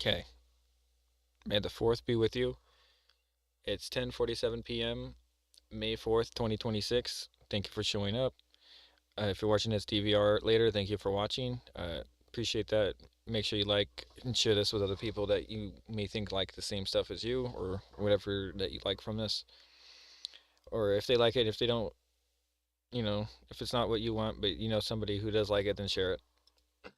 Okay. May the 4th be with you. It's 10:47 p.m. May 4th, 2026. Thank you for showing up. If you're watching this DVR later, thank you for watching. Appreciate that. Make sure you like and share this with other people that you may think like the same stuff as you or whatever that you like from this. Or if they like it, if they don't, if it's not what you want, but you know somebody who does like it, then share it.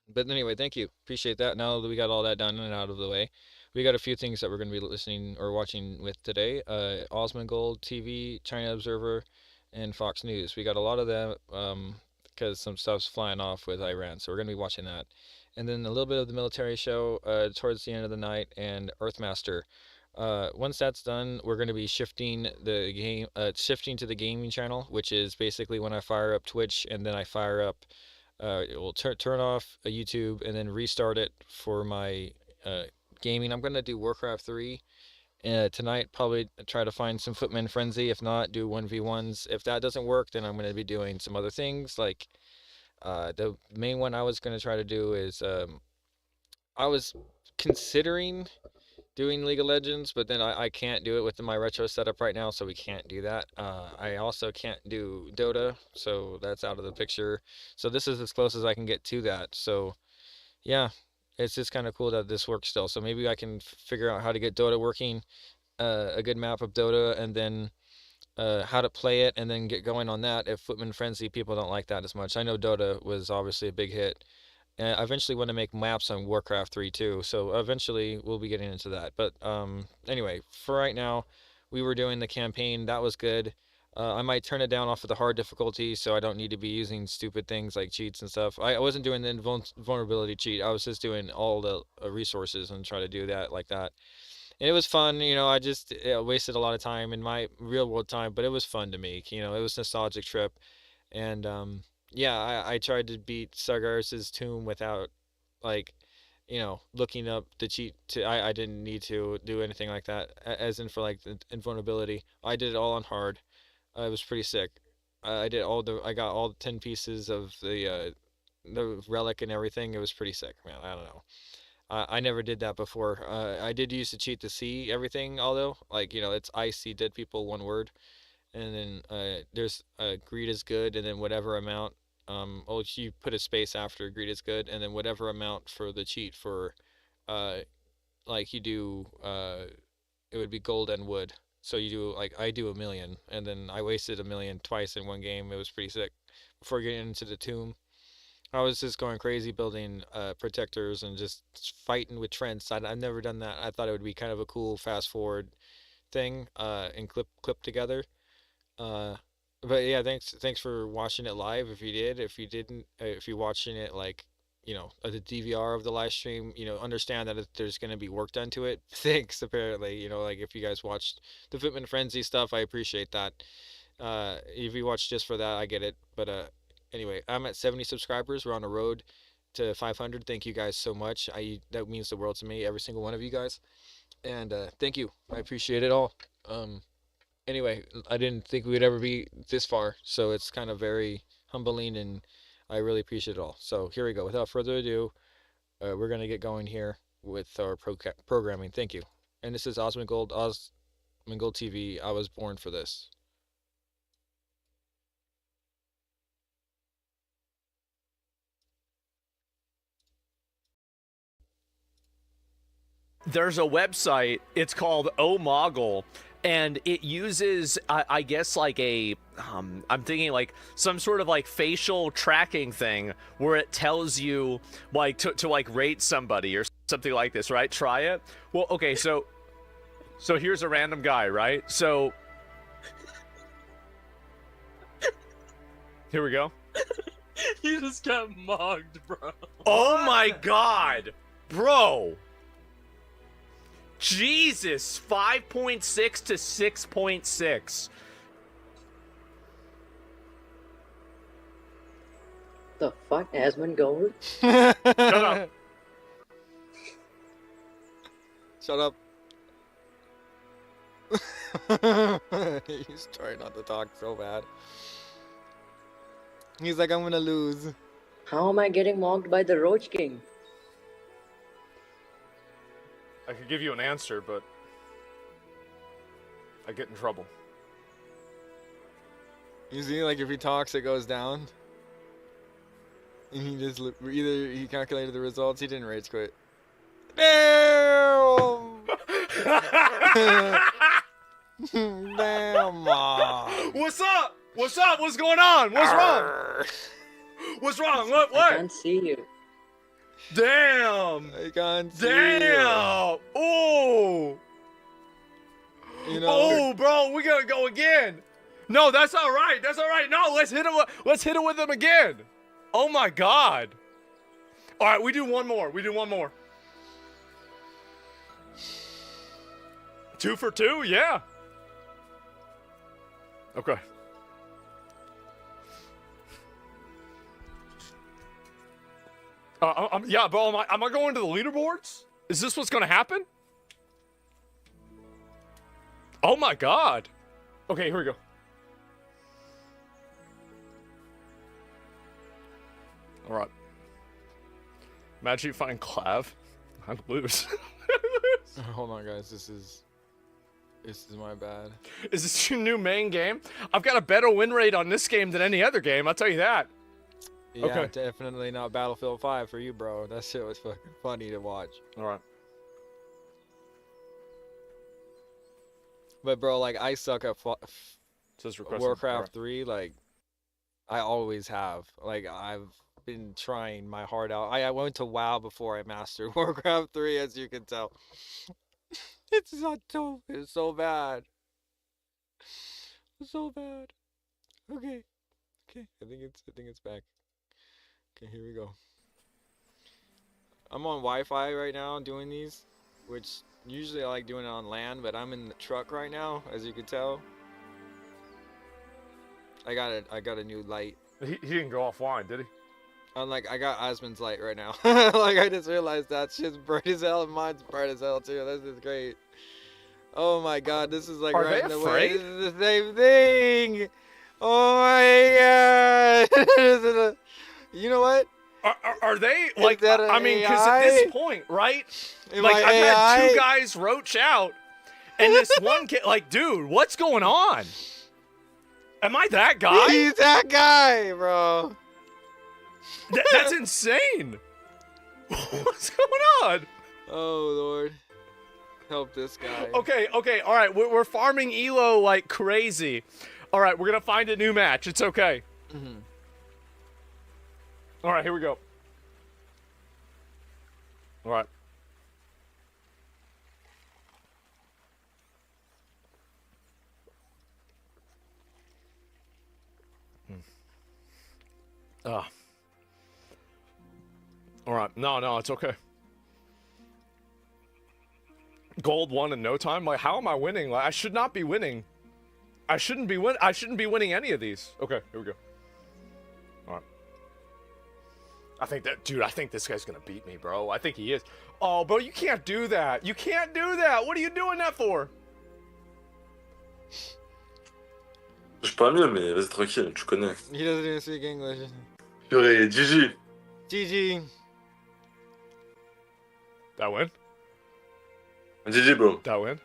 But anyway, thank you. Appreciate that. Now that we got all that done and out of the way, we got a few things that we're going to be listening or watching with today. Osmongold TV, China Observer, and Fox News. We got a lot of them because some stuff's flying off with Iran, so we're going to be watching that. And then a little bit of the military show towards the end of the night, and Earthmaster. Once that's done, we're going to be shifting to the gaming channel, which is basically when I fire up Twitch and then I fire up it will turn off a YouTube and then restart it for my gaming. I'm gonna do Warcraft 3 tonight. Probably try to find some Footman Frenzy. If not, do 1v1s. If that doesn't work, then I'm gonna be doing some other things. Like the main one I was gonna try to do is I was considering doing League of Legends, but then I can't do it with my retro setup right now, so we can't do that. I also can't do Dota, so that's out of the picture. So this is as close as I can get to that. So yeah, it's just kind of cool that this works still. So maybe I can figure out how to get Dota working, a good map of Dota, and then how to play it, and then get going on that. If Footman Frenzy people don't like that as much, I know Dota was obviously a big hit. And I eventually want to make maps on Warcraft 3 too, so eventually we'll be getting into that. But anyway, for right now, we were doing the campaign. That was good. I might turn it down off of the hard difficulty, so I don't need to be using stupid things like cheats and stuff. I wasn't doing the invulnerability cheat. I was just doing all the resources and try to do that like that. And it was fun. I just wasted a lot of time in my real world time, but it was fun to make. It was a nostalgic trip. And yeah, I tried to beat Sargeras's tomb without like, looking up the cheat to I didn't need to do anything like that. As in for like the invulnerability. I did it all on hard. It was pretty sick. I got all the 10 pieces of the relic and everything. It was pretty sick, man. I don't know. I never did that before. I did use the cheat to see everything, although, like, it's I see dead people, one word. And then there's greed is good, and then whatever amount. You put a space after greed is good, and then whatever amount for the cheat for, uh, like you do, it would be gold and wood. So you do like I do a million, and then I wasted a million twice in one game. It was pretty sick. Before getting into the tomb, I was just going crazy building protectors and just fighting with Trents. I've never done that. I thought it would be kind of a cool fast forward thing and clip together. Uh, but yeah, thanks for watching it live. If you did, if you didn't, if you're watching it like, the DVR of the live stream, understand that there's going to be work done to it. Thanks, apparently, like if you guys watched the Fitman Frenzy stuff, I appreciate that. If you watch just for that, I get it. But anyway, I'm at 70 subscribers. We're on the road to 500. Thank you guys so much. That means the world to me, every single one of you guys. And thank you. I appreciate it all. Anyway, I didn't think we'd ever be this far, so it's kind of very humbling, and I really appreciate it all. So here we go. Without further ado, we're gonna get going here with our programming. Thank you. And this is Osmongold, Osmongold TV. I was born for this. There's a website. It's called Omogle, and it uses, I guess, like I'm thinking like some sort of like facial tracking thing where it tells you like to like rate somebody or something like this, right? Try it. Well, okay, so here's a random guy, right? So here we go. You just got mugged, bro. Oh my god, bro. Jesus, 5.6 to 6.6. The fuck, Asmongold? Shut up. Shut up. He's trying not to talk so bad. He's like, I'm gonna lose. How am I getting mocked by the Roach King? I could give you an answer, but I get in trouble. You see, like if he talks, it goes down. And he just either he calculated the results, he didn't rage quit. Damn! Damn, Mom. What's up? What's up? What's going on? What's wrong? What's wrong? I What? can't see you. Damn! I can't see Damn! Oh! you. You know. Oh, bro, we gotta go again. No, that's all right. That's all right. No, let's hit him. Let's hit him with him again. Oh my God! All right, we do one more. We do one more. 2 for 2, yeah. Okay. Yeah, bro. Am I going to the leaderboards? Is this what's gonna happen? Oh my God. Okay, here we go. All right. Imagine you find Clav. I'd lose. Hold on, guys. This is my bad. Is this your new main game? I've got a better win rate on this game than any other game. I'll tell you that. Yeah, Okay. definitely not Battlefield 5 for you, bro. That shit was fucking funny to watch. All right. But bro, like I suck at Says request. Warcraft 3. Like I always have. Like I've been trying my heart out. I went to WoW before I mastered Warcraft 3, as you can tell. It's not so. It's so bad. It's so bad. Okay. Okay. I think it's back. Okay, here we go. I'm on Wi-Fi right now doing these, which usually I like doing it on land, but I'm in the truck right now, as you can tell. I got a new light. He didn't go offline, did he? I'm like, I got Osmond's light right now. Like I just realized that shit's bright as hell and mine's bright as hell too. This is great. Oh my God, this is like Are right they in the way. afraid? This is the same thing. Oh my God. This is a, you know what? Are they like? that I an mean, because at AI? this point, right? Am Like I I've had AI? two guys roach out, and this one kid. Like, dude, what's going on? Am I that guy? He's that guy, bro. That's insane. What's going on? Oh Lord, help this guy. Okay, all right. We're farming Elo like crazy. All right, we're gonna find a new match. It's okay. Mhm. All right, here we go. All right. Ah. All right. No, it's okay. Gold won in no time. Like, how am I winning? Like, I should not be winning. I shouldn't be winning any of these. Okay, here we go. All right. I think this guy's gonna beat me, bro. I think he is. Oh, bro, you can't do that. You can't do that. What are you doing that for? Je suis pas mieux, mais vas-y, tranquille, tu connais. He doesn't even speak English. Purée, GG. GG. That win? GG, bro. That win?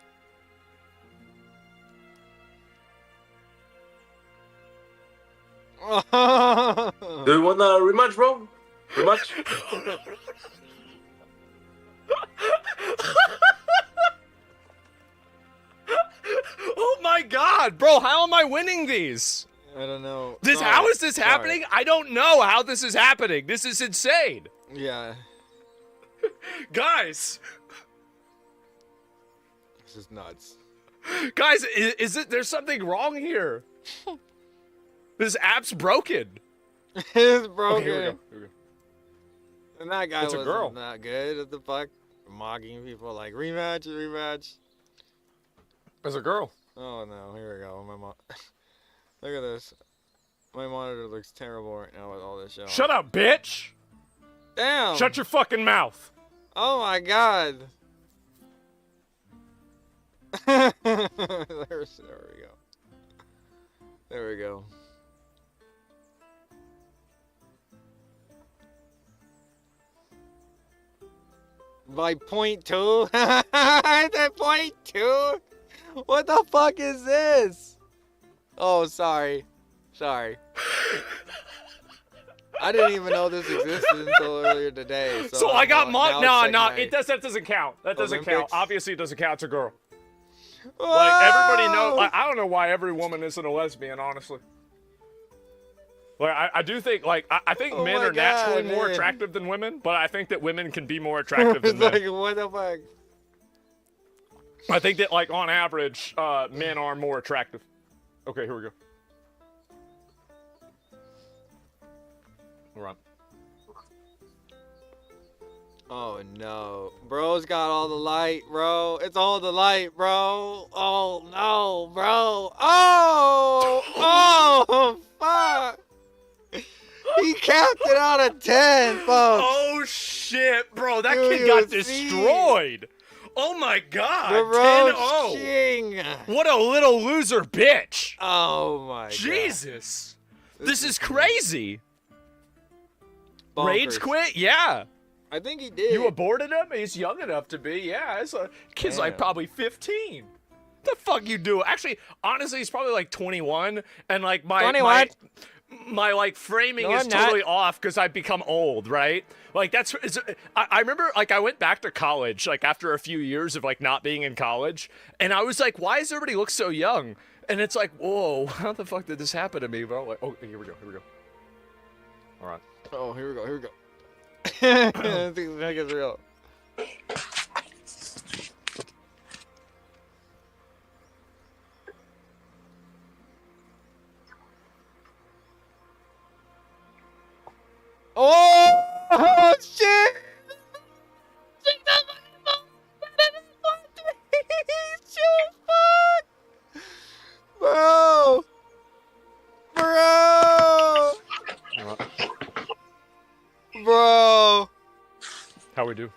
Do you want a rematch, bro? Rematch? Oh my God, bro! How am I winning these? I don't know. How is this Sorry. happening? I don't know how this is happening. This is insane, Yeah, guys. this is nuts. Guys, is it? There's something wrong here. This app's broken. It's broken. Okay, here we go. Here we go. And that guy It's a wasn't girl. that good. What the fuck? Mocking people like rematch, rematch. There's a girl. Oh no, here we go. Look at this. My monitor looks terrible right now with all this shit. Shut up, bitch! Damn. Shut your fucking mouth. Oh my God. there we go. There we go. By .2? That .2? What the fuck is this? Oh, sorry. Sorry. I didn't even know this existed until earlier today. So I got now no, it's second night. that doesn't count. That doesn't count. Olympics? Obviously, it doesn't count. It's a girl. Whoa! Like everybody knows. Like, I don't know why every woman isn't a lesbian, honestly. Like I do think I think Oh men my are naturally God, more man. attractive than women, but I think that women can be more attractive than It's men. like, what the fuck? I think that like on average, men are more attractive. Okay, here we go. All right. Oh no. Bro's got all the light, bro. It's all the light, bro. Oh no, bro. Oh! Oh, fuck. He capped it out of 10, folks. Oh shit, bro! That Do kid you got see? destroyed. Oh my god! The 10-0. roasting. What a little loser bitch! Oh my god. Jesus, this is crazy. Bonkers. Rage quit? Yeah. I think he did. You aborted him? He's young enough to be. Yeah, it's a kid's like Damn. probably 15. The fuck you do? Actually, honestly, he's probably like 21, and like my 21? my like framing No, is I'm not. totally off because I've become old, right? Like I remember like I went back to college like after a few years of like not being in college, and I was like, why does everybody look so young? And it's like, whoa, how the fuck did this happen to me, bro? Like, oh, here we go. All right. Oh, here we go. Here we go. I think that gets real. Oh shit! Bro! Bro! Bro! How we do?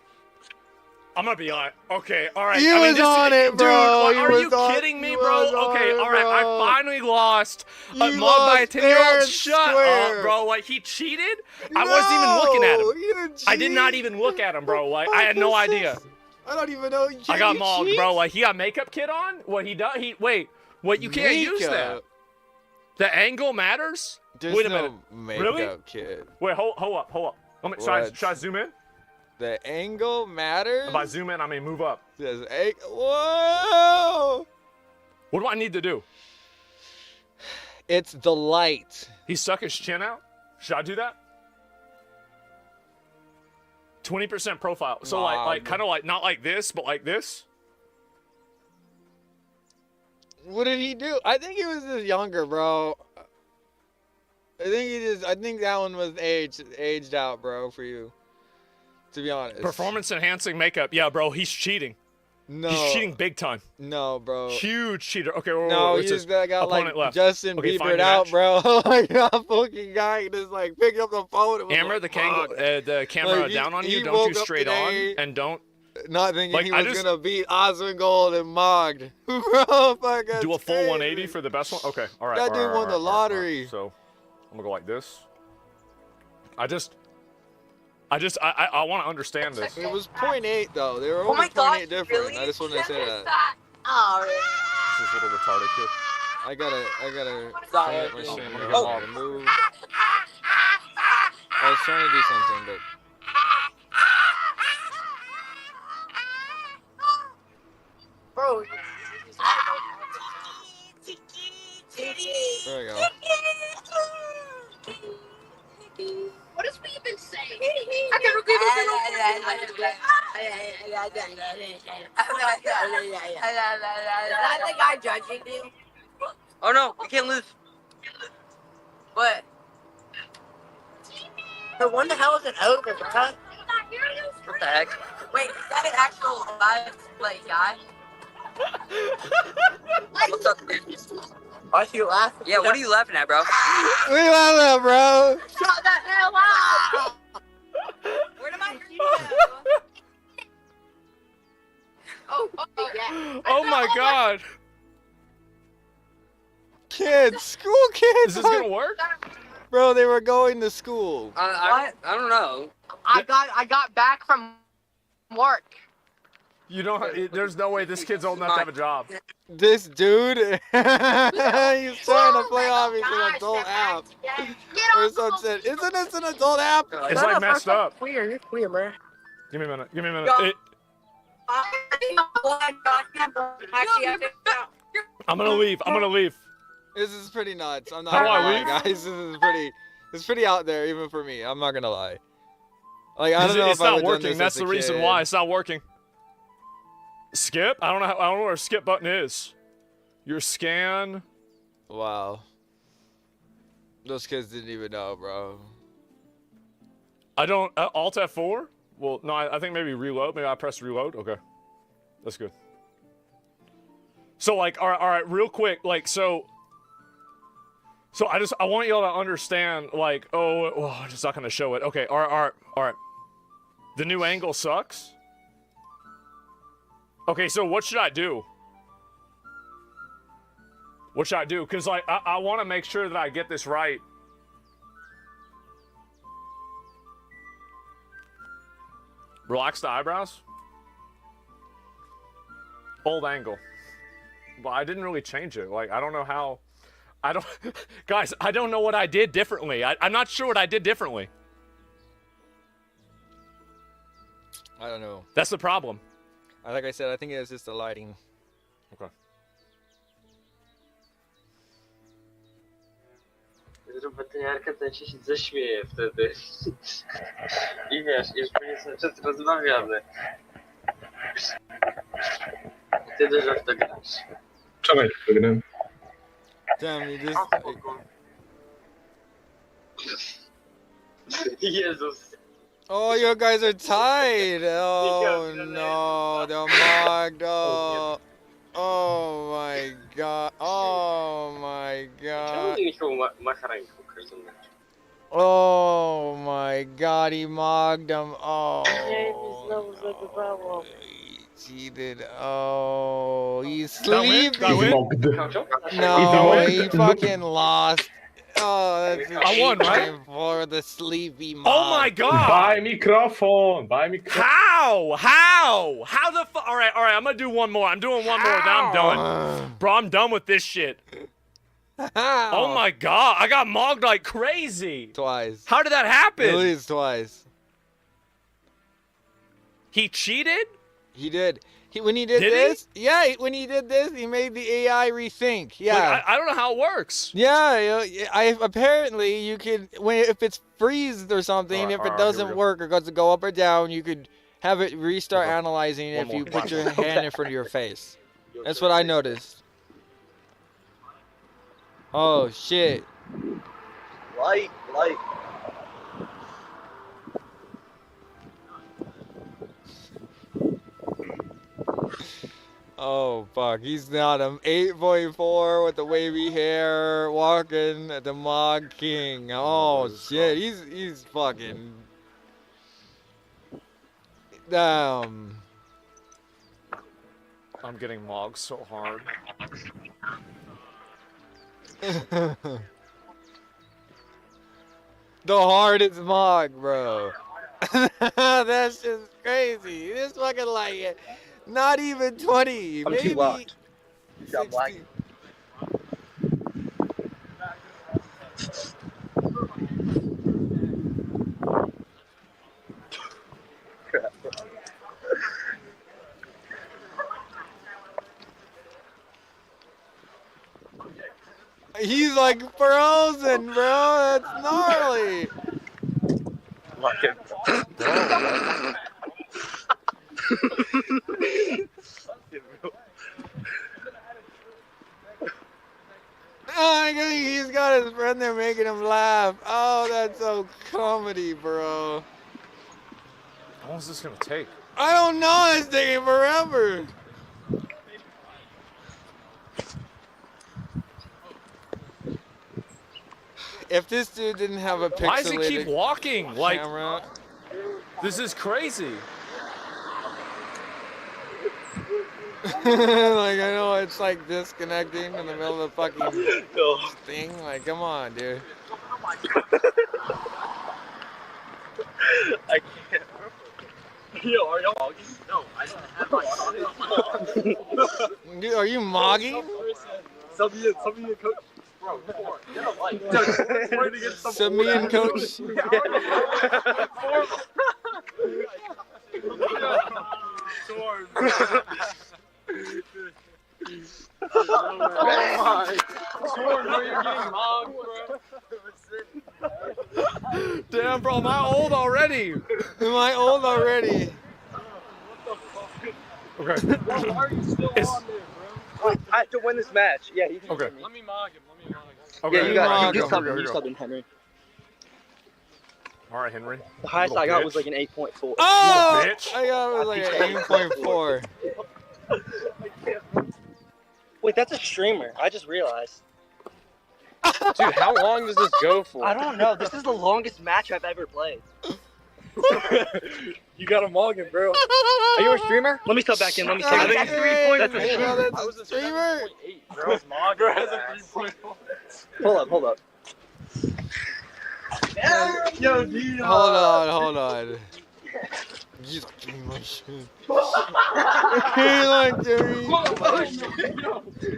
I'm gonna be honest. Okay, all right. He I mean, was this, on it, dude, bro. what- He are was you on- kidding me, he bro? was on Okay, it, all right. I bro. finally lost. You Mugged by a lost 10-year-old. fair and Shut square. up, bro. Like he cheated. I wasn't even looking at him. You didn't I did not cheat. even look at him, bro. Like What I had the no fuck is idea. this? I don't even know. I got You mauled, cheat? bro. Like he got makeup kit on. What he does? Wait. What? You can't use that. Makeup? The angle matters. There's Wait a no minute. makeup, Really? kid. Wait, hold up. Let me, should I zoom in? The angle matters. By zoom in, I mean move up. Says, whoa! What do I need to do? It's the light. He stuck his chin out? Should I do that? 20% profile. So like Nah, kind of like not like this, but like this. What did he do? I think he was just younger, bro. I think that one was aged out, bro, for you. To be honest. Performance enhancing makeup. Yeah, bro, he's cheating. No. He's cheating big time. No, bro. Huge cheater. Okay, whoa, No, it he says just got like opponent left. Justin Okay, find Bieber'd your out, match. bro. Like that fucking guy just like picked up the phone. And was Hammer like, the camera Like, down on he you. Don't woke do up straight today- on, and don't not thinking Like, he I was just- gonna beat Osmongold and Mogged. Bro, fuck, that's do a full crazy. 180 for the best one. Okay, all right. That all dude right, won all the right, all right. lottery. So I'm gonna go like this. I want to understand this. It was 0.8 though. They were Oh only my 0.8 god, different. really? I just wanted to say that. Oh, This is a little retarded kid. I gotta Sorry. set my shit I'm in gonna the get hall mauled. to move. I was trying to do something, but bro. there we go. What does we even say? Is that the guy judging you? Oh no, we can't lose. What? But when the hell is it over, bro? What the heck? Wait, is that an actual live play guy? What's up, dude? Why are you laughing? Yeah, what are you laughing at, bro? We love that, bro. Shut the hell up! Where did my oh, yeah. Oh my god. Kids, school kids. Is this gonna work? Bro, they were going to school. I don't know. I got back from work. You don't. There's no way this kid's old enough to have a job. This dude, he's trying to play off he's an adult app. Or some shit. Isn't this an adult app? It's like messed up. Weird, bro. Give me a minute. Give me a minute. I'm gonna leave. I'm gonna leave. This is pretty nuts. I'm not How do I gonna lie, leave? guys. This is pretty out there, even for me. I'm not gonna lie. Like I don't know It's if I not would done working. this That's as a the reason kid. why it's not working. Skip? I don't know. I don't know where a skip button is. Your scan. Wow. Those kids didn't even know, bro. I don't. Alt F4? Well, no. I think maybe reload. Maybe I press reload. Okay, that's good. So like, all right, real quick, like so. So I want y'all to understand, like, I'm just not gonna show it. Okay, all right. The new angle sucks. Okay, so what should I do? What should I do? Cause like I want to make sure that I get this right. Relax the eyebrows. Old angle. Well, I didn't really change it. Like I don't know how. Guys, I don't know what I did differently. I'm not sure what I did differently. I don't know. That's the problem. Like I said, I think it's just the lighting. Okay. Robotniarka ten się zaśmieje wtedy. I wiesz, już będzie cały czas rozmawiamy. Ty dużo w to grasz. Wczoraj w to grałem. Damn, you just. Jezus. Oh, you guys are tied. Oh no, they're mocked. Oh my god. Oh my Czemu god. ty Michał macha ręką w każdym meczu? Oh my god, he mocked him. Oh. He cheated. Oh, he's sleeping. No, he fucking lost. Oh, that's I won, right? For the sleepy mob. Oh my god! Buy microphone! Buy microphone! How the fuck? All right. I'm gonna do one more. I'm doing one more. Then I'm done. Bro, I'm done with this shit. Oh my god, I got mogged like crazy. Twice. How did that happen? At least twice. He cheated? He did. When he did Did he? this, yeah, when he did this, he made the AI rethink. Yeah. Like, I don't know how it works. Yeah, apparently you could if it's freezed or something, Alright, if it alright, doesn't here we go. work or goes to go up or down, you could have it restart Okay. analyzing One if more. you put your hand in front of your face. That's what I noticed. Oh shit. Light. Oh fuck, he's not an 8.4 with the wavy hair, walking at the Mog King. Oh shit, he's fucking damn. I'm getting mogged so hard. The hardest Mog, bro. That's just crazy. This fucking like not even 20, I'm too maybe locked. Got 60. He's like frozen, bro. That's gnarly. Oh, I think he's got his friend there making him laugh. Oh, that's so comedy, bro. How long is this gonna take? I don't know. It's taking forever. If this dude didn't have a pixelated Why does he keep walking? Like, camera, this is crazy. like I know it's like disconnecting in the middle of the fucking thing. Like, come on, dude. I can't. Yo, are y'all logging? No, I didn't have my socket. Dude, are you mogging? Sub me in, coach. Bro, come on, get a light. Dude, trying to get some Sub me in, coach. Damn, bro, am I old already? Am I old already? Okay. Why are you still It's- on there, bro? I have to win this match. Yeah, you can Okay. hear me. Let me mog him. Okay. Yeah, you got Mog you him. sub him. You sub him, Henry. All right, Henry. The highest I got was like an 8.4. Oh! bitch. I got it was like an 8.4. Wait, that's a streamer. I just realized. Dude, how long does this go for? I don't know. This is the longest match I've ever played. You gotta mog him, bro. Are you a streamer? Let me sub back in. Let me I see. think- That's a Bro, streamer. that's a streamer. Bro, Mogger has a 3.1. Hold up. Yo, dude. Hold on. He's like, give me my shit. He's like, give me.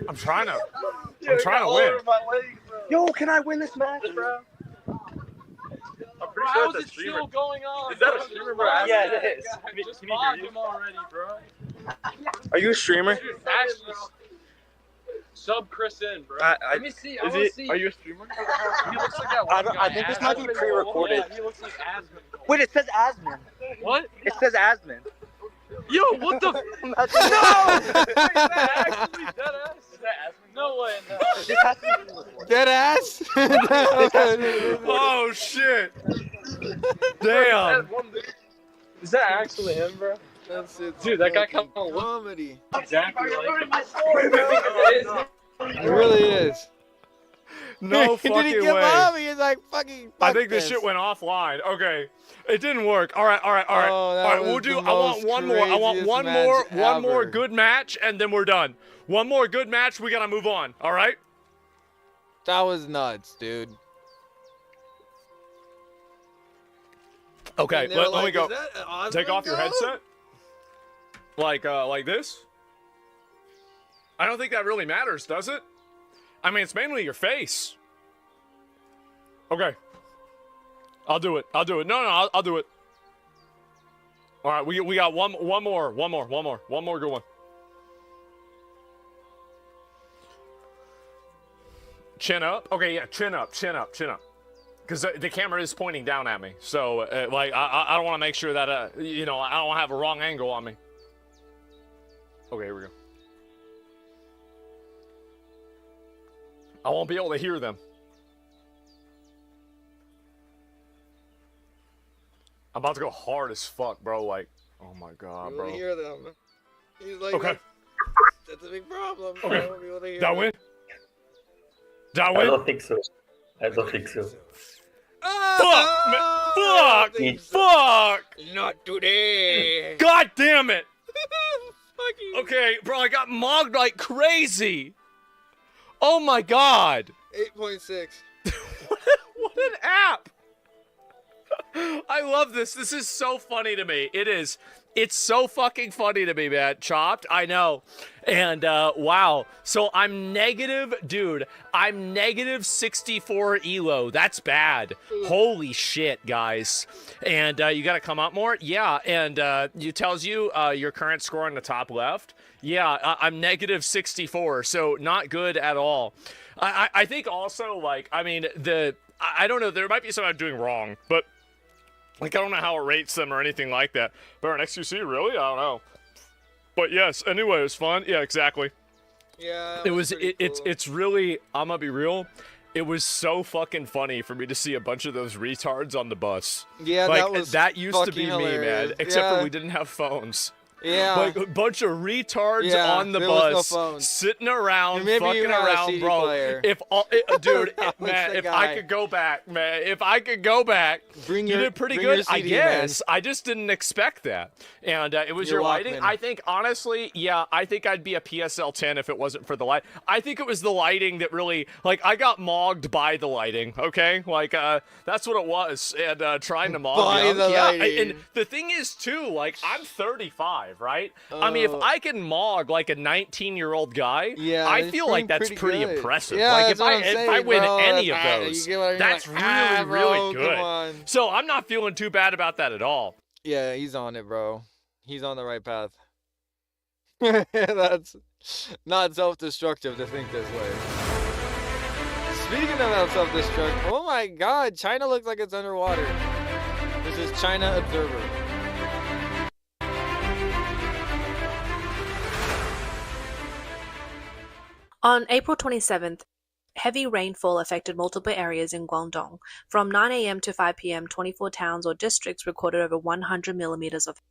I'm trying to win. Yo, can I win this match, bro? I'm pretty sure it's a streamer. Still going on? Is that a streamer, bro? Yeah, it is. Just mog him already, bro. Are you a streamer? Dude, actually, sub Chris in, bro. Let me see. I want to see. Are you a streamer? He looks like that one guy. I think this might be pre-recorded. Yeah, he looks like Asmund. Wait, it says Asman. What? It says Asman. Yo, what the? No! Actually, dead ass. Is that Asmund? No way. No. This has to be pre-recorded. Dead ass? Oh shit! Damn. Is that actually him, bro? That's it. Dude, that guy come on. Comedy. Exactly. It really is. No He fucking didn't get way. mommy. He's like, fucking. I fuck think this shit went offline. Okay, it didn't work. All right. Oh, that All right, we'll was do. the I want most one more. I want craziest one match more. One more ever. good match, and then we're done. One more good match. We gotta move on. All right. That was nuts, dude. Okay. And they were Let me like, go. "Is that an Take off your Osmond dog?" headset. Like this. I don't think that really matters, does it? I mean, it's mainly your face. Okay. I'll do it. No, I'll do it. All right, we got one more good one. Chin up. Okay, yeah, chin up. Because the camera is pointing down at me, so I don't want to make sure that I don't have a wrong angle on me. Okay, here we go. I won't be able to hear them. I'm about to go hard as fuck, bro. Like, oh my god, You bro. won't hear them. He's like, Okay. that's a big problem. Okay. I won't be able to hear Did I them. win? Did I I win? don't think so. I don't think so. Ah, man. I Fuck! think so. Fuck! Not today. God damn it! Fucking Okay, bro, I got mogged like crazy. Oh my god. 8.6. What an app! I love this. This is so funny to me. It is. It's so fucking funny to me, man. Chopped, I know. And wow. So I'm negative, dude. I'm negative 64 elo. That's bad. Holy shit, guys. And you got to come up more. Yeah. And it tells you your current score in the top left. Yeah, I'm negative 64. So not good at all. I think also, like, I mean, I don't know. There might be something I'm doing wrong, but like, I don't know how it rates them or anything like that. But an XQC, really? I don't know. But yes, anyway, it was fun. Yeah, exactly. Yeah. It was. pretty cool. It's really. I'm gonna be real. It was so fucking funny for me to see a bunch of those retards on the bus. Yeah, Like that was that used to fucking be me, man. hilarious. Except Yeah. for we didn't have phones. Yeah. Like a bunch of retards Yeah, on the there was no bus, phones. sitting around, Maybe you fucking had a around, CD bro. player. Dude, That was man, the if I guy. could go back, man, if I could go back, Bring you your- did pretty bring good, your I CD, guess. man. I just didn't expect that. And it was Your your lighting. Walkman. I think, honestly, yeah, I think I'd be a PSL 10 if it wasn't for the light. I think it was the lighting that really, like, I got mogged by the lighting, okay? Like, that's what it was. And trying to mog By young. the Yeah, lighting. and the thing is, too, like, I'm 35, right? I mean, if I can mog like a 19-year-old guy, Yeah, I it's feel like that's pretty pretty good. impressive. Yeah, like that's what I'm if I saying, win bro. any of That's- those, you get what I mean? that's Like, bro, really good. come on. So I'm not feeling too bad about that at all. Yeah, he's on it, bro. He's on the right path. That's not self-destructive to think this way. Speaking of self-destruct, oh my god, China looks like it's underwater. This is China Observer. On April 27th, heavy rainfall affected multiple areas in Guangdong. From 9 a.m. to 5 p.m., 24 towns or districts recorded over 100 millimeters of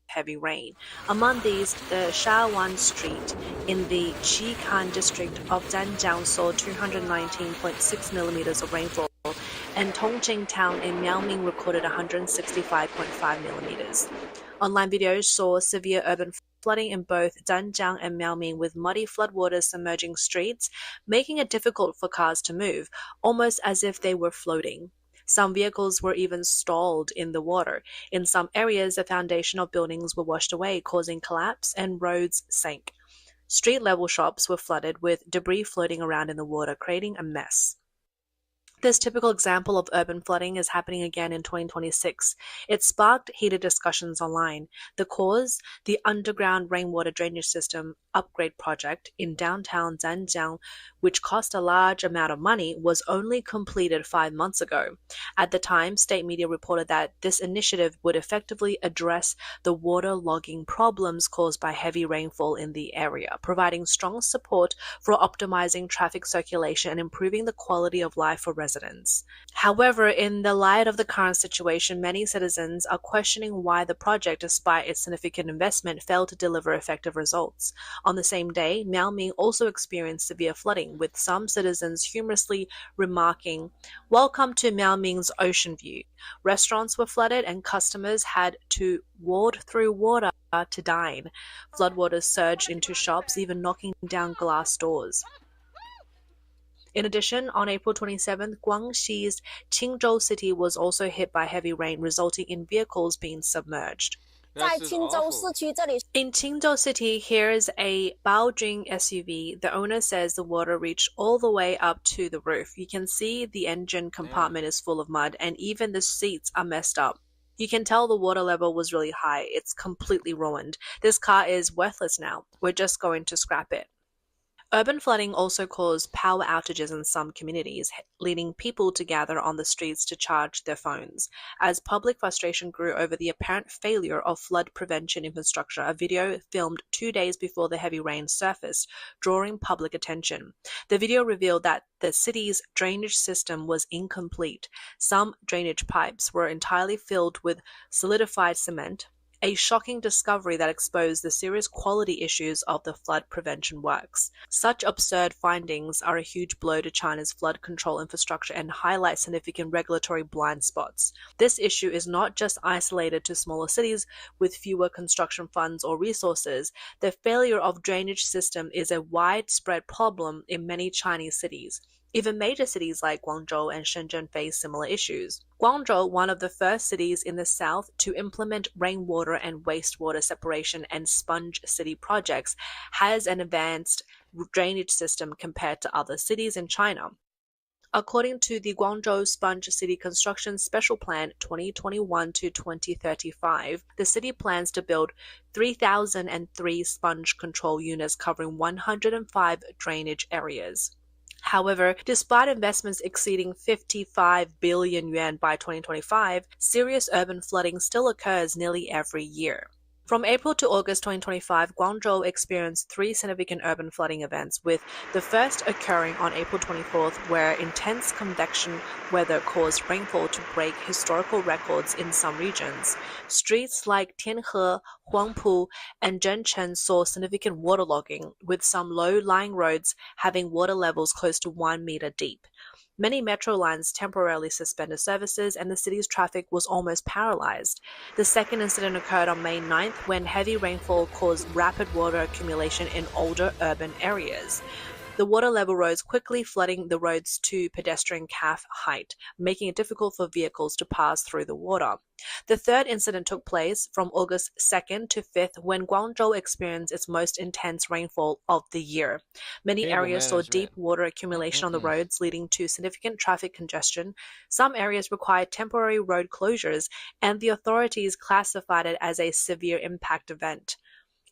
heavy rain. Among these, the Shawan Street in the Qikan district of Zhanjiang saw 219.6 millimeters of rainfall, and Tongqing town in Miaoming recorded 165.5 millimeters. Online videos saw severe urban flooding in both Zhanjiang and Miaoming, with muddy floodwaters submerging streets, making it difficult for cars to move, almost as if they were floating. Some vehicles were even stalled in the water. In some areas, the foundation of buildings were washed away, causing collapse, and roads sank. Street-level shops were flooded, with debris floating around in the water, creating a mess. This typical example of urban flooding is happening again in 2026. It sparked heated discussions online. The cause? The underground rainwater drainage system upgrade project in downtown Zhanjiang, which cost a large amount of money, was only completed 5 months ago. At the time, state media reported that this initiative would effectively address the water logging problems caused by heavy rainfall in the area, providing strong support for optimizing traffic circulation and improving the quality of life for residents. However, in the light of the current situation, many citizens are questioning why the project, despite its significant investment, failed to deliver effective results. On the same day, Miaoming also experienced severe flooding, with some citizens humorously remarking, "Welcome to Miaoming's ocean view." Restaurants were flooded and customers had to wade through water to dine. Floodwaters surged into shops, even knocking down glass doors. In addition, on April 27th, Guangxi's Qingzhou city was also hit by heavy rain, resulting in vehicles being submerged. 在青州市区这里 In Qingzhou City, here is a Baojun SUV. The owner says the water reached all the way up to the roof. You can see the engine compartment is full of mud, and even the seats are messed up. You can tell the water level was really high. It's completely ruined. This car is worthless now. We're just going to scrap it. Urban flooding also caused power outages in some communities, leading people to gather on the streets to charge their phones. As public frustration grew over the apparent failure of flood prevention infrastructure, a video filmed 2 days before the heavy rain surfaced, drawing public attention. The video revealed that the city's drainage system was incomplete. Some drainage pipes were entirely filled with solidified cement, a shocking discovery that exposed the serious quality issues of the flood prevention works. Such absurd findings are a huge blow to China's flood control infrastructure and highlight significant regulatory blind spots. This issue is not just isolated to smaller cities with fewer construction funds or resources. The failure of drainage system is a widespread problem in many Chinese cities. Even major cities like Guangzhou and Shenzhen face similar issues. Guangzhou, one of the first cities in the south to implement rainwater and wastewater separation and sponge city projects, has an advanced drainage system compared to other cities in China. According to the Guangzhou Sponge City Construction Special Plan 2021 to 2035, the city plans to build 3,003 sponge control units covering 105 drainage areas. However, despite investments exceeding 55 billion yuan by 2025, serious urban flooding still occurs nearly every year. From April to August 2025, Guangzhou experienced 3 significant urban flooding events, with the first occurring on April 24th, where intense convection weather caused rainfall to break historical records in some regions. Streets like Tianhe, Huangpu, and Zhenchen saw significant waterlogging, with some low-lying roads having water levels close to 1 meter deep. Many metro lines temporarily suspended services, and the city's traffic was almost paralyzed. The second incident occurred on May 9th, when heavy rainfall caused rapid water accumulation in older urban areas. The water level rose quickly, flooding the roads to pedestrian calf height, making it difficult for vehicles to pass through the water. The third incident took place from August 2nd to 5th, when Guangzhou experienced its most intense rainfall of the year. Many Cable areas saw management. deep water accumulation on the roads, leading to significant traffic congestion. Some areas required temporary road closures, and the authorities classified it as a severe impact event.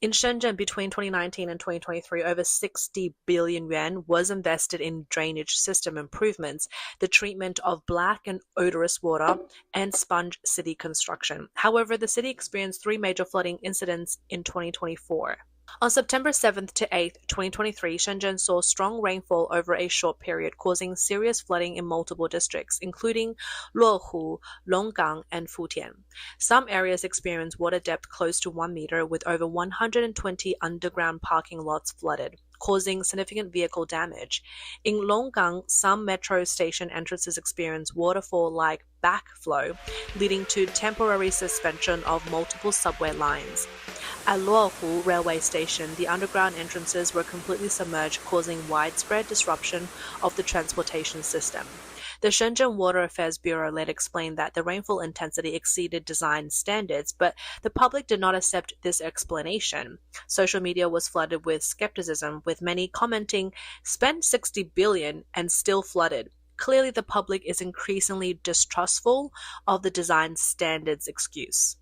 In Shenzhen, between 2019 and 2023, over 60 billion yuan was invested in drainage system improvements, the treatment of black and odorous water, and sponge city construction. However, the city experienced 3 major flooding incidents in 2024. On September 7th to 8th, 2023, Shenzhen saw strong rainfall over a short period, causing serious flooding in multiple districts, including Luohu, Longgang, and Futian. Some areas experienced water depth close to 1 meter, with over 120 underground parking lots flooded, causing significant vehicle damage. In Longgang, some metro station entrances experienced waterfall-like backflow, leading to temporary suspension of multiple subway lines. At Luohu Railway Station, the underground entrances were completely submerged, causing widespread disruption of the transportation system. The Shenzhen Water Affairs Bureau later explained that the rainfall intensity exceeded design standards, but the public did not accept this explanation. Social media was flooded with skepticism, with many commenting, "Spent 60 billion and still flooded." Clearly, the public is increasingly distrustful of the design standards excuse.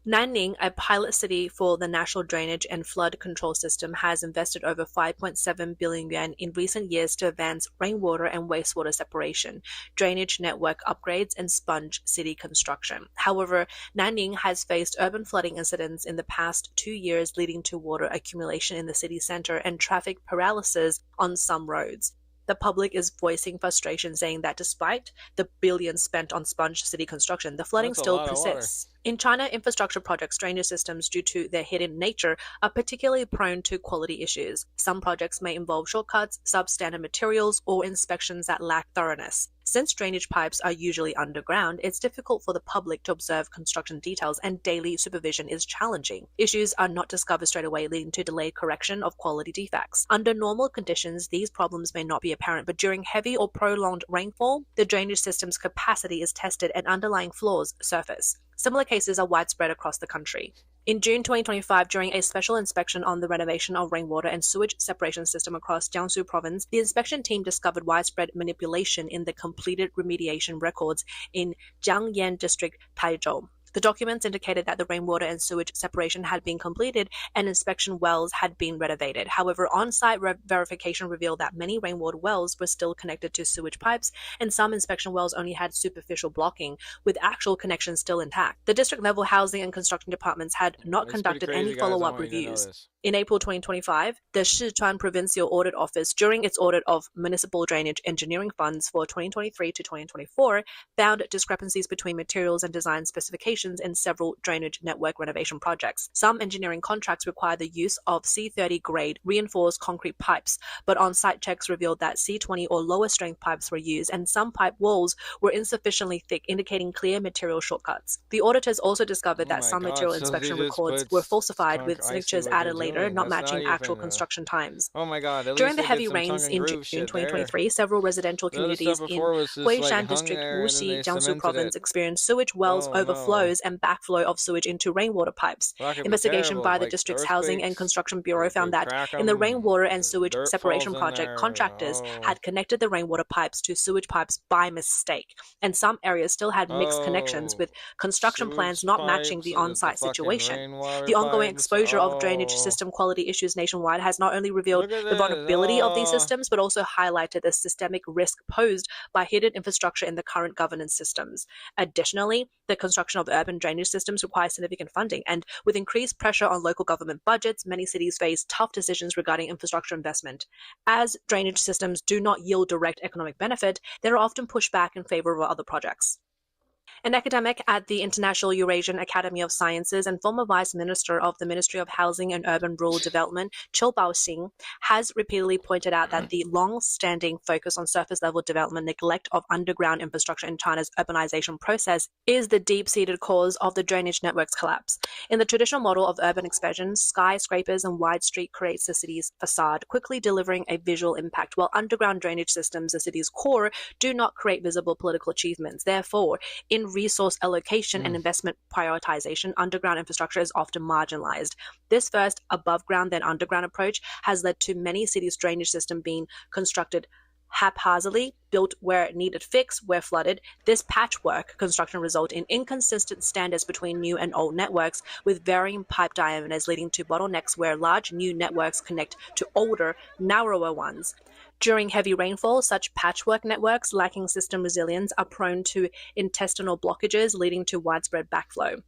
Nanning, a pilot city for the National Drainage and Flood Control System, has invested over 5.7 billion yuan in recent years to advance rainwater and wastewater separation, drainage network upgrades, and sponge city construction. However, Nanning has faced urban flooding incidents in the past 2 years, leading to water accumulation in the city center and traffic paralysis on some roads. The public is voicing frustration, saying that despite the billions spent on sponge city construction, the flooding That's a still lot of water. persists. In China, infrastructure projects, drainage systems, due to their hidden nature, are particularly prone to quality issues. Some projects may involve shortcuts, substandard materials, or inspections that lack thoroughness. Since drainage pipes are usually underground, it's difficult for the public to observe construction details, and daily supervision is challenging. Issues are not discovered straight away, leading to delayed correction of quality defects. Under normal conditions, these problems may not be apparent, but during heavy or prolonged rainfall, the drainage system's capacity is tested and underlying flaws surface. Similar cases are widespread across the country. In June 2025, during a special inspection on the renovation of rainwater and sewage separation system across Jiangsu province, the inspection team discovered widespread manipulation in the completed remediation records in Jiangyan district, Taizhou. The documents indicated that the rainwater and sewage separation had been completed and inspection wells had been renovated. However, on-site verification revealed that many rainwater wells were still connected to sewage pipes, and some inspection wells only had superficial blocking, with actual connections still intact. The district-level housing and construction departments had not It's pretty conducted crazy, any guys. I follow-up want you to know reviews. this. In April 2025, the Sichuan Provincial Audit Office, during its audit of municipal drainage engineering funds for 2023 to 2024, found discrepancies between materials and design specifications in several drainage network renovation projects. Some engineering contracts require the use of C30 grade reinforced concrete pipes, but on-site checks revealed that C20 or lower strength pipes were used, and some pipe walls were insufficiently thick, indicating clear material shortcuts. The auditors also discovered Oh that my some God, material so they inspection just records put were falsified, skunk- with I see signatures what added they're later, doing. not That's matching not actual even, construction times. Oh my God, at During least the they heavy did some rains tongue and in groove June shit there. 2023, several residential The other communities stuff in before was just like Huishan hung district, there and then Wuxi, they Jiangsu cemented province it. experienced sewage wells Oh no. overflows and backflow of sewage into rainwater pipes. That could be Investigation terrible. by the Like district's Housing and earthquakes, Construction Bureau found they that crack in the 'em, rainwater and the sewage dirt separation falls in project, there. contractors Oh. had connected the rainwater pipes to sewage pipes by mistake, and some areas still had mixed connections, Oh, with construction plans sewage not matching pipes the with the on-site fucking situation. rainwater The ongoing pipes. exposure of drainage Oh, system quality issues nationwide has not only revealed look at the this. vulnerability of these Oh, systems, but also highlighted the systemic risk posed by hidden infrastructure in the current governance systems. Additionally, The construction of urban drainage systems requires significant funding, and with increased pressure on local government budgets, many cities face tough decisions regarding infrastructure investment. As drainage systems do not yield direct economic benefit, they are often pushed back in favor of other projects. An academic at the International Eurasian Academy of Sciences and former Vice Minister of the Ministry of Housing and Urban Rural Development, Qiu Baoxing, has repeatedly pointed out that the long-standing focus on surface-level development, neglect of underground infrastructure in China's urbanization process is the deep-seated cause of the drainage network's collapse. In the traditional model of urban expansion, skyscrapers and wide street creates the city's facade, quickly delivering a visual impact, while underground drainage systems, the city's core, do not create visible political achievements. Therefore, in resource allocation and investment prioritization, underground infrastructure is often marginalized. This first above ground then underground approach has led to many cities' drainage system being constructed haphazardly, built where it needed fix, where flooded. This patchwork construction result in inconsistent standards between new and old networks, with varying pipe diameters, leading to bottlenecks where large new networks connect to older, narrower ones. During heavy rainfall, such patchwork networks lacking system resilience are prone to intestinal blockages, leading to widespread backflow.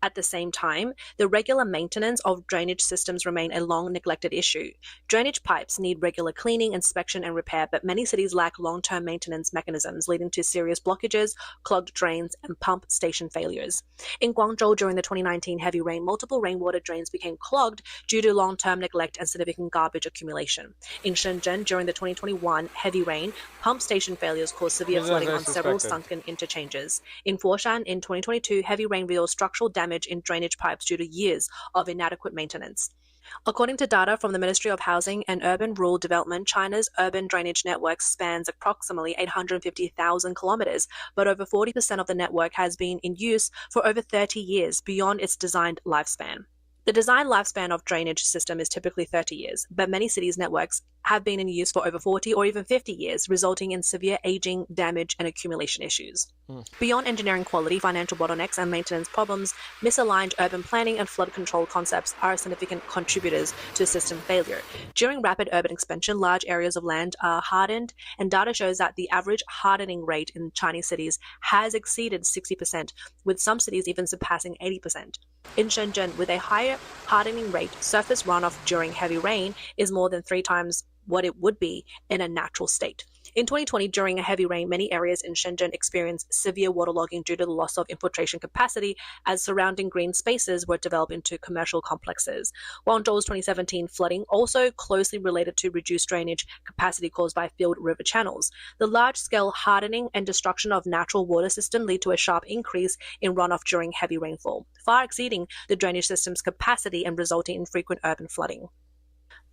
At the same time, the regular maintenance of drainage systems remain a long neglected issue. Drainage pipes need regular cleaning, inspection, and repair, but many cities lack long-term maintenance mechanisms, leading to serious blockages, clogged drains, and pump station failures. In Guangzhou, during the 2019 heavy rain, multiple rainwater drains became clogged due to long-term neglect and significant garbage accumulation. In Shenzhen, during the 2021 heavy rain, pump station failures caused severe flooding on several sunken interchanges. In Foshan, in 2022, heavy rain revealed structural damage in drainage pipes due to years of inadequate maintenance. According to data from the Ministry of Housing and Urban Rural Development, China's urban drainage network spans approximately 850,000 kilometers, but over 40% of the network has been in use for over 30 years, beyond its designed lifespan. The design lifespan of drainage system is typically 30 years, but many cities' networks have been in use for over 40 or even 50 years, resulting in severe aging, damage, and accumulation issues. Beyond engineering quality, financial bottlenecks, and maintenance problems, misaligned urban planning and flood control concepts are significant contributors to system failure. During rapid urban expansion, large areas of land are hardened, and data shows that the average hardening rate in Chinese cities has exceeded 60%, with some cities even surpassing 80%. In Shenzhen, with a higher hardening rate, surface runoff during heavy rain is more than 3 times what it would be in a natural state. In 2020, during a heavy rain, many areas in Shenzhen experienced severe waterlogging due to the loss of infiltration capacity as surrounding green spaces were developed into commercial complexes. Guangzhou's 2017 flooding also closely related to reduced drainage capacity caused by filled river channels. The large-scale hardening and destruction of natural water system lead to a sharp increase in runoff during heavy rainfall, far exceeding the drainage system's capacity and resulting in frequent urban flooding.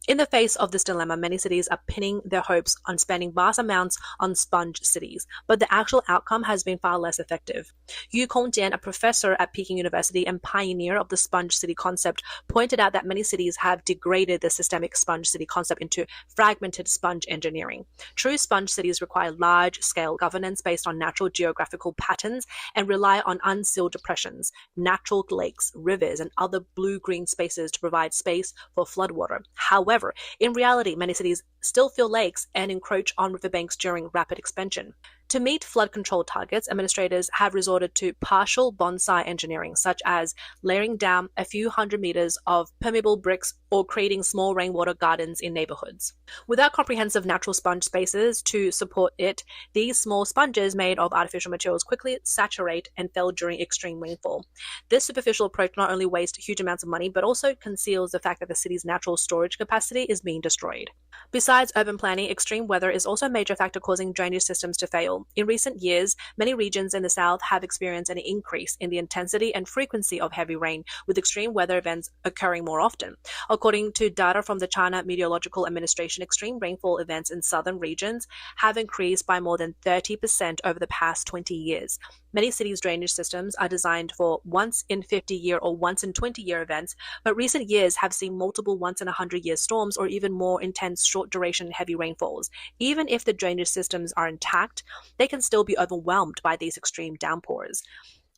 In the face of this dilemma, many cities are pinning their hopes on spending vast amounts on sponge cities, but the actual outcome has been far less effective. Yu Kongjian, a professor at Peking University and pioneer of the sponge city concept, pointed out that many cities have degraded the systemic sponge city concept into fragmented sponge engineering. True sponge cities require large-scale governance based on natural geographical patterns and rely on unsealed depressions, natural lakes, rivers, and other blue-green spaces to provide space for floodwater. However, in reality, many cities still fill lakes and encroach on riverbanks during rapid expansion. To meet flood control targets, administrators have resorted to partial bonsai engineering, such as layering down a few hundred meters of permeable bricks or creating small rainwater gardens in neighborhoods. Without comprehensive natural sponge spaces to support it, these small sponges made of artificial materials quickly saturate and fail during extreme rainfall. This superficial approach not only wastes huge amounts of money, but also conceals the fact that the city's natural storage capacity is being destroyed. Besides urban planning, extreme weather is also a major factor causing drainage systems to fail. In recent years, many regions in the south have experienced an increase in the intensity and frequency of heavy rain, with extreme weather events occurring more often. According to data from the China Meteorological Administration, extreme rainfall events in southern regions have increased by more than 30% over the past 20 years. Many cities' drainage systems are designed for once-in-50-year or once-in-20-year events, but recent years have seen multiple once-in-100-year storms or even more intense short-duration heavy rainfalls. Even if the drainage systems are intact, they can still be overwhelmed by these extreme downpours.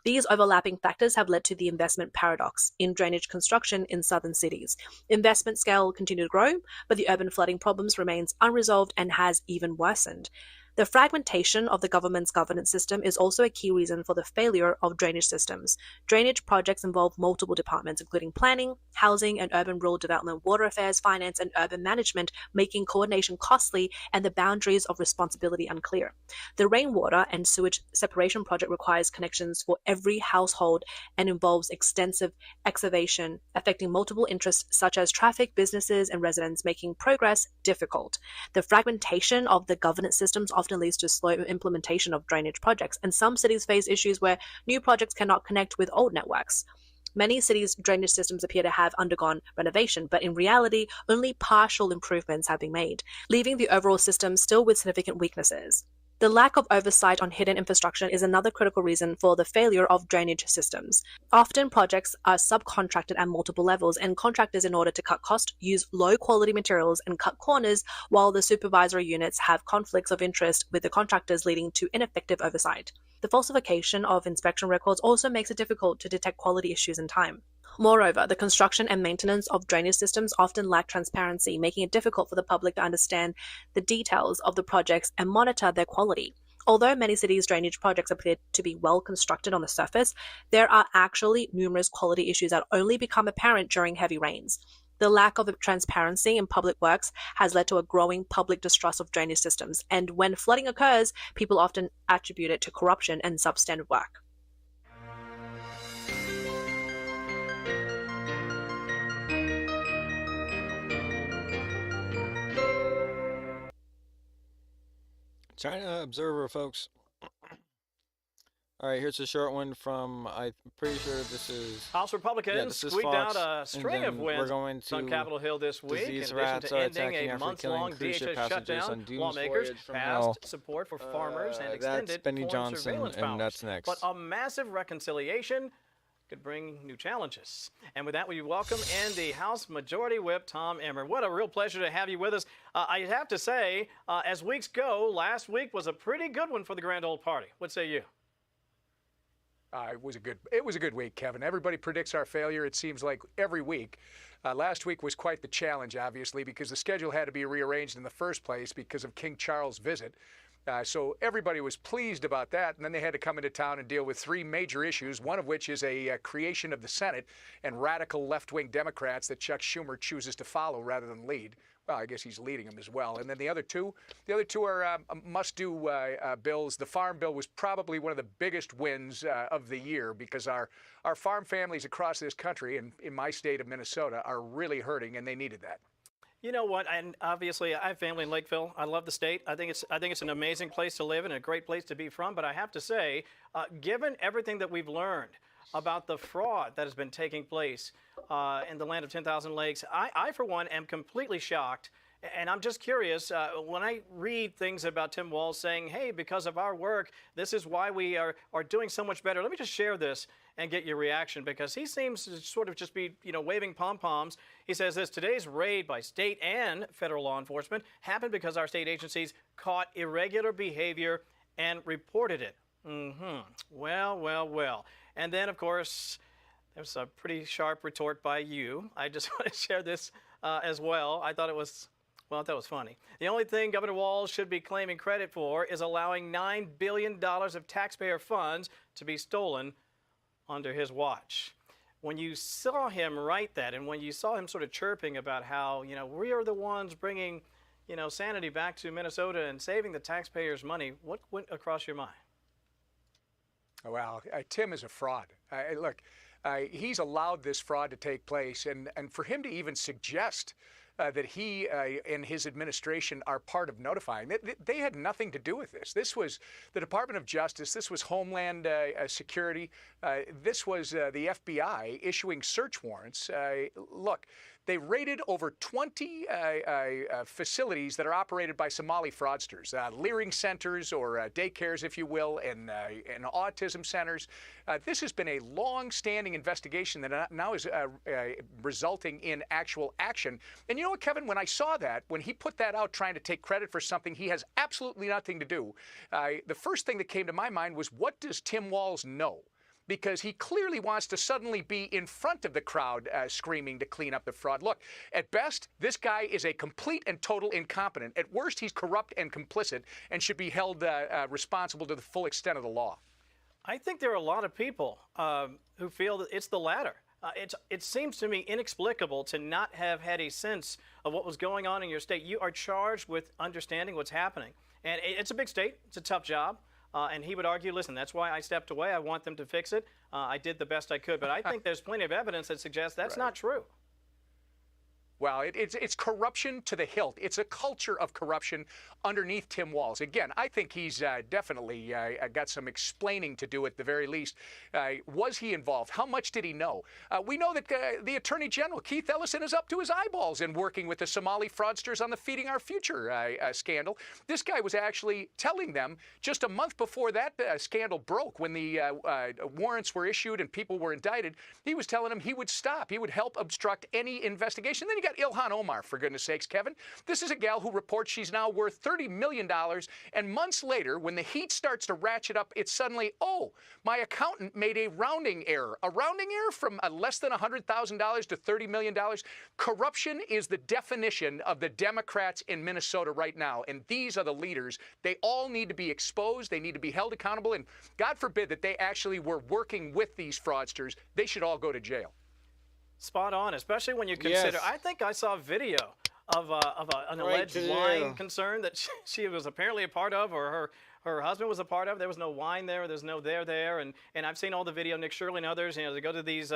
These overlapping factors have led to the investment paradox in drainage construction in southern cities. Investment scale continue to grow, but the urban flooding problems remains unresolved and has even worsened. The fragmentation of the government's governance system is also a key reason for the failure of drainage systems. Drainage projects involve multiple departments, including planning, housing and urban rural development, water affairs, finance, and urban management, making coordination costly and the boundaries of responsibility unclear. The rainwater and sewage separation project requires connections for every household and involves extensive excavation, affecting multiple interests such as traffic, businesses, and residents, making progress difficult. The fragmentation of the governance systems often leads to slow implementation of drainage projects, and some cities face issues where new projects cannot connect with old networks. Many cities' drainage systems appear to have undergone renovation, but in reality, only partial improvements have been made, leaving the overall system still with significant weaknesses. The lack of oversight on hidden infrastructure is another critical reason for the failure of drainage systems. Often projects are subcontracted at multiple levels, and contractors, in order to cut costs, use low-quality materials and cut corners, while the supervisory units have conflicts of interest with the contractors, leading to ineffective oversight. The falsification of inspection records also makes it difficult to detect quality issues in time. Moreover, the construction and maintenance of drainage systems often lack transparency, making it difficult for the public to understand the details of the projects and monitor their quality. Although many cities' drainage projects appear to be well constructed on the surface, there are actually numerous quality issues that only become apparent during heavy rains. The lack of transparency in public works has led to a growing public distrust of drainage systems, and when flooding occurs, people often attribute it to corruption and substandard work. China Observer, folks. All right, here's a short one from, I'm pretty sure this is... House Republicans squeaked out a string of wins on Capitol Hill this week. In addition to ending a months-long DHS shutdown, lawmakers passed support for farmers and extended foreign surveillance powers. That's next. But a massive reconciliation could bring new challenges. And with that, we welcome in the House Majority Whip, Tom Emmer. What a real pleasure to have you with us. I have to say, as weeks go, last week was a pretty good one for the Grand Old Party. What say you? It was a good week, Kevin. Everybody predicts our failure, it seems like, every week. Last week was quite the challenge, obviously, because the schedule had to be rearranged in the first place because of King Charles' visit. So everybody was pleased about that, and then they had to come into town and deal with three major issues, one of which is a creation of the Senate and radical left-wing Democrats that Chuck Schumer chooses to follow rather than lead. Well, I guess he's leading them as well. And then the other two are must-do bills. The farm bill was probably one of the biggest wins of the year because our farm families across this country, and in my state of Minnesota, are really hurting, and they needed that. You know what? And obviously, I have family in Lakeville. I love the state. I think it's an amazing place to live and a great place to be from. But I have to say, given everything that we've learned about the fraud that has been taking place in the land of 10,000 lakes, I for one am completely shocked. And I'm just curious, when I read things about Tim Walz saying, hey, because of our work, this is why we are doing so much better. Let me just share this and get your reaction, because he seems to sort of just be, waving pom-poms. He says this: today's raid by state and federal law enforcement happened because our state agencies caught irregular behavior and reported it. Well. And then, of course, there's a pretty sharp retort by you. I just want to share this as well. I thought it was funny. The only thing Governor Walz should be claiming credit for is allowing $9 billion of taxpayer funds to be stolen under his watch. When you saw him write that, and when you saw him sort of chirping about how, we are the ones bringing, sanity back to Minnesota and saving the taxpayers' money, what went across your mind? Well, Tim is a fraud. Look, he's allowed this fraud to take place, and for him to even suggest that he and his administration are part of notifying. They had nothing to do with this. This was the Department of Justice. This was Homeland Security. This was the FBI issuing search warrants. Look, they raided over 20 facilities that are operated by Somali fraudsters, leering centers or daycares, if you will, and autism centers. This has been a long-standing investigation that now is resulting in actual action. And you know what, Kevin, when I saw that, when he put that out trying to take credit for something he has absolutely nothing to do, the first thing that came to my mind was, what does Tim Walz know? because he clearly wants to suddenly be in front of the crowd screaming to clean up the fraud. Look, at best, this guy is a complete and total incompetent. At worst, he's corrupt and complicit and should be held responsible to the full extent of the law. I think there are a lot of people who feel that it's the latter. It seems to me inexplicable to not have had a sense of what was going on in your state. You are charged with understanding what's happening. And it's a big state. It's a tough job. And he would argue, listen, that's why I stepped away. I want them to fix it. I did the best I could. But I think there's plenty of evidence that suggests that's not true. Well, it's corruption to the hilt. It's a culture of corruption underneath Tim Walz. Again, I think he's definitely got some explaining to do at the very least. Was he involved? How much did he know? We know that the Attorney General, Keith Ellison, is up to his eyeballs in working with the Somali fraudsters on the Feeding Our Future scandal. This guy was actually telling them just a month before that scandal broke, when the warrants were issued and people were indicted, he was telling them he would stop. He would help obstruct any investigation. Then you got Ilhan Omar, for goodness sakes, Kevin. This is a gal who reports she's now worth $30 million, and months later, when the heat starts to ratchet up, it's suddenly, oh, my accountant made a rounding error. A rounding error from less than $100,000 to $30 million. Corruption is the definition of the Democrats in Minnesota right now, and these are the leaders. They all need to be exposed. They need to be held accountable, and God forbid that they actually were working with these fraudsters. They should all go to jail. Spot on, especially when you consider. Yes. I think I saw a video of an alleged wine concern that she was apparently a part of, or her husband was a part of. There was no wine there. There's no there. And I've seen all the video, Nick Shirley and others. They go to these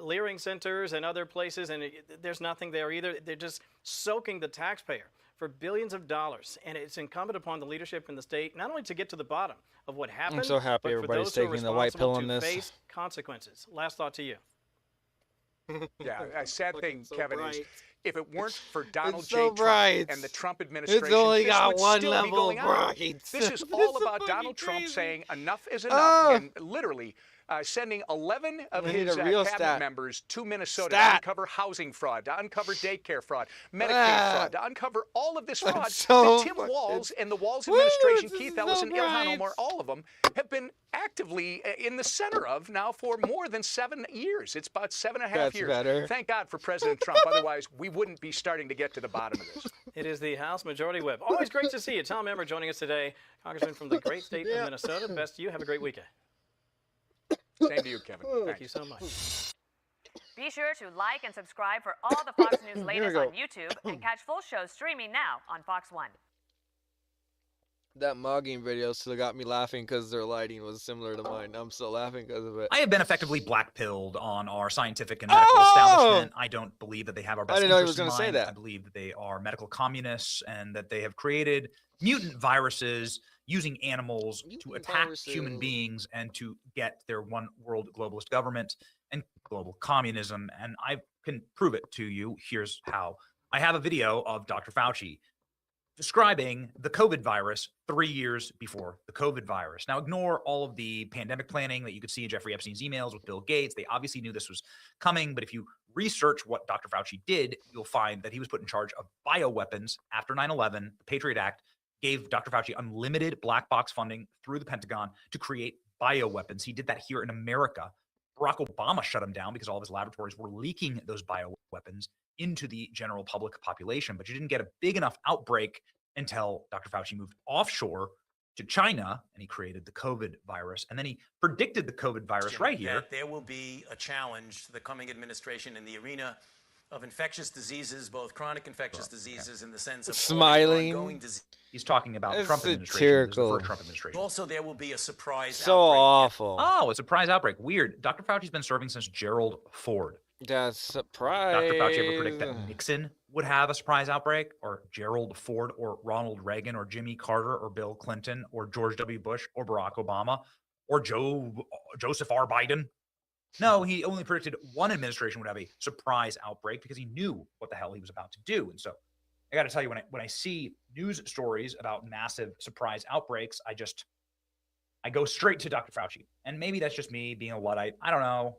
Leering centers and other places, and there's nothing there either. They're just soaking the taxpayer for billions of dollars, and it's incumbent upon the leadership in the state not only to get to the bottom of what happened, I'm so happy but everybody's for those who are taking the white pill responsible on to this. face consequences. Last thought to you. Yeah, a sad thing, so Kevin, bright. is if it weren't for Donald It's J. so Trump bright. and the Trump administration, It's only this got would one still be level going of on. bright. This is It's all so about fucking Donald Trump crazy. saying enough is enough, Oh. and literally sending 11 of We need his a real cabinet stat. members to Minnesota to Stat. uncover housing fraud, to uncover daycare fraud, Medicaid Ah. fraud, to uncover all of this fraud so that Tim fu- Walz and the Walz Woo, administration, this Keith is so Ellison, Ilhan bright. Omar, all of them have been actively in the center of now for more than 7 years. It's about 7.5 That's years. better. Thank God for President Trump. Otherwise, we wouldn't be starting to get to the bottom of this. It is the House Majority Whip. Always great to see you. Tom Emmer joining us today, Congressman from the great state of Minnesota. Best to you. Have a great weekend. Same to you, Kevin. Thank you so much. Be sure to like and subscribe for all the Fox News Here we latest go. on YouTube and catch full shows streaming now on Fox One. That mugging video still got me laughing because their lighting was similar to mine. I'm still laughing because of it. I have been effectively black-pilled on our scientific and medical Oh! establishment. I don't believe that they have our best didn't know he interests was gonna in say mind. that. I believe that they are medical communists and that they have created mutant viruses using animals to Mutant attack human viruses. beings and to get their one world globalist government and global communism. And I can prove it to you. Here's how. I have a video of Dr. Fauci describing the COVID virus 3 years before the COVID virus. Now, ignore all of the pandemic planning that you could see in Jeffrey Epstein's emails with Bill Gates. They obviously knew this was coming, but if you research what Dr. Fauci did, you'll find that he was put in charge of bioweapons after 9/11. The Patriot Act gave Dr. Fauci unlimited black box funding through the Pentagon to create bioweapons. He did that here in America. Barack Obama shut him down because all of his laboratories were leaking those bioweapons into the general public population. But you didn't get a big enough outbreak until Dr. Fauci moved offshore to China and he created the COVID virus. And then he predicted the COVID virus right here. That there will be a challenge to the coming administration in the arena of infectious diseases, both chronic infectious diseases in the sense of Smiling. ongoing disease. He's talking about the That's Trump administration. This is the satirical. first Trump administration. Also, there will be a surprise So outbreak. awful. Oh, a surprise outbreak. Weird. Dr. Fauci's been serving since Gerald Ford. That's surprise. Dr. Fauci ever predict that Nixon would have a surprise outbreak, or Gerald Ford, or Ronald Reagan, or Jimmy Carter, or Bill Clinton, or George W. Bush, or Barack Obama, or Joseph R. Biden? No, he only predicted one administration would have a surprise outbreak because he knew what the hell he was about to do. And so I got to tell you, when I see news stories about massive surprise outbreaks, I go straight to Dr. Fauci. And maybe that's just me being a Luddite. I don't know.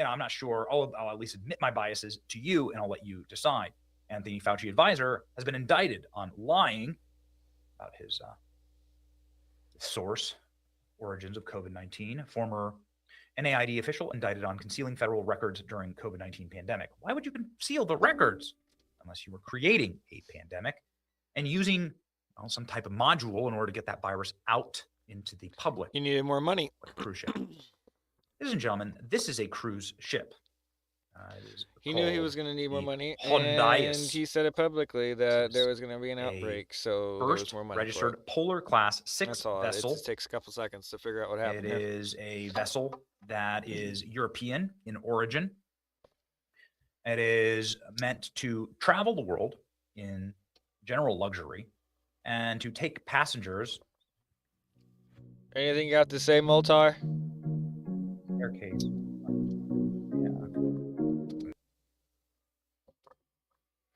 I'm not sure. I'll at least admit my biases to you, and I'll let you decide. Anthony Fauci advisor has been indicted on lying about his source, origins of COVID-19. Former NAID official indicted on concealing federal records during COVID-19 pandemic. Why would you conceal the records unless you were creating a pandemic and using some type of module in order to get that virus out into the public? You needed more money. Like a cruise ship. Ladies and gentlemen, this is a cruise ship. He knew he was going to need more money, Hyundai, and he said it publicly that there was going to be an outbreak, so there was first more money registered for it. Polar Class 6 That's all. vessel. It just takes a couple seconds to figure out what happened. It is a vessel that is European in origin. It is meant to travel the world in general luxury and to take passengers. Anything you got to say, Moltar? Staircase.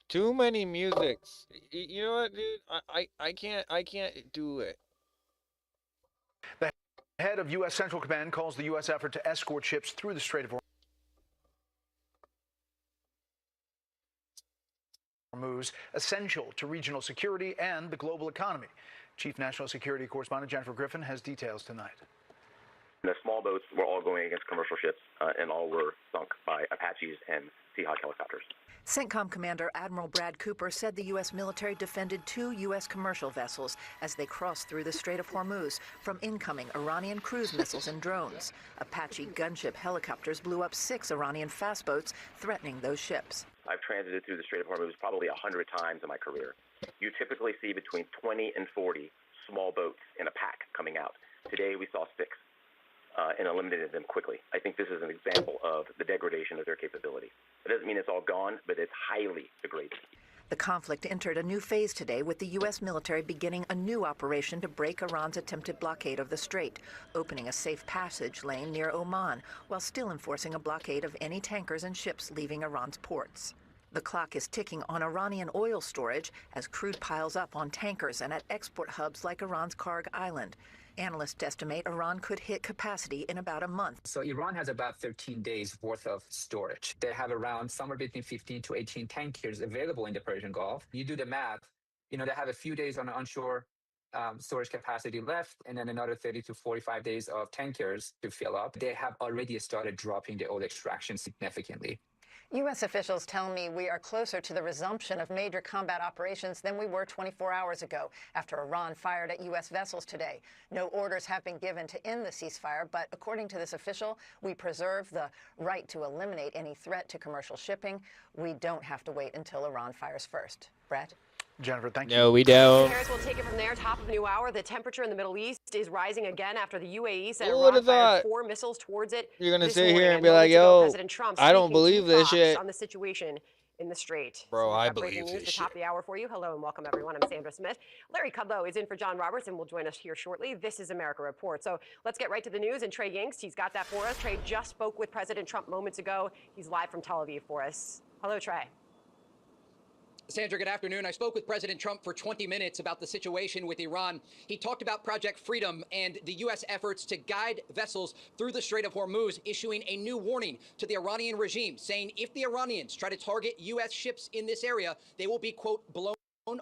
Too many musics. You know what, dude? I can't do it. The head of U.S. Central Command calls the U.S. effort to escort ships through the Strait of Hormuz essential to regional security and the global economy. Chief National Security Correspondent Jennifer Griffin has details tonight. The small boats were all going against commercial ships, and all were sunk by Apaches and Seahawk helicopters. CENTCOM Commander Admiral Brad Cooper said the U.S. military defended 2 U.S. commercial vessels as they crossed through the Strait of Hormuz from incoming Iranian cruise missiles and drones. Apache gunship helicopters blew up 6 Iranian fast boats, threatening those ships. I've transited through the Strait of Hormuz probably 100 times in my career. You typically see between 20 and 40 small boats in a pack coming out. Today we saw 6. And eliminated them quickly. I think this is an example of the degradation of their capability. It doesn't mean it's all gone, but it's highly degraded. The conflict entered a new phase today with the U.S. military beginning a new operation to break Iran's attempted blockade of the strait, opening a safe passage lane near Oman, while still enforcing a blockade of any tankers and ships leaving Iran's ports. The clock is ticking on Iranian oil storage as crude piles up on tankers and at export hubs like Iran's Karg Island. Analysts estimate Iran could hit capacity in about a month. So Iran has about 13 days worth of storage. They have around somewhere between 15 to 18 tankers available in the Persian Gulf. You do the math, they have a few days on onshore storage capacity left, and then another 30 to 45 days of tankers to fill up. They have already started dropping the oil extraction significantly. U.S. officials tell me we are closer to the resumption of major combat operations than we were 24 hours ago after Iran fired at U.S. vessels today. No orders have been given to end the ceasefire, but according to this official, we preserve the right to eliminate any threat to commercial shipping. We don't have to wait until Iran fires first. Brett? Jennifer, thank you. No, we don't. Harris will take it from there. Top of the new hour. The temperature in the Middle East is rising again after the UAE said Who would've Iran fired thought 4 missiles towards it. You're gonna this sit here morning. and be And like, moments ago, yo, President Trump I don't speaking believe to this Fox shit. on the situation in the strait. Bro, I Breaking believe news, this the shit. top of the hour for you. Hello and welcome, everyone. I'm Sandra Smith. Larry Kudlow is in for John Roberts and will join us here shortly. This is America Report. So let's get right to the news. And Trey Yingst, he's got that for us. Trey just spoke with President Trump moments ago. He's live from Tel Aviv for us. Hello, Trey. Sandra, good afternoon. I spoke with President Trump for 20 minutes about the situation with Iran. He talked about Project Freedom and the U.S. efforts to guide vessels through the Strait of Hormuz, issuing a new warning to the Iranian regime, saying if the Iranians try to target U.S. ships in this area, they will be, quote, blown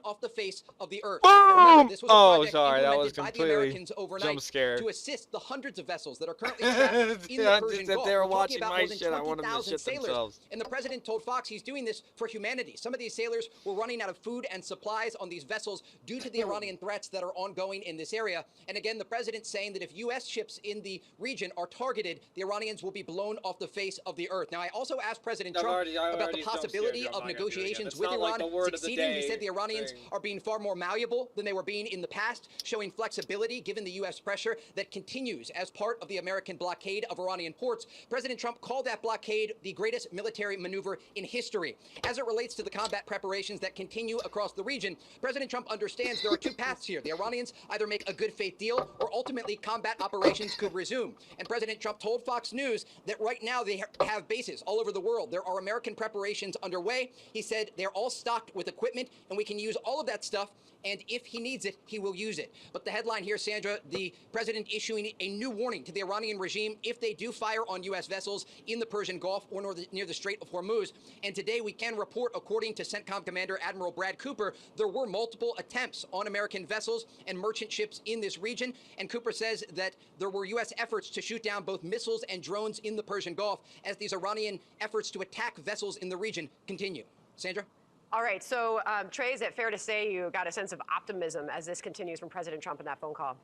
off the face of the earth. Remember, this was a project sorry, that was implemented by the completely Americans overnight jump scare. to assist the hundreds of vessels that are currently trapped in the Persian If Gulf. they were We're talking watching about my more than shit, I want them to 20,000 shit sailors. themselves. And the president told Fox he's doing this for humanity. Some of these sailors were running out of food and supplies on these vessels due to the Iranian threats that are ongoing in this area. And again, the president saying that if U.S. ships in the region are targeted, the Iranians will be blown off the face of the earth. Now, I also asked President Trump about the possibility of negotiations with Iran succeeding. He said the Iranians are being far more malleable than they were being in the past, showing flexibility given the U.S. pressure that continues as part of the American blockade of Iranian ports. President Trump called that blockade the greatest military maneuver in history. As it relates to the combat preparations that continue across the region, President Trump understands there are 2 paths here. The Iranians either make a good faith deal or ultimately combat operations could resume. And President Trump told Fox News that right now they have bases all over the world. There are American preparations underway. He said they're all stocked with equipment and we can use use all of that stuff, and if he needs it, he will use it. But the headline here, Sandra, the president issuing a new warning to the Iranian regime if they do fire on U.S. vessels in the Persian Gulf or near the Strait of Hormuz. And today we can report, according to CENTCOM Commander Admiral Brad Cooper, there were multiple attempts on American vessels and merchant ships in this region. And Cooper says that there were U.S. efforts to shoot down both missiles and drones in the Persian Gulf as these Iranian efforts to attack vessels in the region continue. Sandra? All right, so Trey, is it fair to say you got a sense of optimism as this continues from President Trump in that phone call?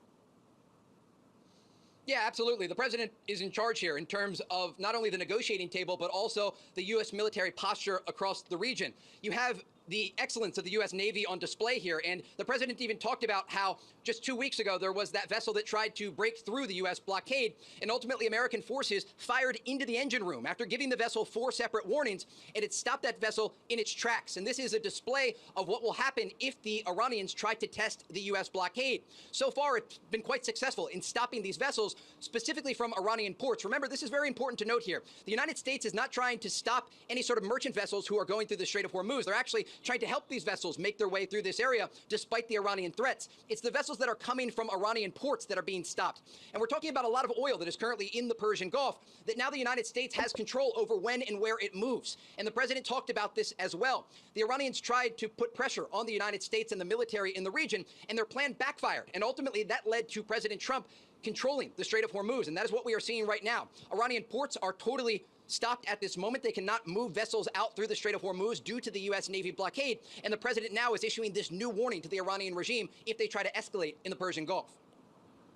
Yeah, absolutely. The president is in charge here in terms of not only the negotiating table, but also the U.S. military posture across the region. You have the excellence of the U.S. Navy on display here. And the president even talked about how just 2 weeks ago there was that vessel that tried to break through the U.S. blockade. And ultimately, American forces fired into the engine room after giving the vessel 4 separate warnings. And it stopped that vessel in its tracks. And this is a display of what will happen if the Iranians try to test the U.S. blockade. So far, it's been quite successful in stopping these vessels, specifically from Iranian ports. Remember, this is very important to note here. The United States is not trying to stop any sort of merchant vessels who are going through the Strait of Hormuz. They're actually trying to help these vessels make their way through this area despite the Iranian threats. It's the vessels that are coming from Iranian ports that are being stopped. And we're talking about a lot of oil that is currently in the Persian Gulf that now the United States has control over when and where it moves. And the president talked about this as well. The Iranians tried to put pressure on the United States and the military in the region, and their plan backfired. And ultimately, that led to President Trump controlling the Strait of Hormuz. And that is what we are seeing right now. Iranian ports are totally stopped at this moment. They cannot move vessels out through the Strait of Hormuz due to the U.S. Navy blockade. And the president now is issuing this new warning to the Iranian regime if they try to escalate in the Persian Gulf.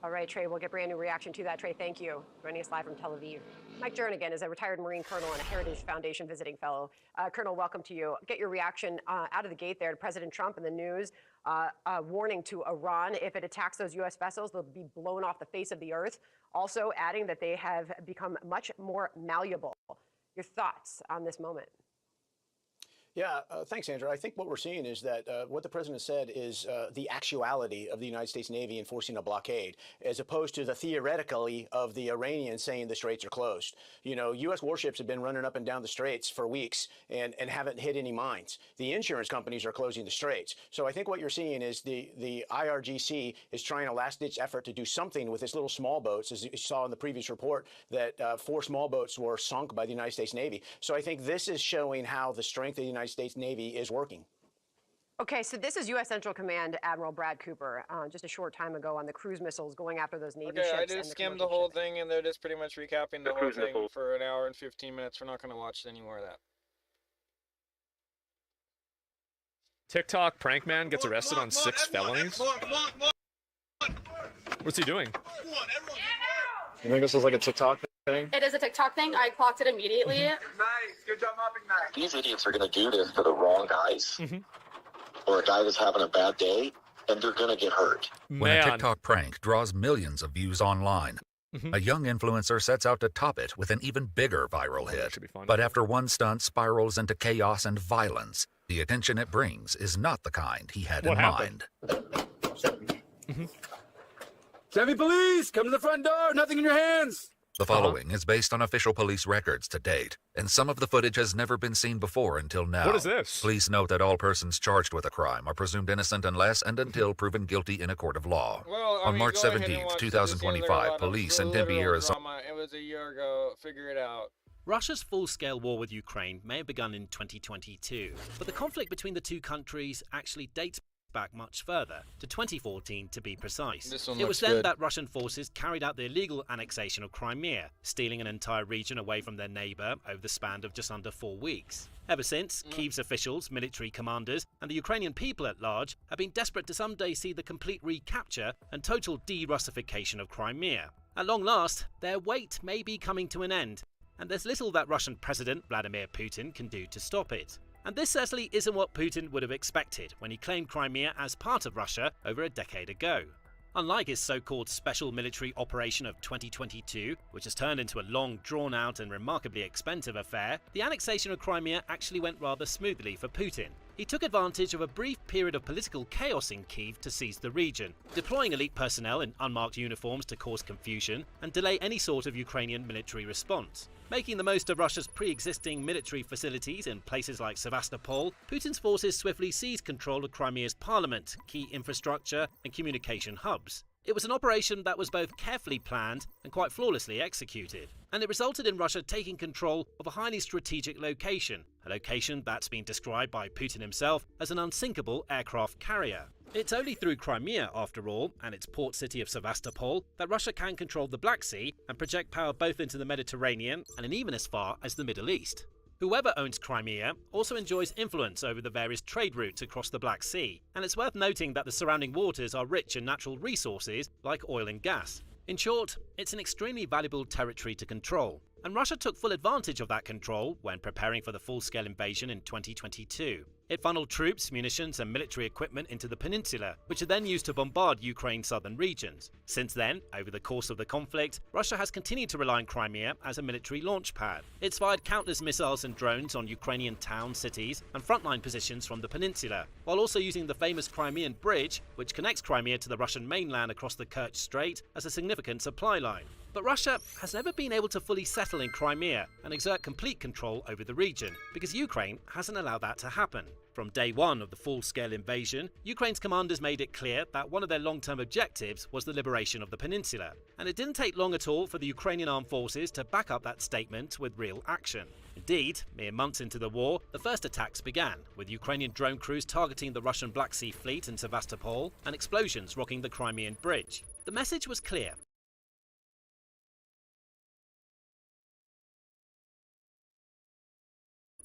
All right, Trey, we'll get brand new reaction to that. Trey, thank you. Joining us live from Tel Aviv. Mike Jernigan is a retired Marine Colonel and a Heritage Foundation visiting fellow. Colonel, welcome to you. Get your reaction out of the gate there to President Trump and the news. A warning to Iran, if it attacks those U.S. vessels, they'll be blown off the face of the earth. Also adding that they have become much more malleable. Your thoughts on this moment? Yeah, thanks, Andrew. I think what we're seeing is that what the president said is the actuality of the United States Navy enforcing a blockade, as opposed to the theoretically of the Iranians saying the straits are closed. You know, U.S. warships have been running up and down the straits for weeks and haven't hit any mines. The insurance companies are closing the straits. So I think what you're seeing is the IRGC is trying a last-ditch effort to do something with its little small boats, as you saw in the previous report, that 4 small boats were sunk by the United States Navy. So I think this is showing how the strength of the United States Navy is working. Okay, so this is U.S. Central Command Admiral Brad Cooper just a short time ago on the cruise missiles going after those Navy ships. Okay, I just skimmed the whole thing, and they're just pretty much recapping the whole thing for an hour and 15 minutes. We're not going to watch any more of that. TikTok prank man gets arrested on 6 felonies. What's he doing? You think this is like a TikTok thing? It is a TikTok thing. I clocked it immediately. Nice. Good job mopping that. These idiots are going to do this to the wrong guys, or a guy that's having a bad day, and they're going to get hurt. When a TikTok prank draws millions of views online, a young influencer sets out to top it with an even bigger viral hit. But after one stunt spirals into chaos and violence, the attention it brings is not the kind he had in mind. Chevy police, come to the front door, nothing in your hands. The following is based on official police records to date, and some of the footage has never been seen before until now. What is this? Please note that all persons charged with a crime are presumed innocent unless and until proven guilty in a court of law. Well, on March 17th, 2025, police in Tempe, Arizona. It was a year ago. Figure it out. Russia's full-scale war with Ukraine may have begun in 2022, but the conflict between the two countries actually dates back much further, to 2014 to be precise. It was then that Russian forces carried out the illegal annexation of Crimea, stealing an entire region away from their neighbour over the span of just under 4 weeks. Ever since, Kyiv's officials, military commanders, and the Ukrainian people at large have been desperate to someday see the complete recapture and total de-Russification of Crimea. At long last, their wait may be coming to an end, and there's little that Russian President Vladimir Putin can do to stop it. And this certainly isn't what Putin would have expected when he claimed Crimea as part of Russia over a decade ago. Unlike his so-called special military operation of 2022, which has turned into a long, drawn-out and remarkably expensive affair, the annexation of Crimea actually went rather smoothly for Putin. he took advantage of a brief period of political chaos in Kyiv to seize the region, deploying elite personnel in unmarked uniforms to cause confusion and delay any sort of Ukrainian military response. Making the most of Russia's pre-existing military facilities in places like Sevastopol, Putin's forces swiftly seized control of Crimea's parliament, key infrastructure and communication hubs. It was an operation that was both carefully planned and quite flawlessly executed, and it resulted in Russia taking control of a highly strategic location, a location that's been described by Putin himself as an unsinkable aircraft carrier. It's only through Crimea, after all, and its port city of Sevastopol, that Russia can control the Black Sea and project power both into the Mediterranean and even as far as the Middle East. Whoever owns Crimea also enjoys influence over the various trade routes across the Black Sea, and it's worth noting that the surrounding waters are rich in natural resources like oil and gas. In short, it's an extremely valuable territory to control, and Russia took full advantage of that control when preparing for the full-scale invasion in 2022. It funneled troops, munitions and military equipment into the peninsula, which are then used to bombard Ukraine's southern regions. Since then, over the course of the conflict, Russia has continued to rely on Crimea as a military launch pad. It's fired countless missiles and drones on Ukrainian towns, cities and frontline positions from the peninsula, while also using the famous Crimean Bridge, which connects Crimea to the Russian mainland across the Kerch Strait, as a significant supply line. But Russia has never been able to fully settle in Crimea and exert complete control over the region, because Ukraine hasn't allowed that to happen. From day one of the full-scale invasion, Ukraine's commanders made it clear that one of their long-term objectives was the liberation of the peninsula, and it didn't take long at all for the Ukrainian armed forces to back up that statement with real action. Indeed, mere months into the war, the first attacks began, with Ukrainian drone crews targeting the Russian Black Sea Fleet in Sevastopol and explosions rocking the Crimean Bridge. The message was clear.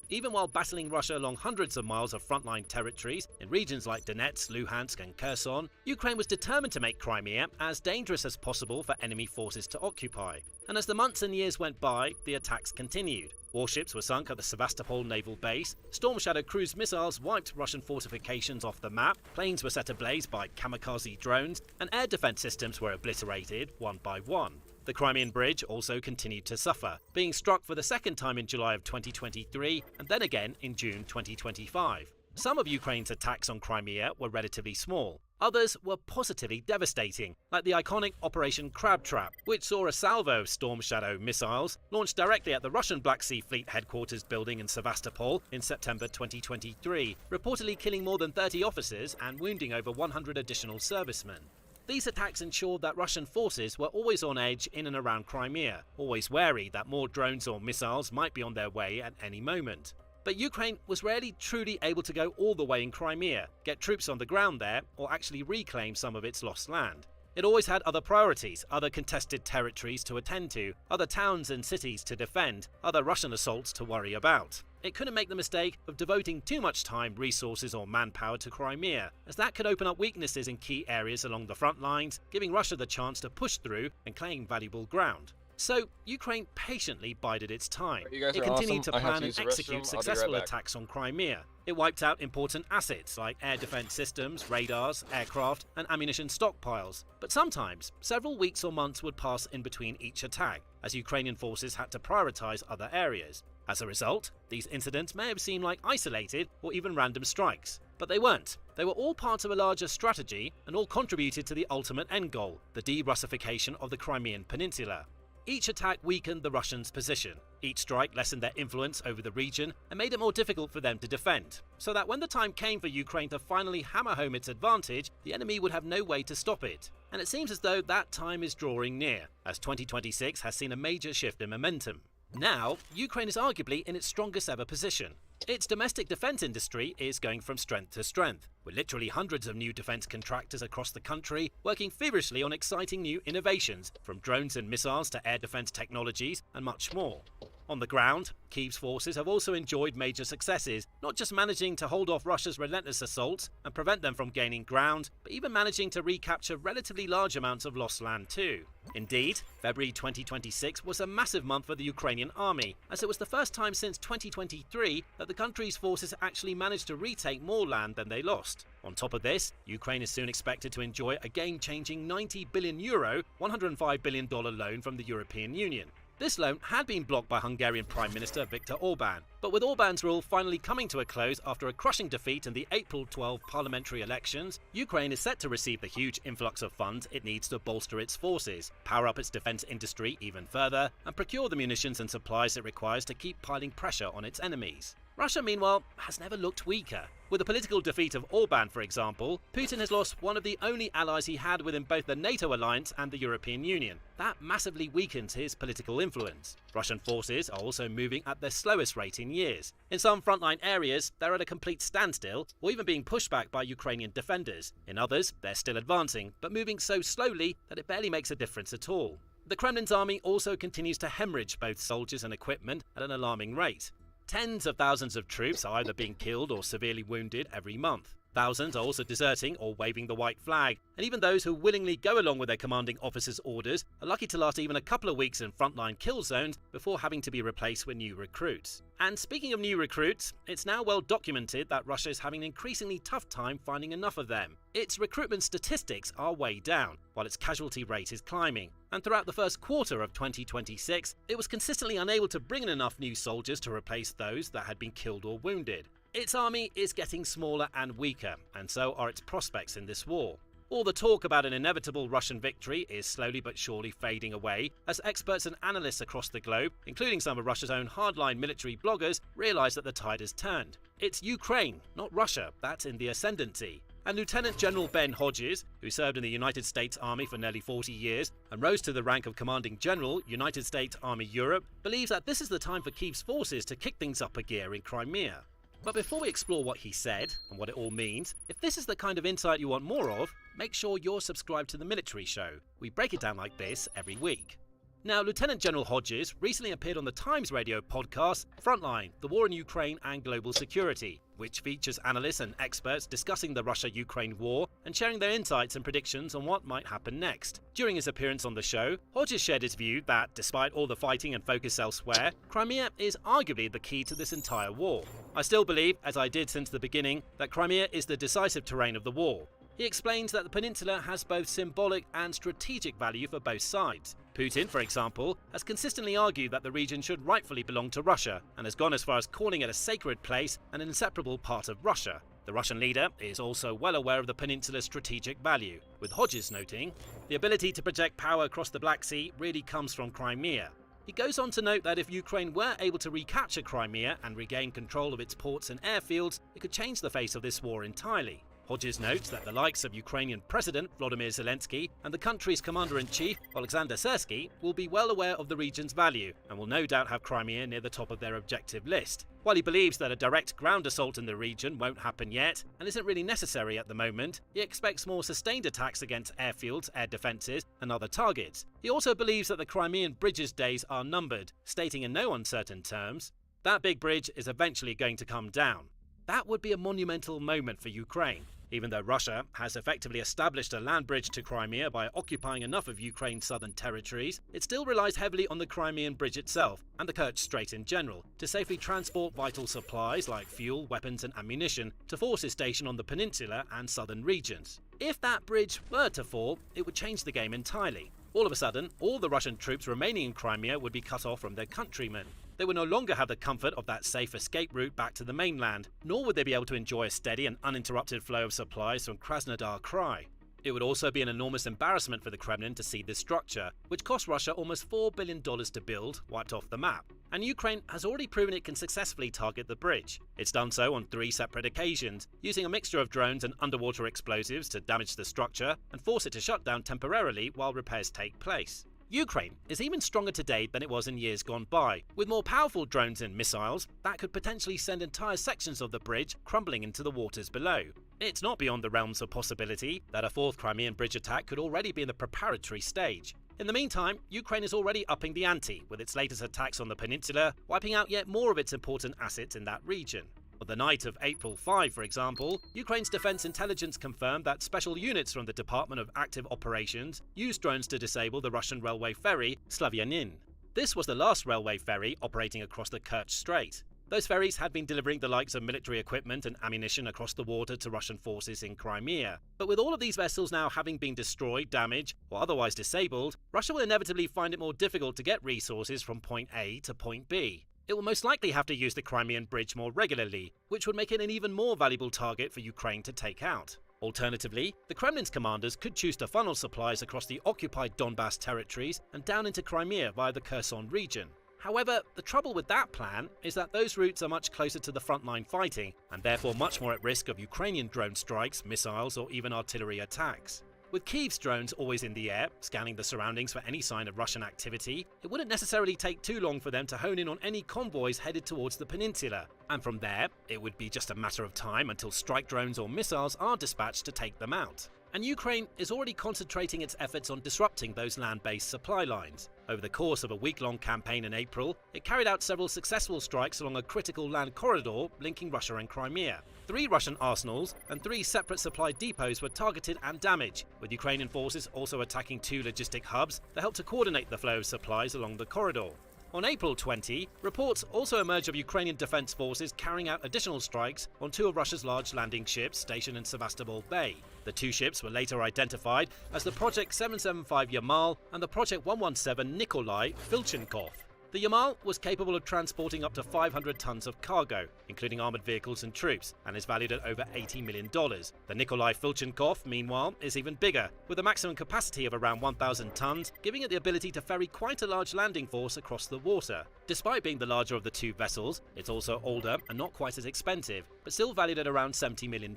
Even while battling Russia along hundreds of miles of frontline territories in regions like Donetsk, Luhansk and Kherson, Ukraine was determined to make Crimea as dangerous as possible for enemy forces to occupy. And as the months and years went by, the attacks continued. Warships were sunk at the Sevastopol naval base, Storm Shadow cruise missiles wiped Russian fortifications off the map, planes were set ablaze by kamikaze drones, and air defense systems were obliterated one by one. The Crimean Bridge also continued to suffer, being struck for the second time in July of 2023 and then again in June 2025. Some of Ukraine's attacks on Crimea were relatively small. Others were positively devastating, like the iconic Operation Crab Trap, which saw a salvo of Storm Shadow missiles launched directly at the Russian Black Sea Fleet headquarters building in Sevastopol in September 2023, reportedly killing more than 30 officers and wounding over 100 additional servicemen. These attacks ensured that Russian forces were always on edge in and around Crimea, always wary that more drones or missiles might be on their way at any moment. But Ukraine was rarely truly able to go all the way in Crimea, get troops on the ground there, or actually reclaim some of its lost land. It always had other priorities, other contested territories to attend to, other towns and cities to defend, other Russian assaults to worry about. It couldn't make the mistake of devoting too much time, resources or manpower to Crimea, as that could open up weaknesses in key areas along the front lines, giving Russia the chance to push through and claim valuable ground. So, Ukraine patiently bided its time. It continued to plan and execute successful attacks on Crimea. It wiped out important assets like air defense systems, radars, aircraft, and ammunition stockpiles. But sometimes, several weeks or months would pass in between each attack, as Ukrainian forces had to prioritize other areas. As a result, these incidents may have seemed like isolated or even random strikes. But they weren't. They were all part of a larger strategy and all contributed to the ultimate end goal, the de-Russification of the Crimean Peninsula. Each attack weakened the Russians' position. Each strike lessened their influence over the region and made it more difficult for them to defend, so that when the time came for Ukraine to finally hammer home its advantage, the enemy would have no way to stop it. And it seems as though that time is drawing near, as 2026 has seen a major shift in momentum. Now, Ukraine is arguably in its strongest ever position. Its domestic defense industry is going from strength to strength, with literally hundreds of new defense contractors across the country working feverishly on exciting new innovations, from drones and missiles to air defense technologies and much more. On the ground, Kyiv's forces have also enjoyed major successes, not just managing to hold off Russia's relentless assaults and prevent them from gaining ground, but even managing to recapture relatively large amounts of lost land too. Indeed, February 2026 was a massive month for the Ukrainian army, as it was the first time since 2023 that the country's forces actually managed to retake more land than they lost. On top of this, Ukraine is soon expected to enjoy a game-changing €90 billion, $105 billion loan from the European Union. This loan had been blocked by Hungarian Prime Minister Viktor Orban, but with Orban's rule finally coming to a close after a crushing defeat in the April 12 parliamentary elections, Ukraine is set to receive the huge influx of funds it needs to bolster its forces, power up its defense industry even further, and procure the munitions and supplies it requires to keep piling pressure on its enemies. Russia, meanwhile, has never looked weaker. With the political defeat of Orban, for example, Putin has lost one of the only allies he had within both the NATO alliance and the European Union. That massively weakens his political influence. Russian forces are also moving at their slowest rate in years. In some frontline areas, they're at a complete standstill, or even being pushed back by Ukrainian defenders. In others, they're still advancing, but moving so slowly that it barely makes a difference at all. The Kremlin's army also continues to hemorrhage both soldiers and equipment at an alarming rate. Tens of thousands of troops are either being killed or severely wounded every month. Thousands are also deserting or waving the white flag, and even those who willingly go along with their commanding officer's orders are lucky to last even a couple of weeks in frontline kill zones before having to be replaced with new recruits. And speaking of new recruits, it's now well documented that Russia is having an increasingly tough time finding enough of them. Its recruitment statistics are way down, while its casualty rate is climbing. And throughout the first quarter of 2026, it was consistently unable to bring in enough new soldiers to replace those that had been killed or wounded. Its army is getting smaller and weaker, and so are its prospects in this war. All the talk about an inevitable Russian victory is slowly but surely fading away as experts and analysts across the globe, including some of Russia's own hardline military bloggers, realise that the tide has turned. It's Ukraine, not Russia, that's in the ascendancy. And Lieutenant General Ben Hodges, who served in the United States Army for nearly 40 years and rose to the rank of Commanding General, United States Army Europe, believes that this is the time for Kyiv's forces to kick things up a gear in Crimea. But before we explore what he said and what it all means, if this is the kind of insight you want more of, make sure you're subscribed to The Military Show. We break it down like this every week. Now, Lieutenant General Hodges recently appeared on the Times Radio podcast Frontline, the War in Ukraine and Global Security, which features analysts and experts discussing the Russia-Ukraine war and sharing their insights and predictions on what might happen next. During his appearance on the show, Hodges shared his view that, despite all the fighting and focus elsewhere, Crimea is arguably the key to this entire war. I still believe, as I did since the beginning, that Crimea is the decisive terrain of the war. He explains that the peninsula has both symbolic and strategic value for both sides. Putin, for example, has consistently argued that the region should rightfully belong to Russia and has gone as far as calling it a sacred place and an inseparable part of Russia. The Russian leader is also well aware of the peninsula's strategic value, with Hodges noting, "The ability to project power across the Black Sea really comes from Crimea." He goes on to note that if Ukraine were able to recapture Crimea and regain control of its ports and airfields, it could change the face of this war entirely. Hodges notes that the likes of Ukrainian President Volodymyr Zelensky and the country's Commander-in-Chief Alexander Syrsky will be well aware of the region's value and will no doubt have Crimea near the top of their objective list. While he believes that a direct ground assault in the region won't happen yet and isn't really necessary at the moment, he expects more sustained attacks against airfields, air defences and other targets. He also believes that the Crimean bridge's days are numbered, stating in no uncertain terms, "That big bridge is eventually going to come down." That would be a monumental moment for Ukraine. Even though Russia has effectively established a land bridge to Crimea by occupying enough of Ukraine's southern territories, it still relies heavily on the Crimean Bridge itself, and the Kerch Strait in general, to safely transport vital supplies like fuel, weapons and ammunition to forces stationed on the peninsula and southern regions. If that bridge were to fall, it would change the game entirely. All of a sudden, all the Russian troops remaining in Crimea would be cut off from their countrymen. They would no longer have the comfort of that safe escape route back to the mainland, nor would they be able to enjoy a steady and uninterrupted flow of supplies from Krasnodar Krai. It would also be an enormous embarrassment for the Kremlin to see this structure, which cost Russia almost $4 billion to build, wiped off the map. And Ukraine has already proven it can successfully target the bridge. It's done so on 3 separate occasions, using a mixture of drones and underwater explosives to damage the structure and force it to shut down temporarily while repairs take place. Ukraine is even stronger today than it was in years gone by, with more powerful drones and missiles that could potentially send entire sections of the bridge crumbling into the waters below. It's not beyond the realms of possibility that a 4th Crimean bridge attack could already be in the preparatory stage. In the meantime, Ukraine is already upping the ante with its latest attacks on the peninsula, wiping out yet more of its important assets in that region. On the night of April 5, for example, Ukraine's defense intelligence confirmed that special units from the Department of Active Operations used drones to disable the Russian railway ferry Slavyanin. This was the last railway ferry operating across the Kerch Strait. Those ferries had been delivering the likes of military equipment and ammunition across the water to Russian forces in Crimea. But with all of these vessels now having been destroyed, damaged, or otherwise disabled, Russia will inevitably find it more difficult to get resources from point A to point B. It will most likely have to use the Crimean Bridge more regularly, which would make it an even more valuable target for Ukraine to take out. Alternatively, the Kremlin's commanders could choose to funnel supplies across the occupied Donbas territories and down into Crimea via the Kherson region. However, the trouble with that plan is that those routes are much closer to the frontline fighting, and therefore much more at risk of Ukrainian drone strikes, missiles, or even artillery attacks. With Kyiv's drones always in the air, scanning the surroundings for any sign of Russian activity, it wouldn't necessarily take too long for them to hone in on any convoys headed towards the peninsula, and from there, it would be just a matter of time until strike drones or missiles are dispatched to take them out. And Ukraine is already concentrating its efforts on disrupting those land-based supply lines. Over the course of a week-long campaign in April, it carried out several successful strikes along a critical land corridor linking Russia and Crimea. 3 Russian arsenals and 3 separate supply depots were targeted and damaged, with Ukrainian forces also attacking 2 logistic hubs that helped to coordinate the flow of supplies along the corridor. On April 20, reports also emerged of Ukrainian defense forces carrying out additional strikes on 2 of Russia's large landing ships stationed in Sevastopol Bay. The 2 ships were later identified as the Project 775 Yamal and the Project 117 Nikolai Filchenkov. The Yamal was capable of transporting up to 500 tons of cargo, including armored vehicles and troops, and is valued at over $80 million. The Nikolai Filchenkov, meanwhile, is even bigger, with a maximum capacity of around 1,000 tons, giving it the ability to ferry quite a large landing force across the water. Despite being the larger of the 2 vessels, it's also older and not quite as expensive, but still valued at around $70 million.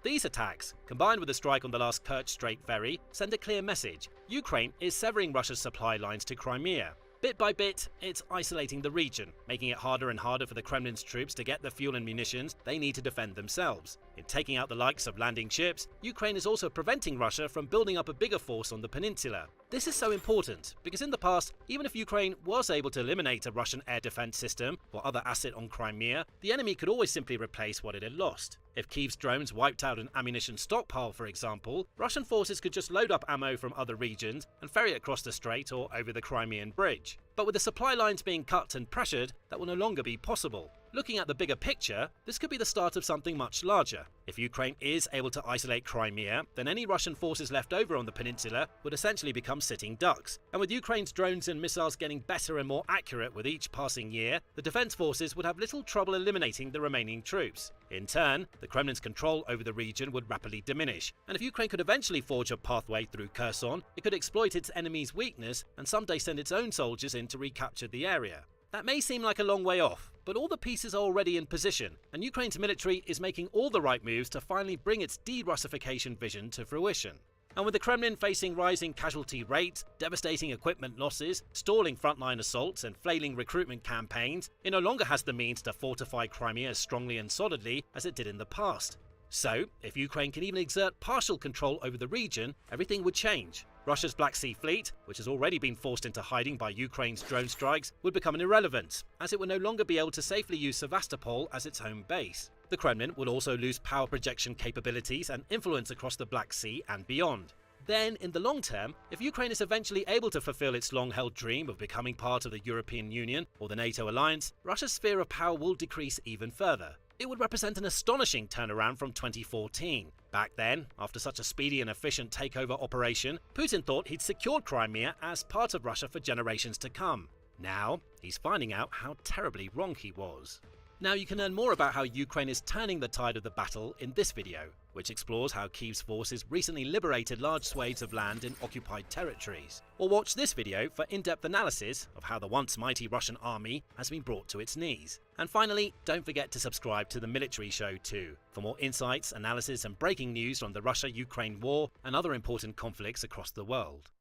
These attacks, combined with the strike on the last Kerch Strait ferry, send a clear message. Ukraine is severing Russia's supply lines to Crimea. Bit by bit, it's isolating the region, making it harder and harder for the Kremlin's troops to get the fuel and munitions they need to defend themselves. In taking out the likes of landing ships, Ukraine is also preventing Russia from building up a bigger force on the peninsula. This is so important because in the past, even if Ukraine was able to eliminate a Russian air defense system or other asset on Crimea, the enemy could always simply replace what it had lost. If Kyiv's drones wiped out an ammunition stockpile, for example, Russian forces could just load up ammo from other regions and ferry it across the strait or over the Crimean Bridge. But with the supply lines being cut and pressured, that will no longer be possible. Looking at the bigger picture, this could be the start of something much larger. If Ukraine is able to isolate Crimea, then any Russian forces left over on the peninsula would essentially become sitting ducks. And with Ukraine's drones and missiles getting better and more accurate with each passing year, the defense forces would have little trouble eliminating the remaining troops. In turn, the Kremlin's control over the region would rapidly diminish, and if Ukraine could eventually forge a pathway through Kherson, it could exploit its enemy's weakness and someday send its own soldiers in to recapture the area. That may seem like a long way off, but all the pieces are already in position, and Ukraine's military is making all the right moves to finally bring its de-Russification vision to fruition. And with the Kremlin facing rising casualty rates, devastating equipment losses, stalling frontline assaults, and flailing recruitment campaigns, it no longer has the means to fortify Crimea as strongly and solidly as it did in the past. So, if Ukraine can even exert partial control over the region, everything would change. Russia's Black Sea Fleet, which has already been forced into hiding by Ukraine's drone strikes, would become irrelevant, as it would no longer be able to safely use Sevastopol as its home base. The Kremlin would also lose power projection capabilities and influence across the Black Sea and beyond. Then, in the long term, if Ukraine is eventually able to fulfill its long-held dream of becoming part of the European Union or the NATO alliance, Russia's sphere of power will decrease even further. It would represent an astonishing turnaround from 2014. Back then, after such a speedy and efficient takeover operation, Putin thought he'd secured Crimea as part of Russia for generations to come. Now, he's finding out how terribly wrong he was. Now you can learn more about how Ukraine is turning the tide of the battle in this video, which explores how Kyiv's forces recently liberated large swathes of land in occupied territories. Or watch this video for in-depth analysis of how the once mighty Russian army has been brought to its knees. And finally, don't forget to subscribe to the Military Show too, for more insights, analysis and breaking news on the Russia-Ukraine war and other important conflicts across the world.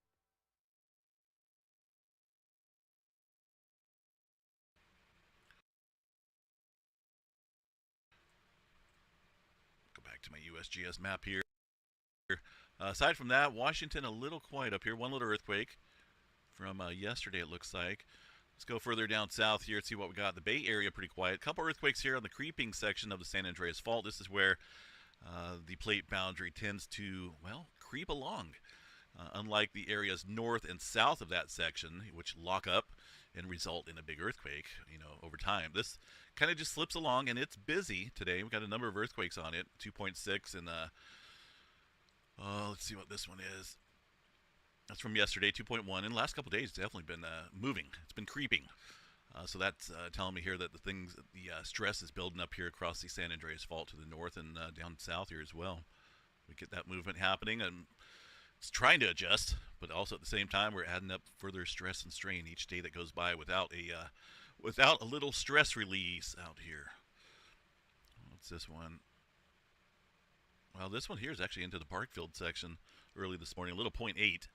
To my USGS map here. Aside from that, Washington a little quiet up here. One little earthquake from yesterday, it looks like. Let's go further down south here and see what we got. The Bay Area pretty quiet. A couple earthquakes here on the creeping section of the San Andreas Fault. This is where the plate boundary tends to, well, creep along. unlike the areas north and south of that section, which lock up and result in a big earthquake, over time. This kind of just slips along, and it's busy today. We've got a number of earthquakes on it, 2.6, and let's see what this one is. That's from yesterday, 2.1. And the last couple of days, it's definitely been moving. It's been creeping. So that's telling me here that the stress is building up here across the San Andreas Fault to the north and down south here as well. We get that movement happening, and it's trying to adjust, but also at the same time, we're adding up further stress and strain each day that goes by without a little stress release out here. What's this one? Well, this one here is actually into the Parkfield section early this morning, a little 0.8.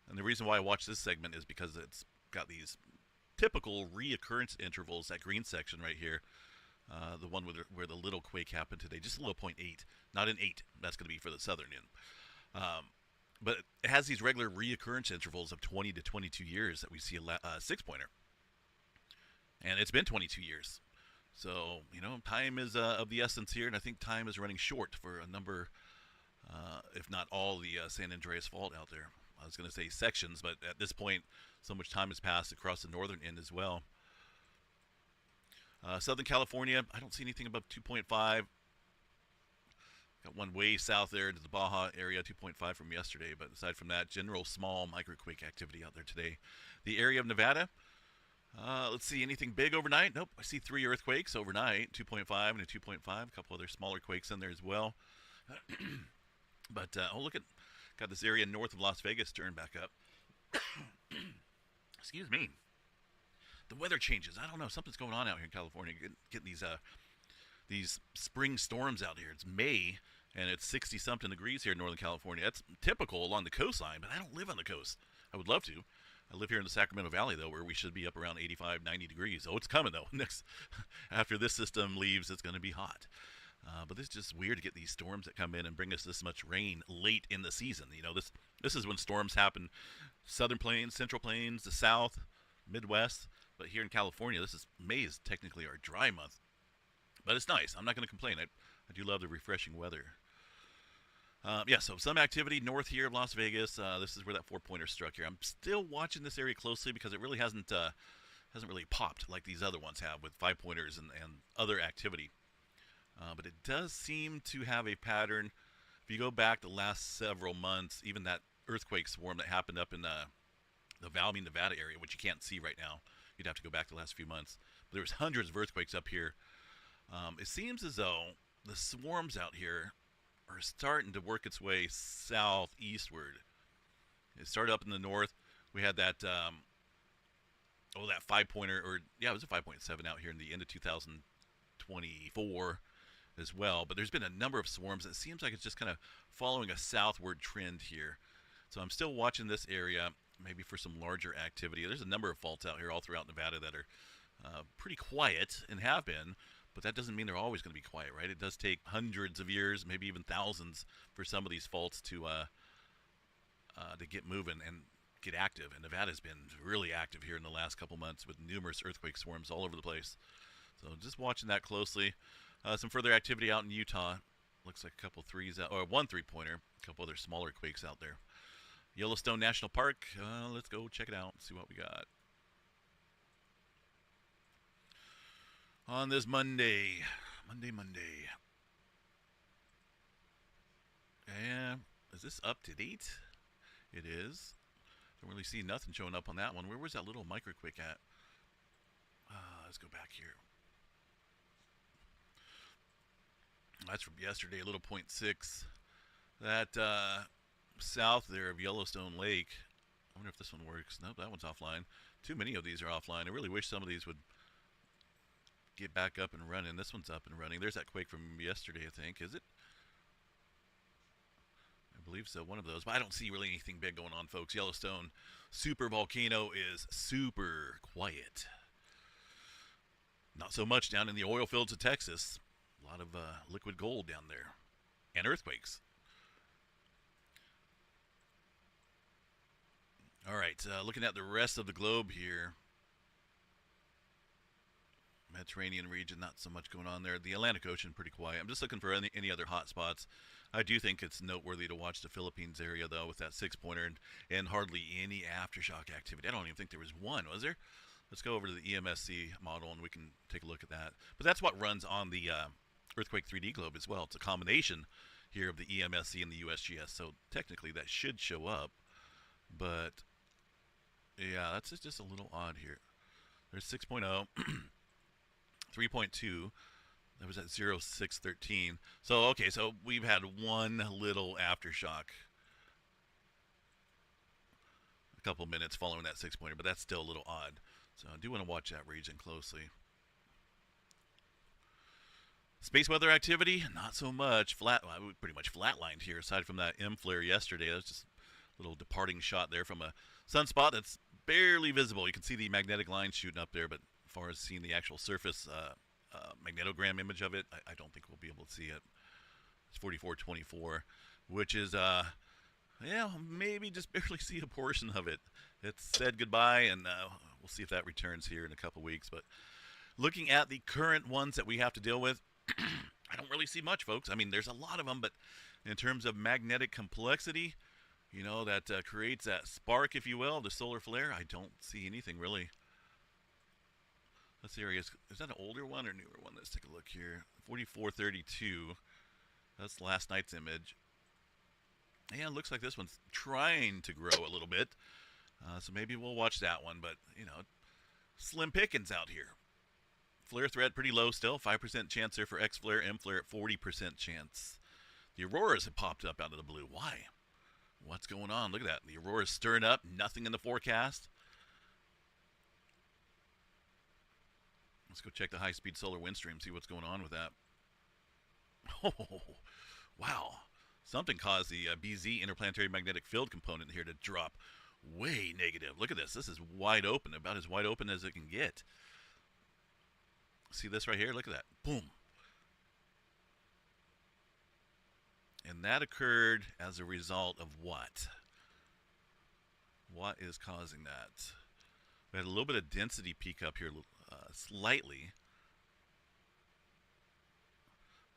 And the reason why I watch this segment is because it's got these typical reoccurrence intervals, that green section right here. The one where the little quake happened today, just a little 0.8, not an 8. That's going to be for the southern end. But it has these regular reoccurrence intervals of 20 to 22 years that we see a 6-pointer. And it's been 22 years. So, time is of the essence here, and I think time is running short for a number, if not all, the San Andreas Fault out there. I was going to say sections, but at this point, so much time has passed across the northern end as well. Southern California, I don't see anything above 2.5. Got one way south there into the Baja area, 2.5 from yesterday. But aside from that, general small microquake activity out there today. The area of Nevada, let's see, anything big overnight? Nope, I see 3 earthquakes overnight, 2.5 and a 2.5. A couple other smaller quakes in there as well. But, look at, got this area north of Las Vegas turned back up. Excuse me. The weather changes. I don't know. Something's going on out here in California. Getting these spring storms out here. It's May, and it's 60-something degrees here in Northern California. That's typical along the coastline, but I don't live on the coast. I would love to. I live here in the Sacramento Valley, though, where we should be up around 85, 90 degrees. Oh, it's coming, though. After this system leaves, it's going to be hot. But it's just weird to get these storms that come in and bring us this much rain late in the season. This is when storms happen. Southern Plains, Central Plains, the South, Midwest. But here in California, May is technically our dry month. But it's nice. I'm not going to complain. I do love the refreshing weather. So some activity north here of Las Vegas. This is where that 4-pointer struck here. I'm still watching this area closely because it really hasn't really popped like these other ones have with 5-pointers and other activity. But it does seem to have a pattern. If you go back the last several months, even that earthquake swarm that happened up in the Valmy, Nevada area, which you can't see right now. You'd have to go back the last few months. But there was hundreds of earthquakes up here. It seems as though the swarms out here are starting to work its way southeastward. It started up in the north. We had that, that 5-pointer, it was a 5.7 out here in the end of 2024 as well. But there's been a number of swarms. It seems like it's just kind of following a southward trend here. So I'm still watching this area, maybe for some larger activity. There's a number of faults out here all throughout Nevada that are pretty quiet and have been, but that doesn't mean they're always going to be quiet, right? It does take hundreds of years, maybe even thousands, for some of these faults to get moving and get active. And Nevada's been really active here in the last couple months with numerous earthquake swarms all over the place. So just watching that closely. Some further activity out in Utah. Looks like a couple threes out, or one 3-pointer, a couple other smaller quakes out there. Yellowstone National Park. Let's go check it out and see what we got. On this Monday. And is this up to date? It is. Don't really see nothing showing up on that one. Where was that little microquake at? Let's go back here. That's from yesterday, a little 0.6. That south there of Yellowstone Lake. I wonder if this one works. Nope, that one's offline. Too many of these are offline. I really wish some of these would get back up and running. This one's up and running. There's that quake from yesterday, I think. Is it? I believe so, one of those. But I don't see really anything big going on, folks. Yellowstone super volcano is super quiet. Not so much down in the oil fields of Texas. A lot of liquid gold down there. And earthquakes. All right, looking at the rest of the globe here. Mediterranean region, not so much going on there. The Atlantic Ocean, pretty quiet. I'm just looking for any other hot spots. I do think it's noteworthy to watch the Philippines area, though, with that 6-pointer and hardly any aftershock activity. I don't even think there was one, was there? Let's go over to the EMSC model, and we can take a look at that. But that's what runs on the Earthquake 3D globe as well. It's a combination here of the EMSC and the USGS, so technically that should show up. But, yeah, that's just a little odd here. There's 6.0, 3.2. That was at 0613. So, okay, so we've had one little aftershock. A couple minutes following that 6-pointer, but that's still a little odd. So I do want to watch that region closely. Space weather activity, not so much. We pretty much flatlined here, aside from that M flare yesterday. That was just a little departing shot there from a sunspot that's barely visible. You can see the magnetic line shooting up there, but as far as seeing the actual surface magnetogram image of it, I don't think we'll be able to see it. It's 4424, which is, yeah, maybe just barely see a portion of it. It's said goodbye, and we'll see if that returns here in a couple weeks. But looking at the current ones that we have to deal with, I don't really see much, folks. I mean, there's a lot of them, but in terms of magnetic complexity, you know, that creates that spark, if you will, the solar flare, I don't see anything really. Let's see, is that an older one or newer one? Let's take a look here. 4432. That's last night's image. Yeah, it looks like this one's trying to grow a little bit. So maybe we'll watch that one, but, you know, slim pickings out here. Flare threat pretty low still. 5% chance there for X flare, M flare at 40% chance. The auroras have popped up out of the blue. Why? What's going on? Look at that. The aurora's stirring up. Nothing in the forecast. Let's go check the high-speed solar wind stream, see what's going on with that. Oh, wow. Something caused the BZ interplanetary magnetic field component here to drop way negative. Look at this. This is wide open, about as wide open as it can get. See this right here? Look at that. Boom. And that occurred as a result of what? What is causing that? We had a little bit of density peak up here, slightly.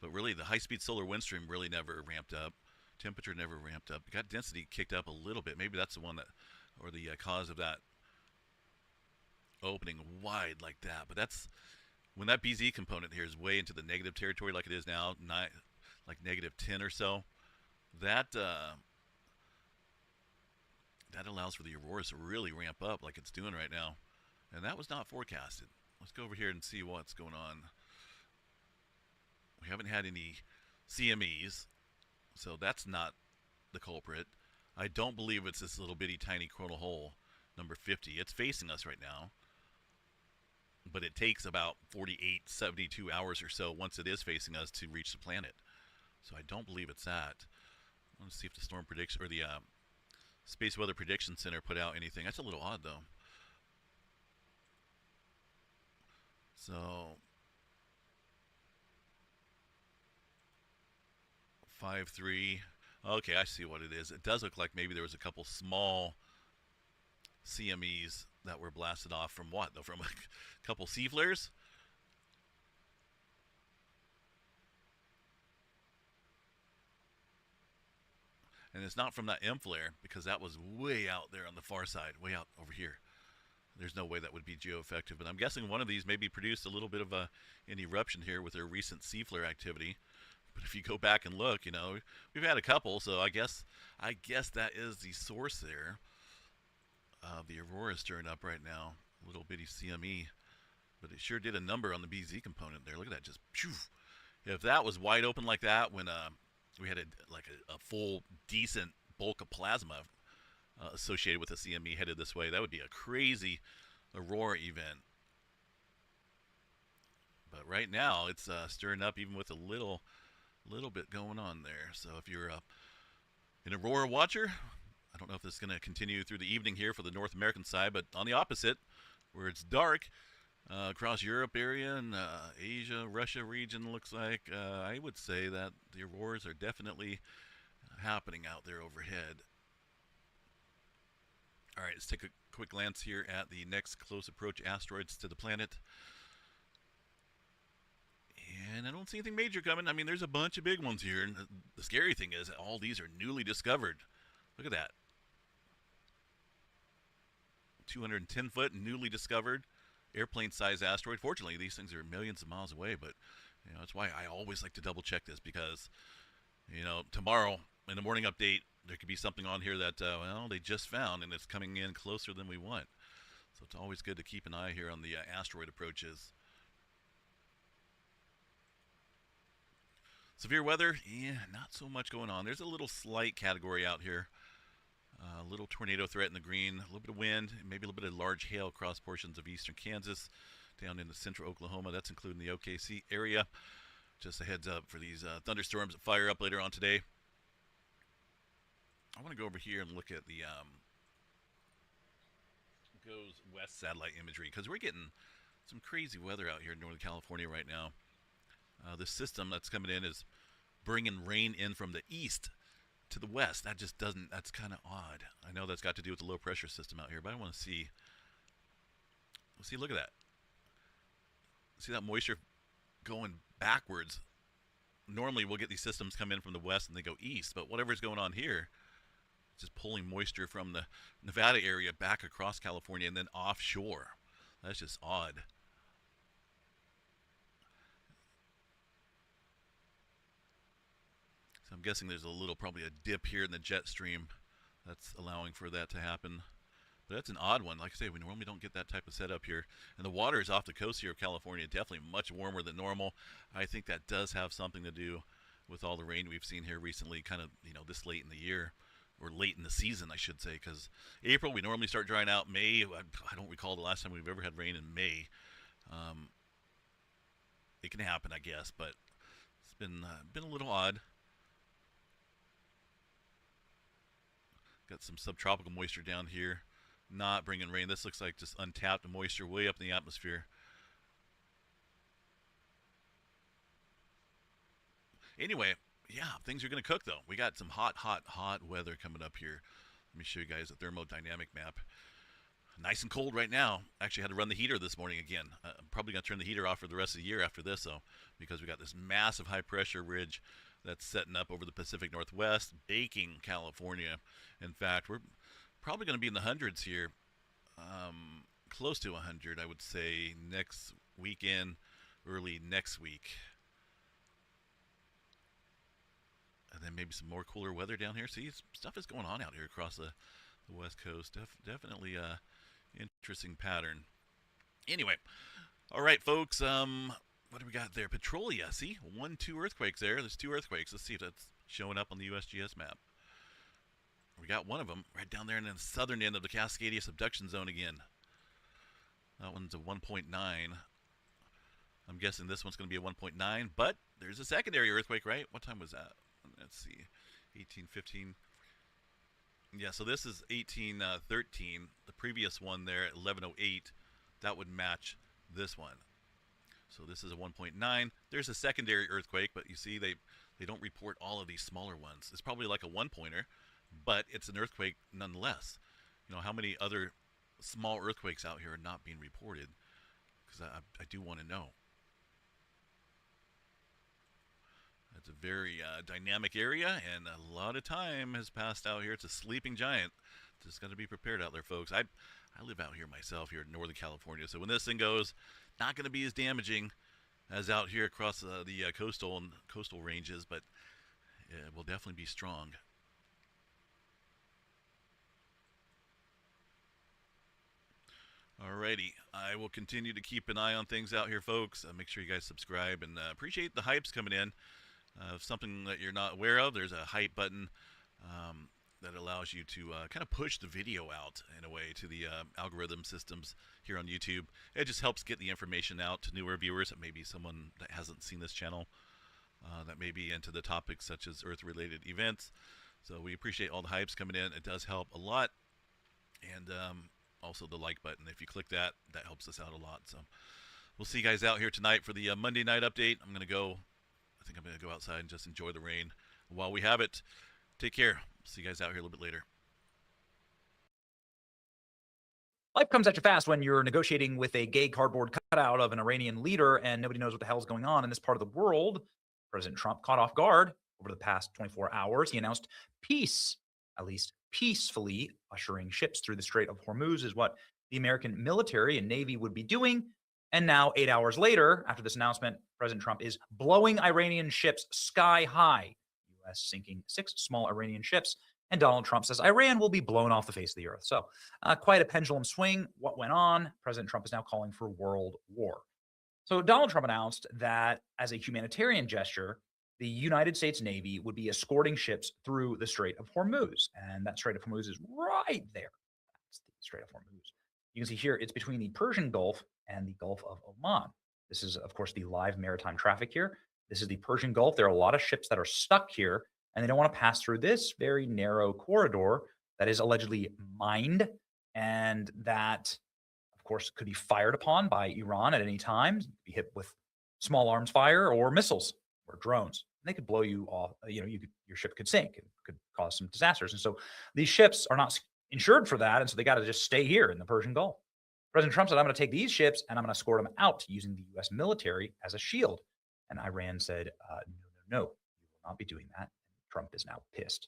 But really, the high-speed solar wind stream really never ramped up. Temperature never ramped up. It got density kicked up a little bit. Maybe that's the one that, or the cause of that opening wide like that. But that's, when that BZ component here is way into the negative territory like it is now, like negative 10 or so, that that allows for the auroras to really ramp up like it's doing right now. And that was not forecasted. Let's go over here and see what's going on. We haven't had any CMEs, so that's not the culprit. I don't believe it's this little bitty tiny coronal hole, number 50. It's facing us right now, but it takes about 48, 72 hours or so once it is facing us to reach the planet. So I don't believe it's that. Let's see if the storm prediction, or the Space Weather Prediction Center put out anything. That's a little odd, though. So 5-3. Okay, I see what it is. It does look like maybe there was a couple small CMEs that were blasted off from what, though? From a couple C flares? And it's not from that M flare, because that was way out there on the far side, way out over here. There's no way that would be geo-effective. But I'm guessing one of these maybe produced a little bit of an eruption here with their recent C flare activity. But if you go back and look, you know, we've had a couple, so I guess that is the source there. The aurora is stirring up right now, little bitty CME, but it sure did a number on the BZ component there. Look at that, just phew. If that was wide open like that when we had a full decent bulk of plasma associated with the CME headed this way, that would be a crazy aurora event. But right now it's stirring up even with a little bit going on there. So if you're an aurora watcher, I don't know if this is going to continue through the evening here for the North American side, but on the opposite, where it's dark, across Europe area and Asia, Russia region, looks like, I would say that the auroras are definitely happening out there overhead. All right, let's take a quick glance here at the next close approach asteroids to the planet. And I don't see anything major coming. I mean, there's a bunch of big ones here. And the scary thing is that all these are newly discovered. Look at that. 210-foot newly discovered airplane-sized asteroid. Fortunately, these things are millions of miles away, but that's why I always like to double-check this, because tomorrow in the morning update there could be something on here that they just found and it's coming in closer than we want. So it's always good to keep an eye here on the asteroid approaches. Severe weather, not so much going on. There's a little slight category out here. A little tornado threat in the green, a little bit of wind, maybe a little bit of large hail across portions of eastern Kansas, down into central Oklahoma. That's including the OKC area. Just a heads up for these thunderstorms that fire up later on today. I want to go over here and look at the GOES West satellite imagery, because we're getting some crazy weather out here in Northern California right now. This system that's coming in is bringing rain in from the east to the west. That just doesn't, that's kind of odd. I know that's got to do with the low pressure system out here, but I want to see, look at that. See that moisture going backwards. Normally we'll get these systems come in from the west and they go east, but whatever's going on here, just pulling moisture from the Nevada area back across California and then offshore. That's just odd. So I'm guessing there's probably a dip here in the jet stream that's allowing for that to happen. But that's an odd one. Like I say, we normally don't get that type of setup here. And the water is off the coast here of California, definitely much warmer than normal. I think that does have something to do with all the rain we've seen here recently, kind of, this late in the year, or late in the season, I should say, because April, we normally start drying out. May, I don't recall the last time we've ever had rain in May. It can happen, I guess, but it's been a little odd. Got some subtropical moisture down here, not bringing rain. This looks like just untapped moisture way up in the atmosphere. Anyway, yeah, things are going to cook, though. We got some hot weather coming up here. Let me show you guys a thermodynamic map. Nice and cold right now. Actually had to run the heater this morning again. I'm probably going to turn the heater off for the rest of the year after this, though, because we got this massive high-pressure ridge that's setting up over the Pacific Northwest, baking California. In fact, we're probably going to be in the hundreds here, close to 100, I would say, next weekend, early next week. And then maybe some more cooler weather down here. See, stuff is going on out here across the West Coast. Definitely a interesting pattern. Anyway, all right, folks. What do we got there? Petrolia. See, 2 earthquakes there. There's 2 earthquakes. Let's see if that's showing up on the USGS map. We got one of them right down there in the southern end of the Cascadia subduction zone again. That one's a 1.9. I'm guessing this one's going to be a 1.9, but there's a secondary earthquake, right? What time was that? Let's see, 1815. Yeah, so this is 1813. The previous one there at 1108, that would match this one. So this is a 1.9. There's a secondary earthquake, but you see they don't report all of these smaller ones. It's probably like a 1-pointer, but it's an earthquake nonetheless. How many other small earthquakes out here are not being reported? Because I do want to know. It's a very dynamic area, and a lot of time has passed out here. It's a sleeping giant. Just got to be prepared out there, folks. I live out here myself, here in Northern California. So when this thing goes, not going to be as damaging as out here across the coastal ranges, but it will definitely be strong. Alrighty, I will continue to keep an eye on things out here, folks. Make sure you guys subscribe, and appreciate the hypes coming in. Something that you're not aware of, there's a hype button that allows you to kind of push the video out in a way to the algorithm systems here on YouTube. It just helps get the information out to newer viewers, maybe someone that hasn't seen this channel, that may be into the topics such as Earth-related events. So we appreciate all the hypes coming in. It does help a lot. And also the like button. If you click that, that helps us out a lot. So we'll see you guys out here tonight for the Monday night update. I think I'm going to go outside and just enjoy the rain while we have it. Take care. See you guys out here a little bit later. Life comes at you fast when you're negotiating with a gay cardboard cutout of an Iranian leader and nobody knows what the hell is going on in this part of the world. President Trump caught off guard over the past 24 hours. He announced peace, at least peacefully ushering ships through the Strait of Hormuz is what the American military and Navy would be doing. And now, 8 hours later, after this announcement, President Trump is blowing Iranian ships sky high. U.S. sinking 6 small Iranian ships. And Donald Trump says Iran will be blown off the face of the earth. So quite a pendulum swing. What went on? President Trump is now calling for world war. So Donald Trump announced that as a humanitarian gesture, the United States Navy would be escorting ships through the Strait of Hormuz. And that Strait of Hormuz is right there. That's the Strait of Hormuz. You can see here, it's between the Persian Gulf and the Gulf of Oman. This is, of course, the live maritime traffic here. This is the Persian Gulf. There are a lot of ships that are stuck here, and they don't want to pass through this very narrow corridor that is allegedly mined and that, of course, could be fired upon by Iran at any time, be hit with small arms fire or missiles or drones. They could blow you off. Your ship could sink. It could cause some disasters. And so these ships are not insured for that, and so they got to just stay here in the Persian Gulf. President Trump said, I'm going to take these ships and I'm going to escort them out using the U.S. military as a shield. And Iran said, no, you will not be doing that. Trump is now pissed.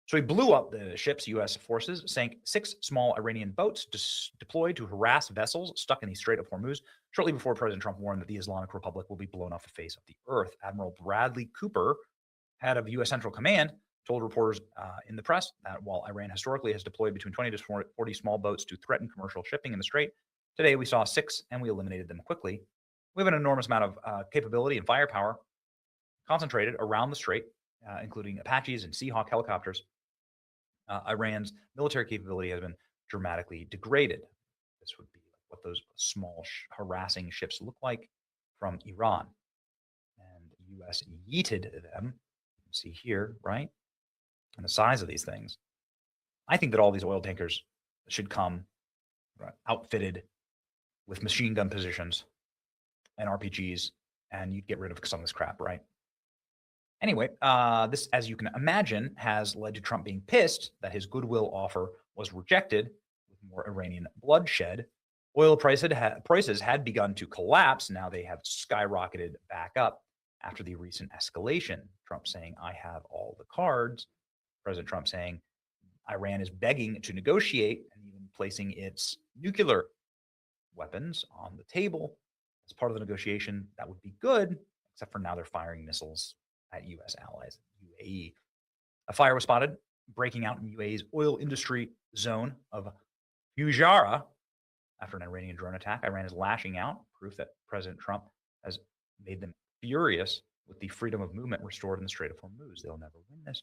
So he blew up the ships. U.S. forces sank 6 small Iranian boats deployed to harass vessels stuck in the Strait of Hormuz shortly before President Trump warned that the Islamic Republic will be blown off the face of the earth. Admiral Bradley Cooper, head of U.S. Central Command, told reporters in the press that while Iran historically has deployed between 20 to 40 small boats to threaten commercial shipping in the Strait, today we saw 6 and we eliminated them quickly. We have an enormous amount of capability and firepower concentrated around the Strait, including Apaches and Seahawk helicopters. Iran's military capability has been dramatically degraded. This would be what those small harassing ships look like from Iran. And the U.S. yeeted them. You can see here, right? And the size of these things. I think that all these oil tankers should come outfitted with machine gun positions and RPGs, and you'd get rid of some of this crap, right? Anyway, this, as you can imagine, has led to Trump being pissed that his goodwill offer was rejected with more Iranian bloodshed. Oil prices had begun to collapse. Now they have skyrocketed back up after the recent escalation. Trump saying, I have all the cards. President Trump saying Iran is begging to negotiate and even placing its nuclear weapons on the table as part of the negotiation. That would be good, except for now they're firing missiles at U.S. allies, UAE. A fire was spotted breaking out in UAE's oil industry zone of Fujairah after an Iranian drone attack. Iran is lashing out, proof that President Trump has made them furious with the freedom of movement restored in the Strait of Hormuz. They'll never win this.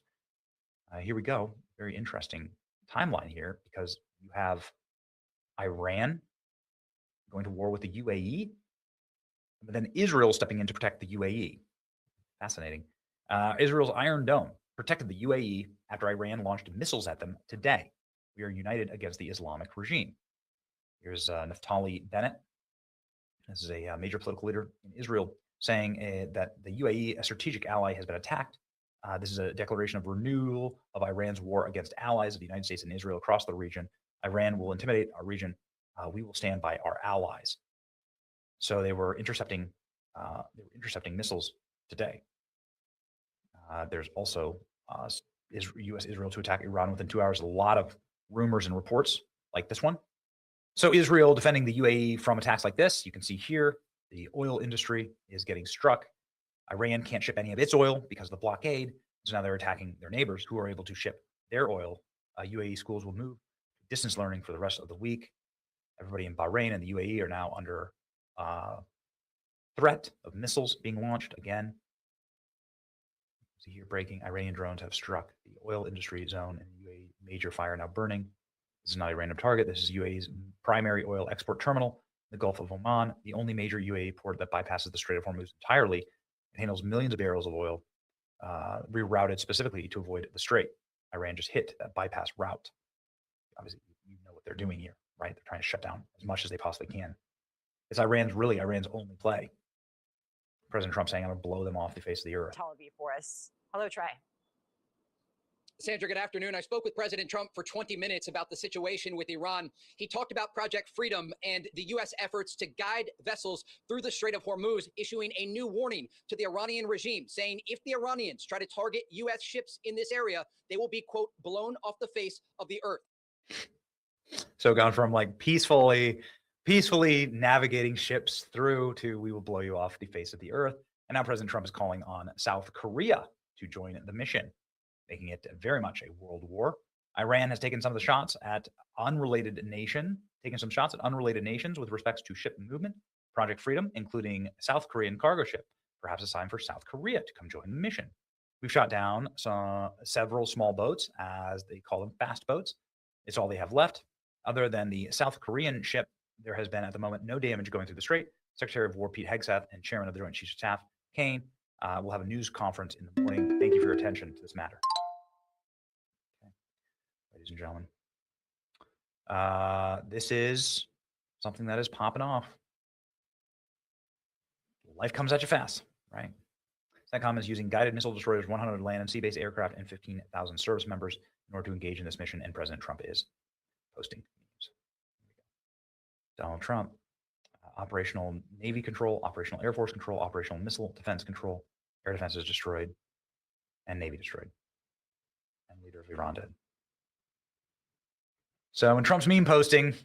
Here we go. Very interesting timeline here because you have Iran going to war with the UAE, but then Israel stepping in to protect the UAE. Fascinating. Israel's Iron Dome protected the UAE after Iran launched missiles at them today. We are united against the Islamic regime. Here's Naftali Bennett. This is a major political leader in Israel saying that the UAE, a strategic ally, has been attacked. This is a declaration of renewal of Iran's war against allies of the United States and Israel across the region. Iran will intimidate our region. We will stand by our allies. So they were intercepting missiles today. There's also U.S. Israel to attack Iran within 2 hours. A lot of rumors and reports like this one. So Israel defending the UAE from attacks like this. You can see here the oil industry is getting struck. Iran can't ship any of its oil because of the blockade. So now they're attacking their neighbors who are able to ship their oil. UAE schools will move to distance learning for the rest of the week. Everybody in Bahrain and the UAE are now under threat of missiles being launched again. See here breaking, Iranian drones have struck the oil industry zone in the UAE. Major fire now burning. This is not a random target. This is UAE's primary oil export terminal, the Gulf of Oman, the only major UAE port that bypasses the Strait of Hormuz entirely. It handles millions of barrels of oil, rerouted specifically to avoid the strait. Iran just hit that bypass route. Obviously, you know what they're doing here, right? They're trying to shut down as much as they possibly can. It's Iran's only play. President Trump saying, I'm going to blow them off the face of the earth. Tel Aviv for us. Hello, Trey. Sandra, good afternoon. I spoke with President Trump for 20 minutes about the situation with Iran. He talked about Project Freedom and the U.S. efforts to guide vessels through the Strait of Hormuz, issuing a new warning to the Iranian regime, saying if the Iranians try to target U.S. ships in this area, they will be, quote, blown off the face of the earth. So gone from like peacefully navigating ships through to we will blow you off the face of the earth. And now President Trump is calling on South Korea to join the mission, making it very much a world war. Iran has taken some of the shots at unrelated nations with respects to ship movement, Project Freedom, including South Korean cargo ship, perhaps a sign for South Korea to come join the mission. We've shot down several small boats, as they call them, fast boats. It's all they have left. Other than the South Korean ship, there has been at the moment no damage going through the strait. Secretary of War Pete Hegseth and Chairman of the Joint Chiefs of Staff Kane will have a news conference in the morning. Thank you for your attention to this matter. Okay. Ladies and gentlemen, this is something that is popping off. Life comes at you fast, right? CENTCOM is using guided missile destroyers, 100 land and sea-based aircraft, and 15,000 service members in order to engage in this mission, and President Trump is posting news. Donald Trump, operational Navy control, operational Air Force control, operational missile defense control, air defense is destroyed, and Navy destroyed, and leader of Iran dead. So when Trump's meme posting,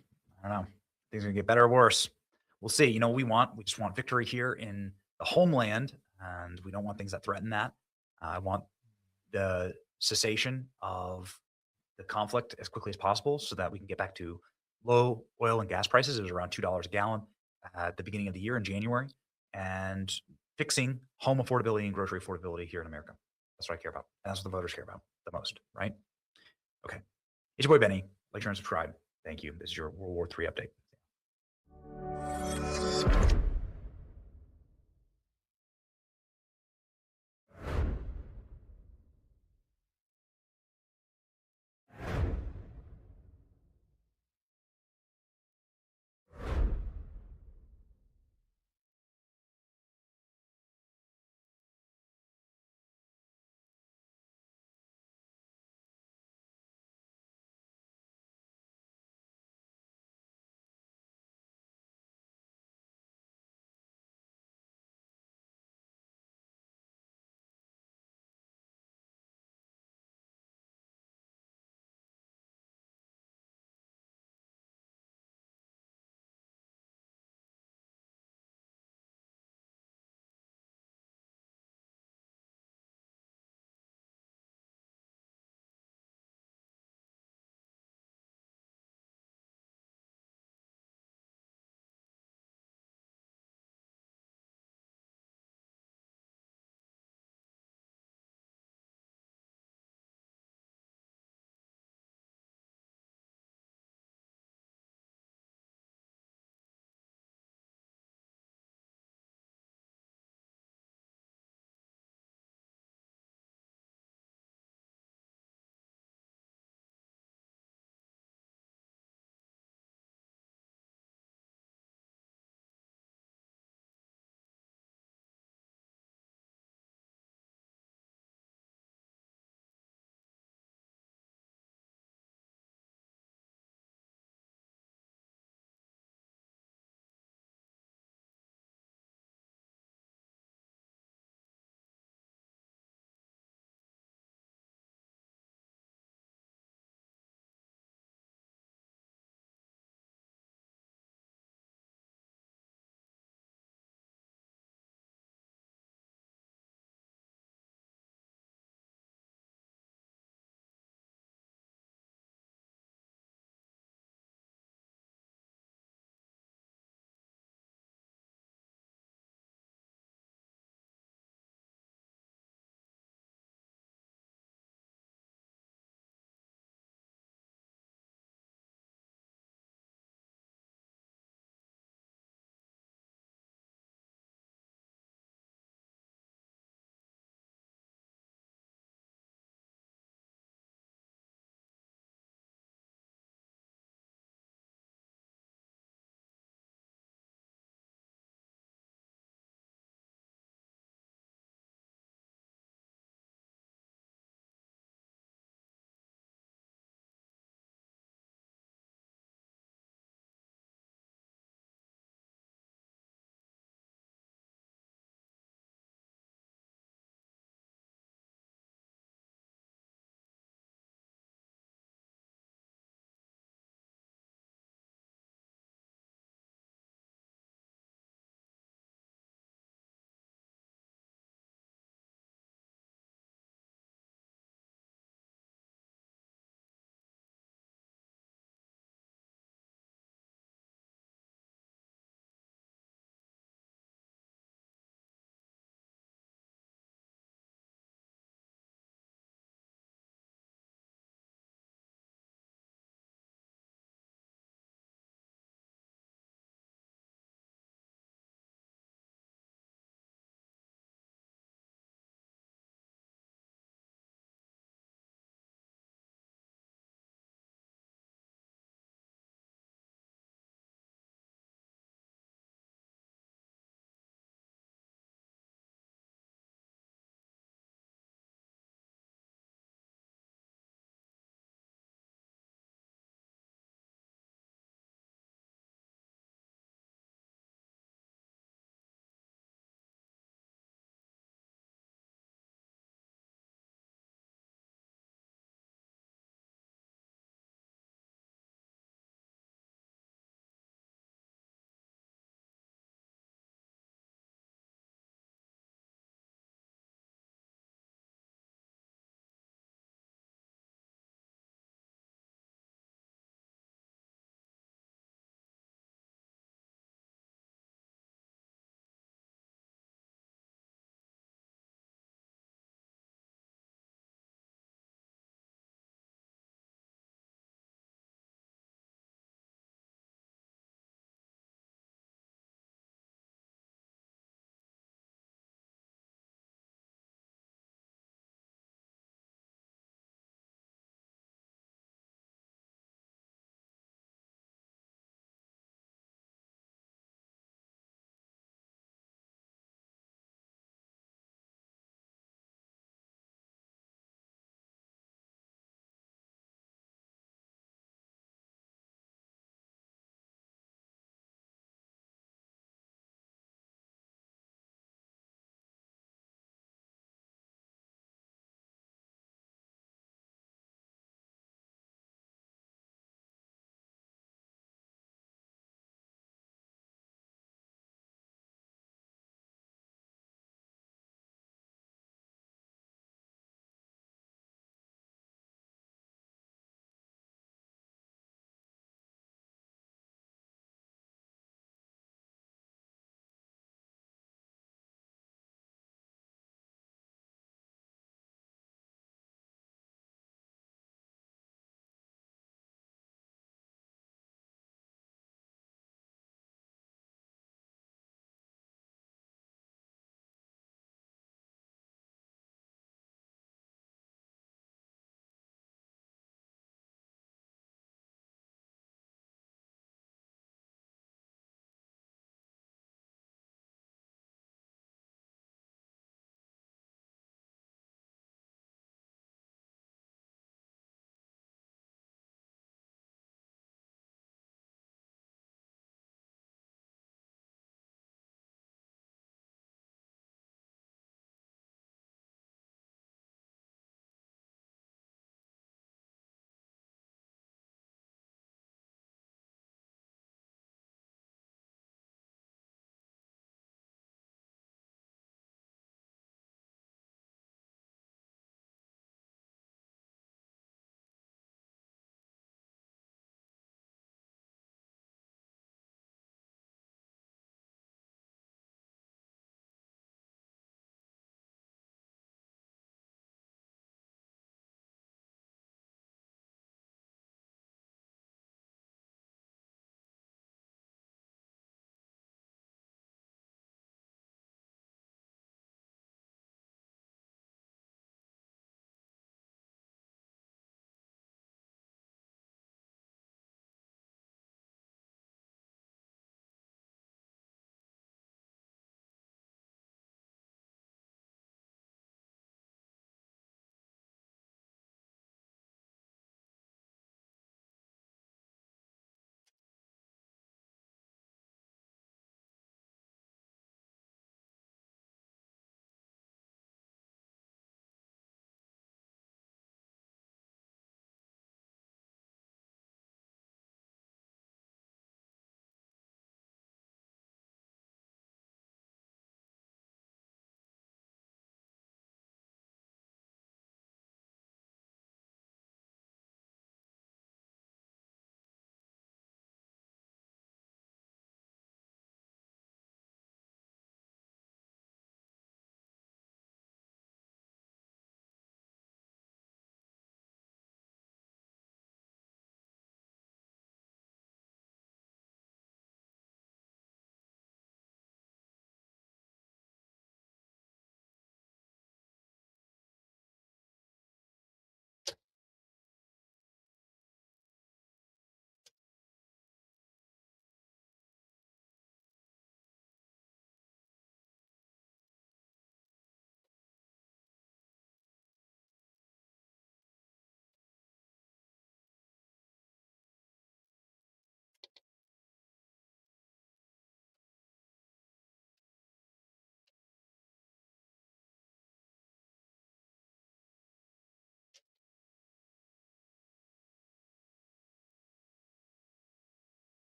I don't know, things are gonna get better or worse. We'll see. You know what we just want victory here in the homeland, and we don't want things that threaten that. I want the cessation of the conflict as quickly as possible so that we can get back to low oil and gas prices. It was around $2 a gallon at the beginning of the year in January, and fixing home affordability and grocery affordability here in America. That's what I care about. And that's what the voters care about the most, right? Okay. It's your boy Benny. Like, share, and subscribe. Thank you. This is your World War III update.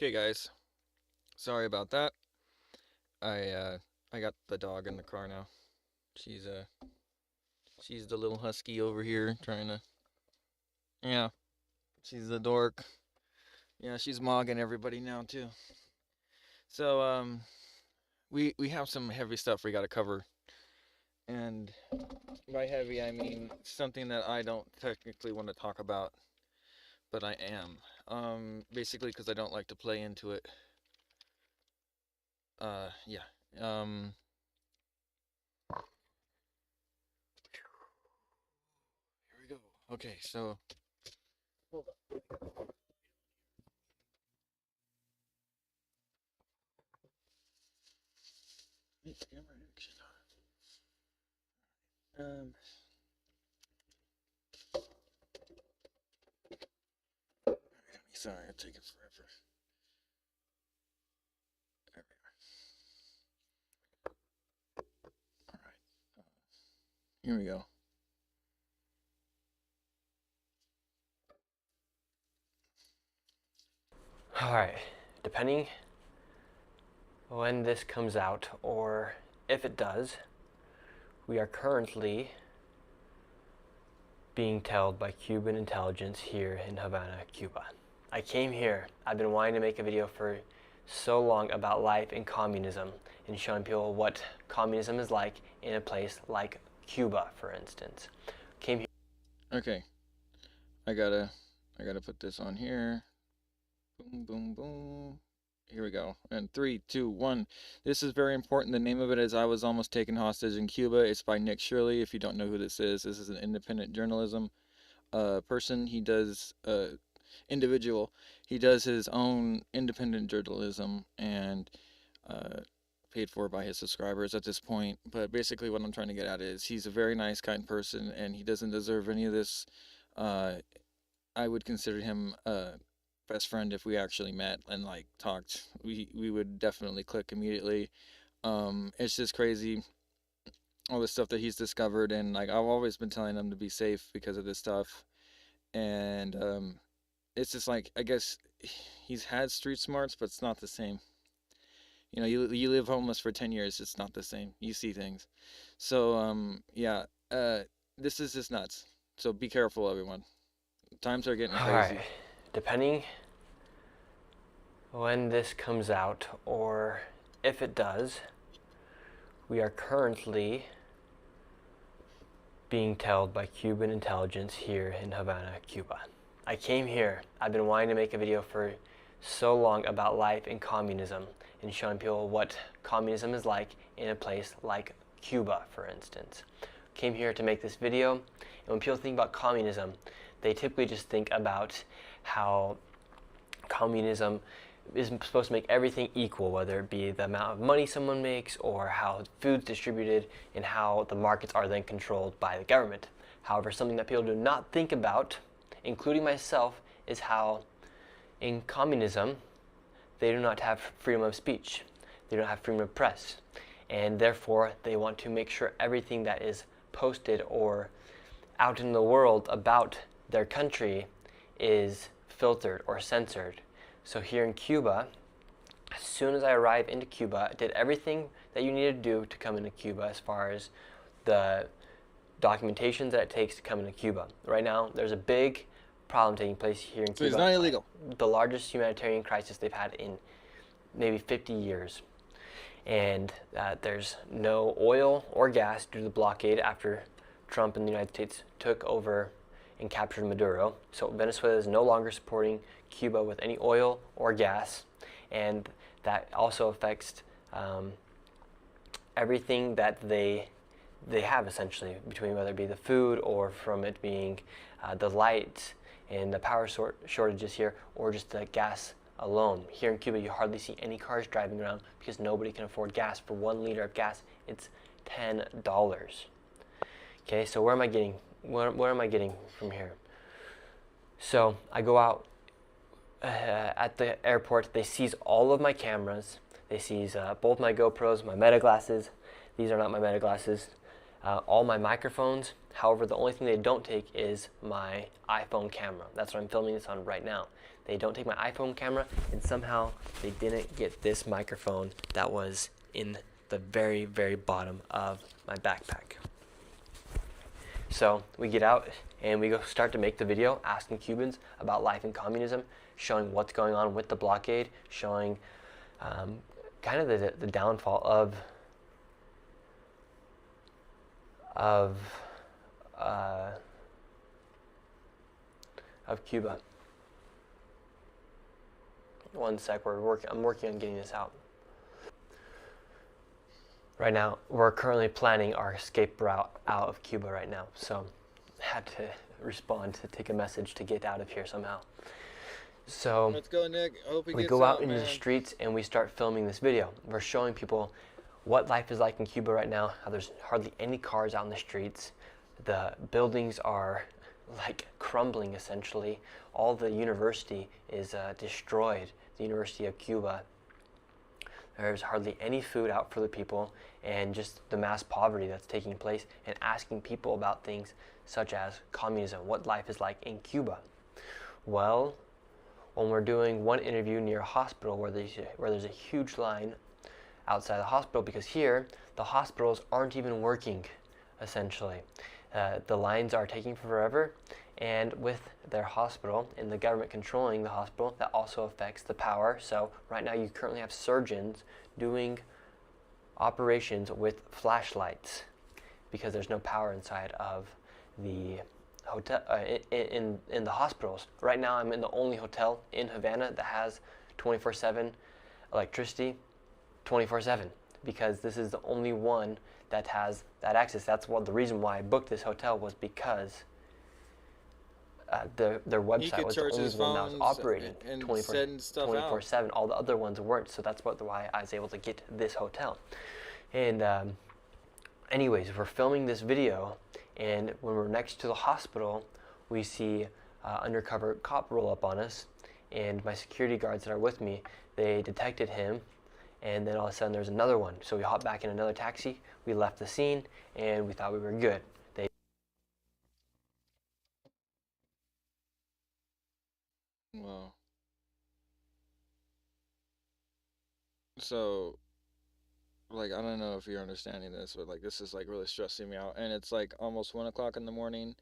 Okay, guys. Sorry about that. I got the dog in the car now. She's the little husky over here trying to. Yeah, she's the dork. Yeah, she's mogging everybody now too. So we have some heavy stuff we got to cover, and by heavy I mean something that I don't technically want to talk about, but I am. Basically because I don't like to play into it. Yeah. Here we go. Okay, so hold on. Camera action. Sorry, it's taking forever. There we are. All right. Here we go. All right. Depending when this comes out, or if it does, we are currently being tailed by Cuban intelligence here in Havana, Cuba. I came here. I've been wanting to make a video for so long about life in communism and showing people what communism is like in a place like Cuba, for instance. Came here. Okay. I gotta put this on here. Boom, boom, boom. Here we go. And 3, 2, 1. This is very important. The name of it is I Was Almost Taken Hostage in Cuba. It's by Nick Shirley. If you don't know who this is an independent journalism person. He does individual. He does his own independent journalism and paid for by his subscribers at this point. But basically what I'm trying to get at is he's a very nice, kind person, and he doesn't deserve any of this. I would consider him best friend if we actually met and like talked. We would definitely click immediately. It's just crazy all the stuff that he's discovered, and like I've always been telling him to be safe because of this stuff. And it's just like I guess he's had street smarts, but it's not the same. You know, you live homeless for 10 years, it's not the same. You see things. So yeah, this is just nuts. So be careful, everyone. Times are getting crazy. Alright, depending when this comes out, or if it does, we are currently being tailed by Cuban intelligence here in Havana, Cuba. I came here. I've been wanting to make a video for so long about life in communism and showing people what communism is like in a place like Cuba, for instance. Came here to make this video, and when people think about communism, they typically just think about how communism is supposed to make everything equal, whether it be the amount of money someone makes or how food's distributed and how the markets are then controlled by the government. However, something that people do not think about, including myself, is how in communism they do not have freedom of speech. They don't have freedom of press. And therefore, they want to make sure everything that is posted or out in the world about their country is filtered or censored. So here in Cuba, as soon as I arrived into Cuba, I did everything that you need to do to come into Cuba as far as the documentation that it takes to come into Cuba. Right now, there's a big problem taking place here in Cuba. So it's not illegal. The largest humanitarian crisis they've had in maybe 50 years. And there's no oil or gas due to the blockade after Trump and the United States took over and captured Maduro. So Venezuela is no longer supporting Cuba with any oil or gas, and that also affects everything that they have essentially, between whether it be the food or from it being the light and the power shortages here, or just the gas alone. Here in Cuba, you hardly see any cars driving around because nobody can afford gas. For 1 liter of gas, it's $10. Okay, so where am I getting? Where am I getting from here? So I go out at the airport. They seize all of my cameras. They seize both my GoPros, my Meta glasses. These are not my Meta glasses. all my microphones. However, the only thing they don't take is my iPhone camera. That's what I'm filming this on right now. They don't take my iPhone camera, and somehow they didn't get this microphone that was in the very, very bottom of my backpack. So we get out and we go start to make the video asking Cubans about life in communism, showing what's going on with the blockade, showing kind of the downfall of Cuba. One sec, I'm working on getting this out. Right now, we're currently planning our escape route out of Cuba right now, so I had to respond to take a message to get out of here somehow. So let's go, Nick. I hope he we gets go out out, into the streets and we start filming this video. We're showing people what life is like in Cuba right now, how there's hardly any cars out in the streets. The buildings are like crumbling essentially. All the university is destroyed, the University of Cuba. There's hardly any food out for the people, and just the mass poverty that's taking place, and asking people about things such as communism, what life is like in Cuba. Well, when we're doing one interview near a hospital where there's a huge line outside the hospital, because here the hospitals aren't even working essentially. The lines are taking forever, and with their hospital and the government controlling the hospital, that also affects the power. So right now you currently have surgeons doing operations with flashlights because there's no power inside of the hotel, in the hospitals. Right now I'm in the only hotel in Havana that has 24/7 electricity, 24/7, because this is the only one that has that access. That's what the reason why I booked this hotel was, because their website was the only one that was operating 24/7. All the other ones weren't, so that's why I was able to get this hotel. And anyways, we're filming this video, and when we're next to the hospital, we see undercover cop roll up on us, and my security guards that are with me, they detected him, and then all of a sudden there's another one. So we hopped back in another taxi, we left the scene, and we thought we were good. Wow. So, like, I don't know if you're understanding this, but like, this is like really stressing me out, and it's like almost 1 o'clock in the morning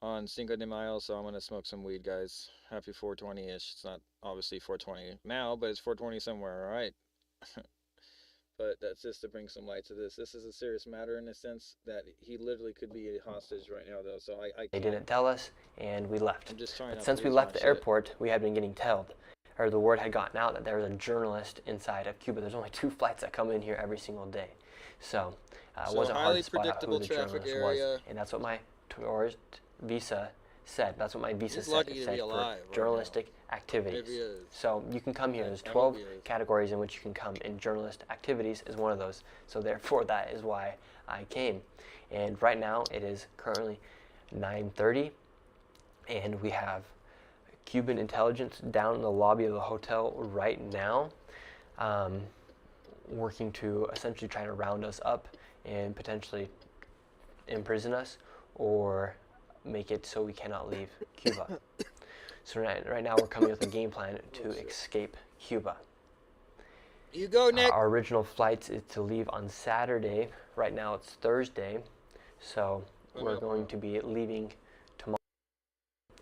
on Cinco de Mayo, so I'm gonna smoke some weed, guys. Happy 420-ish. It's not obviously 420 now, but it's 420 somewhere, all right? But that's just to bring some light to this. This is a serious matter in the sense that he literally could be a hostage right now, though. So They didn't tell us, and we left. I'm just trying. But since we left the airport, we had been getting told, or the word had gotten out that there was a journalist inside of Cuba. There's only 2 flights that come in here every single day, so it wasn't hard to spot out who the journalist was. And that's what my tourist visa said. That's what my visa said. It said for journalistic activities. So you can come here. There's 12 categories in which you can come, and journalist activities is one of those. So therefore, that is why I came. And right now it is currently 9:30, and we have Cuban intelligence down in the lobby of the hotel right now, working to essentially try to round us up and potentially imprison us or make it so we cannot leave Cuba. So right now we're coming up with a game plan to escape Cuba. You go, Nick. Our original flight is to leave on Saturday. Right now it's Thursday, so we're going to be leaving tomorrow.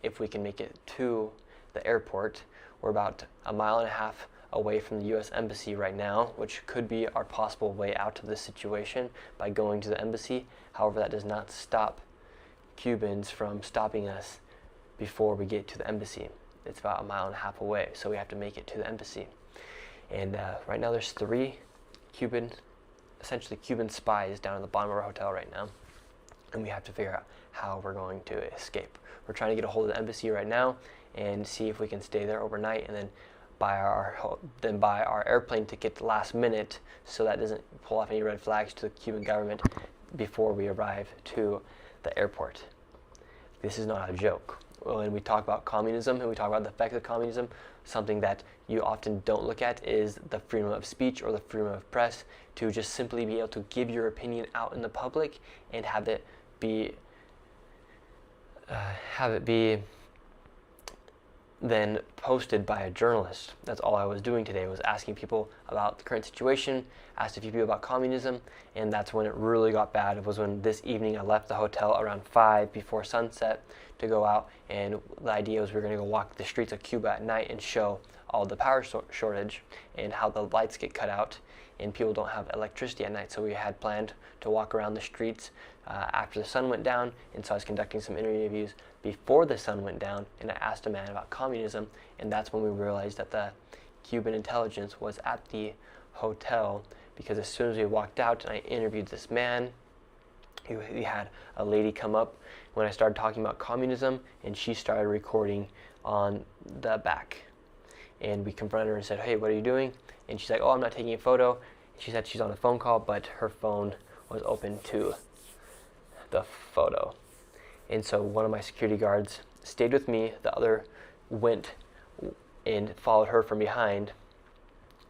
If we can make it to the airport, we're about 1.5 miles away from the U.S. Embassy right now, which could be our possible way out of this situation by going to the embassy. However, that does not stop Cubans from stopping us before we get to the embassy. It's about 1.5 miles away, so we have to make it to the embassy. And right now there's 3 essentially Cuban spies down at the bottom of our hotel right now, and we have to figure out how we're going to escape. We're trying to get a hold of the embassy right now and see if we can stay there overnight, and then buy our airplane ticket last minute, so that doesn't pull off any red flags to the Cuban government before we arrive to the airport. This is not a joke. when we talk about communism and we talk about the effects of communism, something that you often don't look at is the freedom of speech or the freedom of press, to just simply be able to give your opinion out in the public and have it be then posted by a journalist. That's all I was doing today, was asking people about the current situation, asked a few people about communism, and that's when it really got bad. It was when this evening I left the hotel around 5 before sunset to go out, and the idea was we were going to go walk the streets of Cuba at night and show all the power shortage and how the lights get cut out and people don't have electricity at night. So we had planned to walk around the streets after the sun went down, and so I was conducting some interviews before the sun went down, and I asked a man about communism, and that's when we realized that the Cuban intelligence was at the hotel, because as soon as we walked out and I interviewed this man, we had a lady come up when I started talking about communism, and she started recording on the back. And we confronted her and said, "Hey, what are you doing?" And she's like, "Oh, I'm not taking a photo." She said she's on a phone call, but her phone was open to the photo. And so one of my security guards stayed with me, the other went and followed her from behind,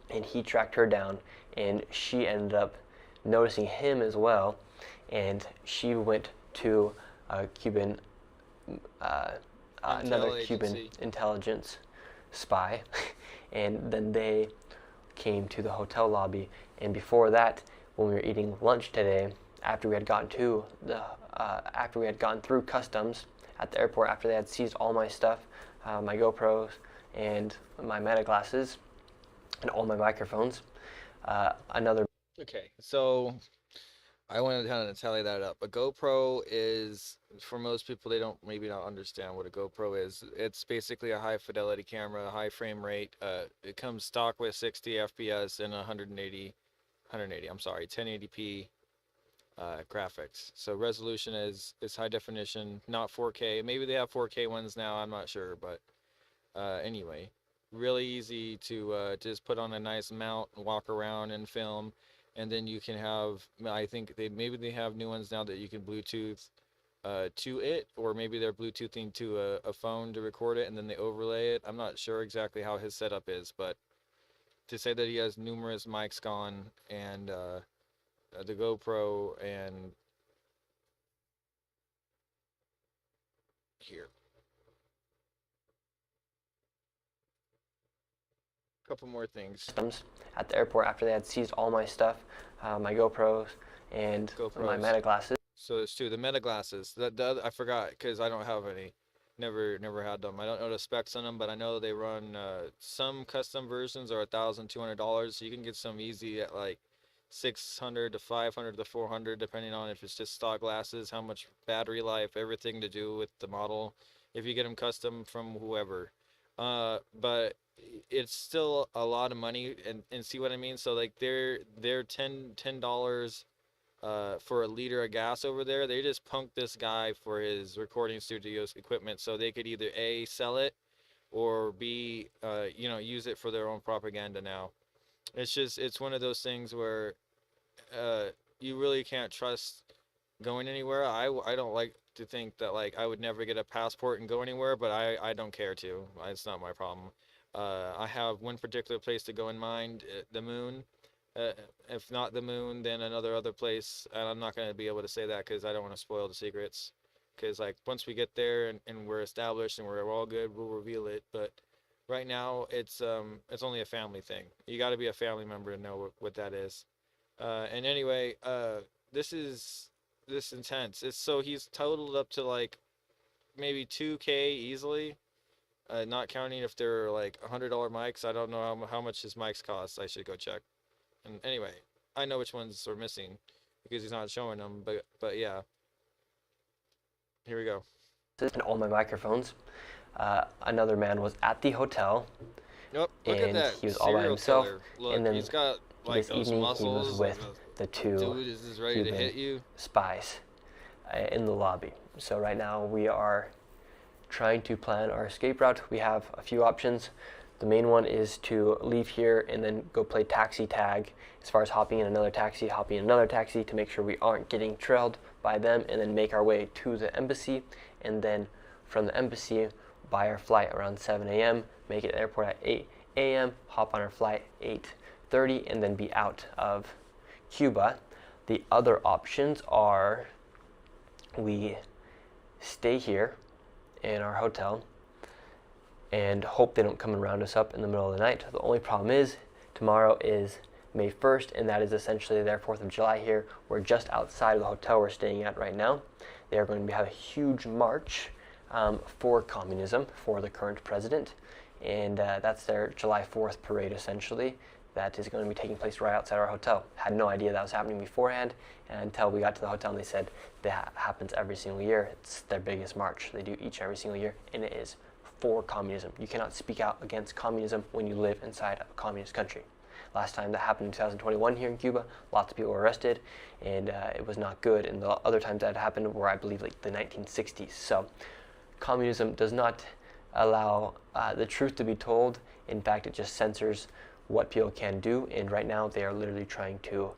and he tracked her down, and she ended up noticing him as well, and she went to a Cuban, another Cuban intelligence spy, and then they came to the hotel lobby. And before that, when we were eating lunch today, after we had gotten through customs at the airport, after they had seized all my stuff, my GoPros and my meta glasses and all my microphones, another. Okay, so I wanted to kind of tally that up. A GoPro is, for most people, they don't maybe not understand what a GoPro is. It's basically a high fidelity camera, high frame rate. It comes stock with 60 FPS and 1080p graphics. So resolution is high definition, not 4K. Maybe they have 4K ones now, I'm not sure, but anyway, really easy to just put on a nice mount, walk around and film. And then you can have, I think maybe they have new ones now that you can Bluetooth to it, or maybe they're Bluetoothing to a phone to record it and then they overlay it. I'm not sure exactly how his setup is, but to say that he has numerous mics gone and the GoPro and here. Couple more things. At the airport, after they had seized all my stuff, my GoPros and my meta glasses. So there's two. The meta glasses. The other, I forgot because I don't have any. Never had them. I don't know the specs on them, but I know they run some custom versions are $1,200. So you can get some easy at like 600 to 500 to 400, depending on if it's just stock glasses, how much battery life, everything to do with the model. If you get them custom from whoever, but it's still a lot of money, and see what I mean. So like they're $10 for a liter of gas over there. They just punked this guy for his recording studio's equipment, so they could either A, sell it, or B, use it for their own propaganda now. It's one of those things where you really can't trust going anywhere. I don't like to think that like I would never get a passport and go anywhere, but I don't care to. It's not my problem. I have one particular place to go in mind, the moon. If not the moon, then other place. And I'm not going to be able to say that because I don't want to spoil the secrets. Because like once we get there and we're established and we're all good, we'll reveal it. But right now, it's only a family thing. You got to be a family member to know what that is. And anyway, this intense. So he's totaled up to like maybe 2K easily. Not counting if they're like $100 mics. I don't know how much his mics cost. I should go check. And anyway, I know which ones are missing because he's not showing them. But yeah, here we go. And all my microphones. Another man was at the hotel. Yep, look and at that. He was all by himself. Look, and then he's got like this evening he was with the two dude is ready to hit you. Spies in the lobby. So right now we are trying to plan our escape route. We have a few options. The main one is to leave here and then go play taxi tag, as far as hopping in another taxi to make sure we aren't getting trailed by them, and then make our way to the embassy. And then from the embassy, buy our flight around 7 a.m., make it to the airport at 8 a.m., hop on our flight 8:30, and then be out of Cuba. The other options are we stay here in our hotel and hope they don't come and round us up in the middle of the night. The only problem is tomorrow is May 1st, and that is essentially their 4th of July here. We're just outside of the hotel we're staying at right now. They are going to have a huge march for communism for the current president, and that's their July 4th parade essentially. That is going to be taking place right outside our hotel. Had no idea that was happening beforehand, and until we got to the hotel and they said that happens every single year. It's their biggest march. They do each and every single year, and it is for communism. You cannot speak out against communism when you live inside of a communist country. Last time that happened in 2021 here in Cuba, lots of people were arrested, and it was not good. And the other times that happened were, I believe, like the 1960s. So communism does not allow the truth to be told. In fact, it just censors what people can do, and right now they are literally trying to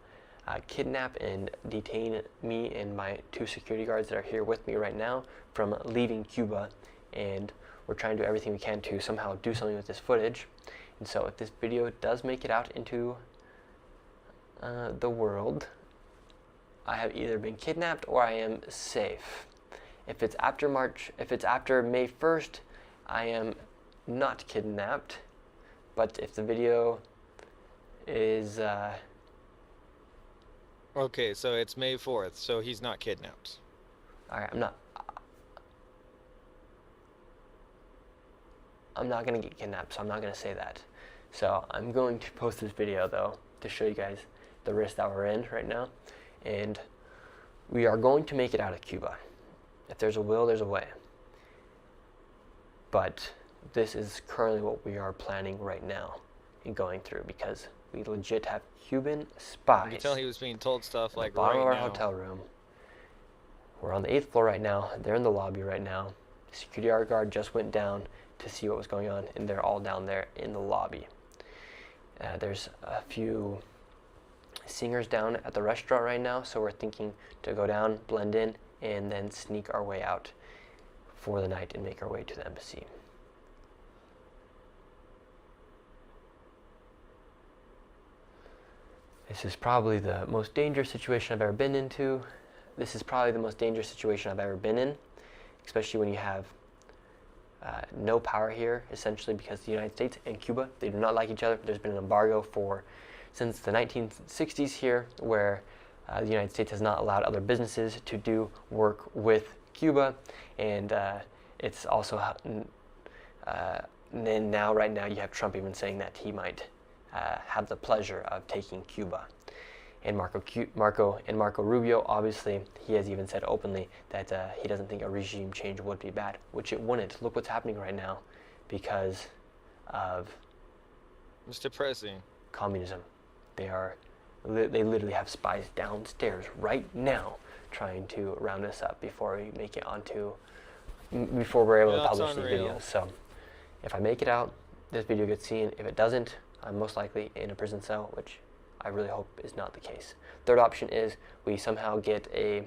kidnap and detain me and my 2 security guards that are here with me right now from leaving Cuba, and we're trying to do everything we can to somehow do something with this footage. And so if this video does make it out into the world, I have either been kidnapped or I am safe. If it's after May 1st, I am not kidnapped. But if the video is Okay, so it's May 4th, so he's not kidnapped. Alright, I'm not gonna get kidnapped, so I'm not gonna say that. So I'm going to post this video though to show you guys the risk that we're in right now, and we are going to make it out of Cuba. If there's a will, there's a way. But this is currently what we are planning right now and going through, because we legit have Cuban spies. You can tell he was being told stuff like bottom right of our now. hotel room. We're on the 8th floor right now. They're in the lobby right now. The security guard just went down to see what was going on, and they're all down there in the lobby. There's a few singers down at the restaurant right now, so we're thinking to go down, blend in, and then sneak our way out for the night and make our way to the embassy. This is probably the most dangerous situation I've ever been into. This is probably the most dangerous situation I've ever been in, especially when you have no power here, essentially because the United States and Cuba, they do not like each other. There's been an embargo since the 1960s here, where the United States has not allowed other businesses to do work with Cuba, and it's also then right now you have Trump even saying that he might have the pleasure of taking Cuba. And Marco Rubio, obviously, he has even said openly that he doesn't think a regime change would be bad, which it wouldn't. Look what's happening right now because of It's depressing. communism. They literally have spies downstairs right now trying to round us up before we make it before we're able to publish these videos. So if I make it out, this video gets seen. If it doesn't, I'm most likely in a prison cell, which I really hope is not the case. Third option is we somehow get to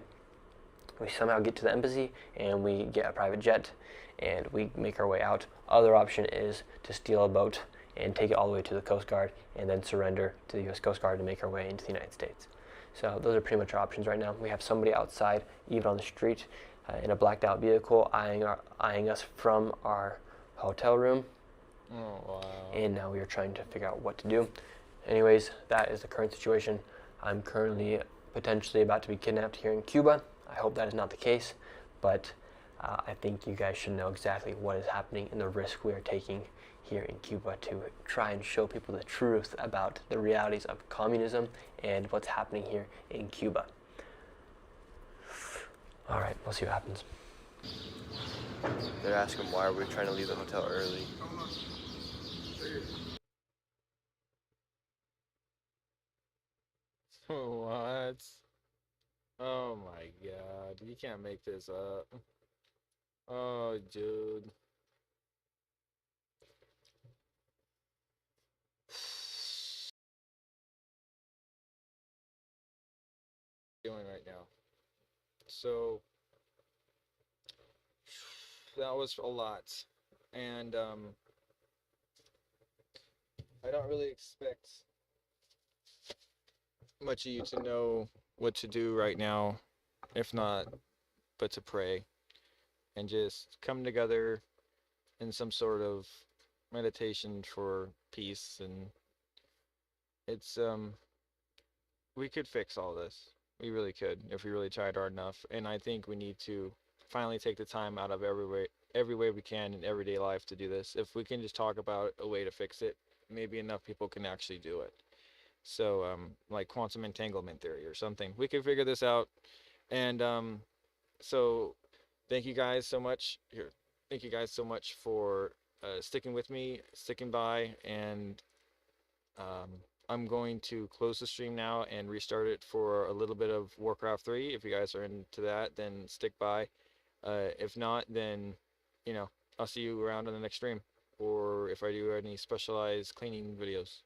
the embassy and we get a private jet and we make our way out. Other option is to steal a boat and take it all the way to the Coast Guard and then surrender to the U.S. Coast Guard and make our way into the United States. So those are pretty much our options right now. We have somebody outside, even on the street, in a blacked out vehicle, eyeing us from our hotel room. Oh, wow. And now we are trying to figure out what to do. Anyways, that is the current situation. I'm currently potentially about to be kidnapped here in Cuba. I hope that is not the case, but I think you guys should know exactly what is happening and the risk we are taking here in Cuba to try and show people the truth about the realities of communism and what's happening here in Cuba. All right, we'll see what happens. They're asking why are we trying to leave the hotel early. What? Oh my god, you can't make this up. Oh, dude. Doing right now. So that was a lot. And I don't really expect much of you to know what to do right now, if not, but to pray and just come together in some sort of meditation for peace. And it's we could fix all this. We really could if we really tried hard enough. And I think we need to finally take the time out of every way we can in everyday life to do this. If we can just talk about a way to fix it, maybe enough people can actually do it. So like quantum entanglement theory or something. We can figure this out. And so thank you guys so much. Here, thank you guys so much for sticking with me, sticking by, and I'm going to close the stream now and restart it for a little bit of Warcraft 3. If you guys are into that, then stick by. If not, then, you know, I'll see you around on the next stream, or if I do any specialized cleaning videos.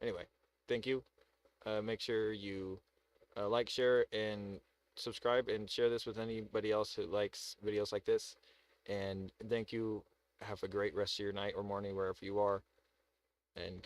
Anyway, thank you. Make sure you like, share, and subscribe, and share this with anybody else who likes videos like this. And thank you. Have a great rest of your night or morning wherever you are. And good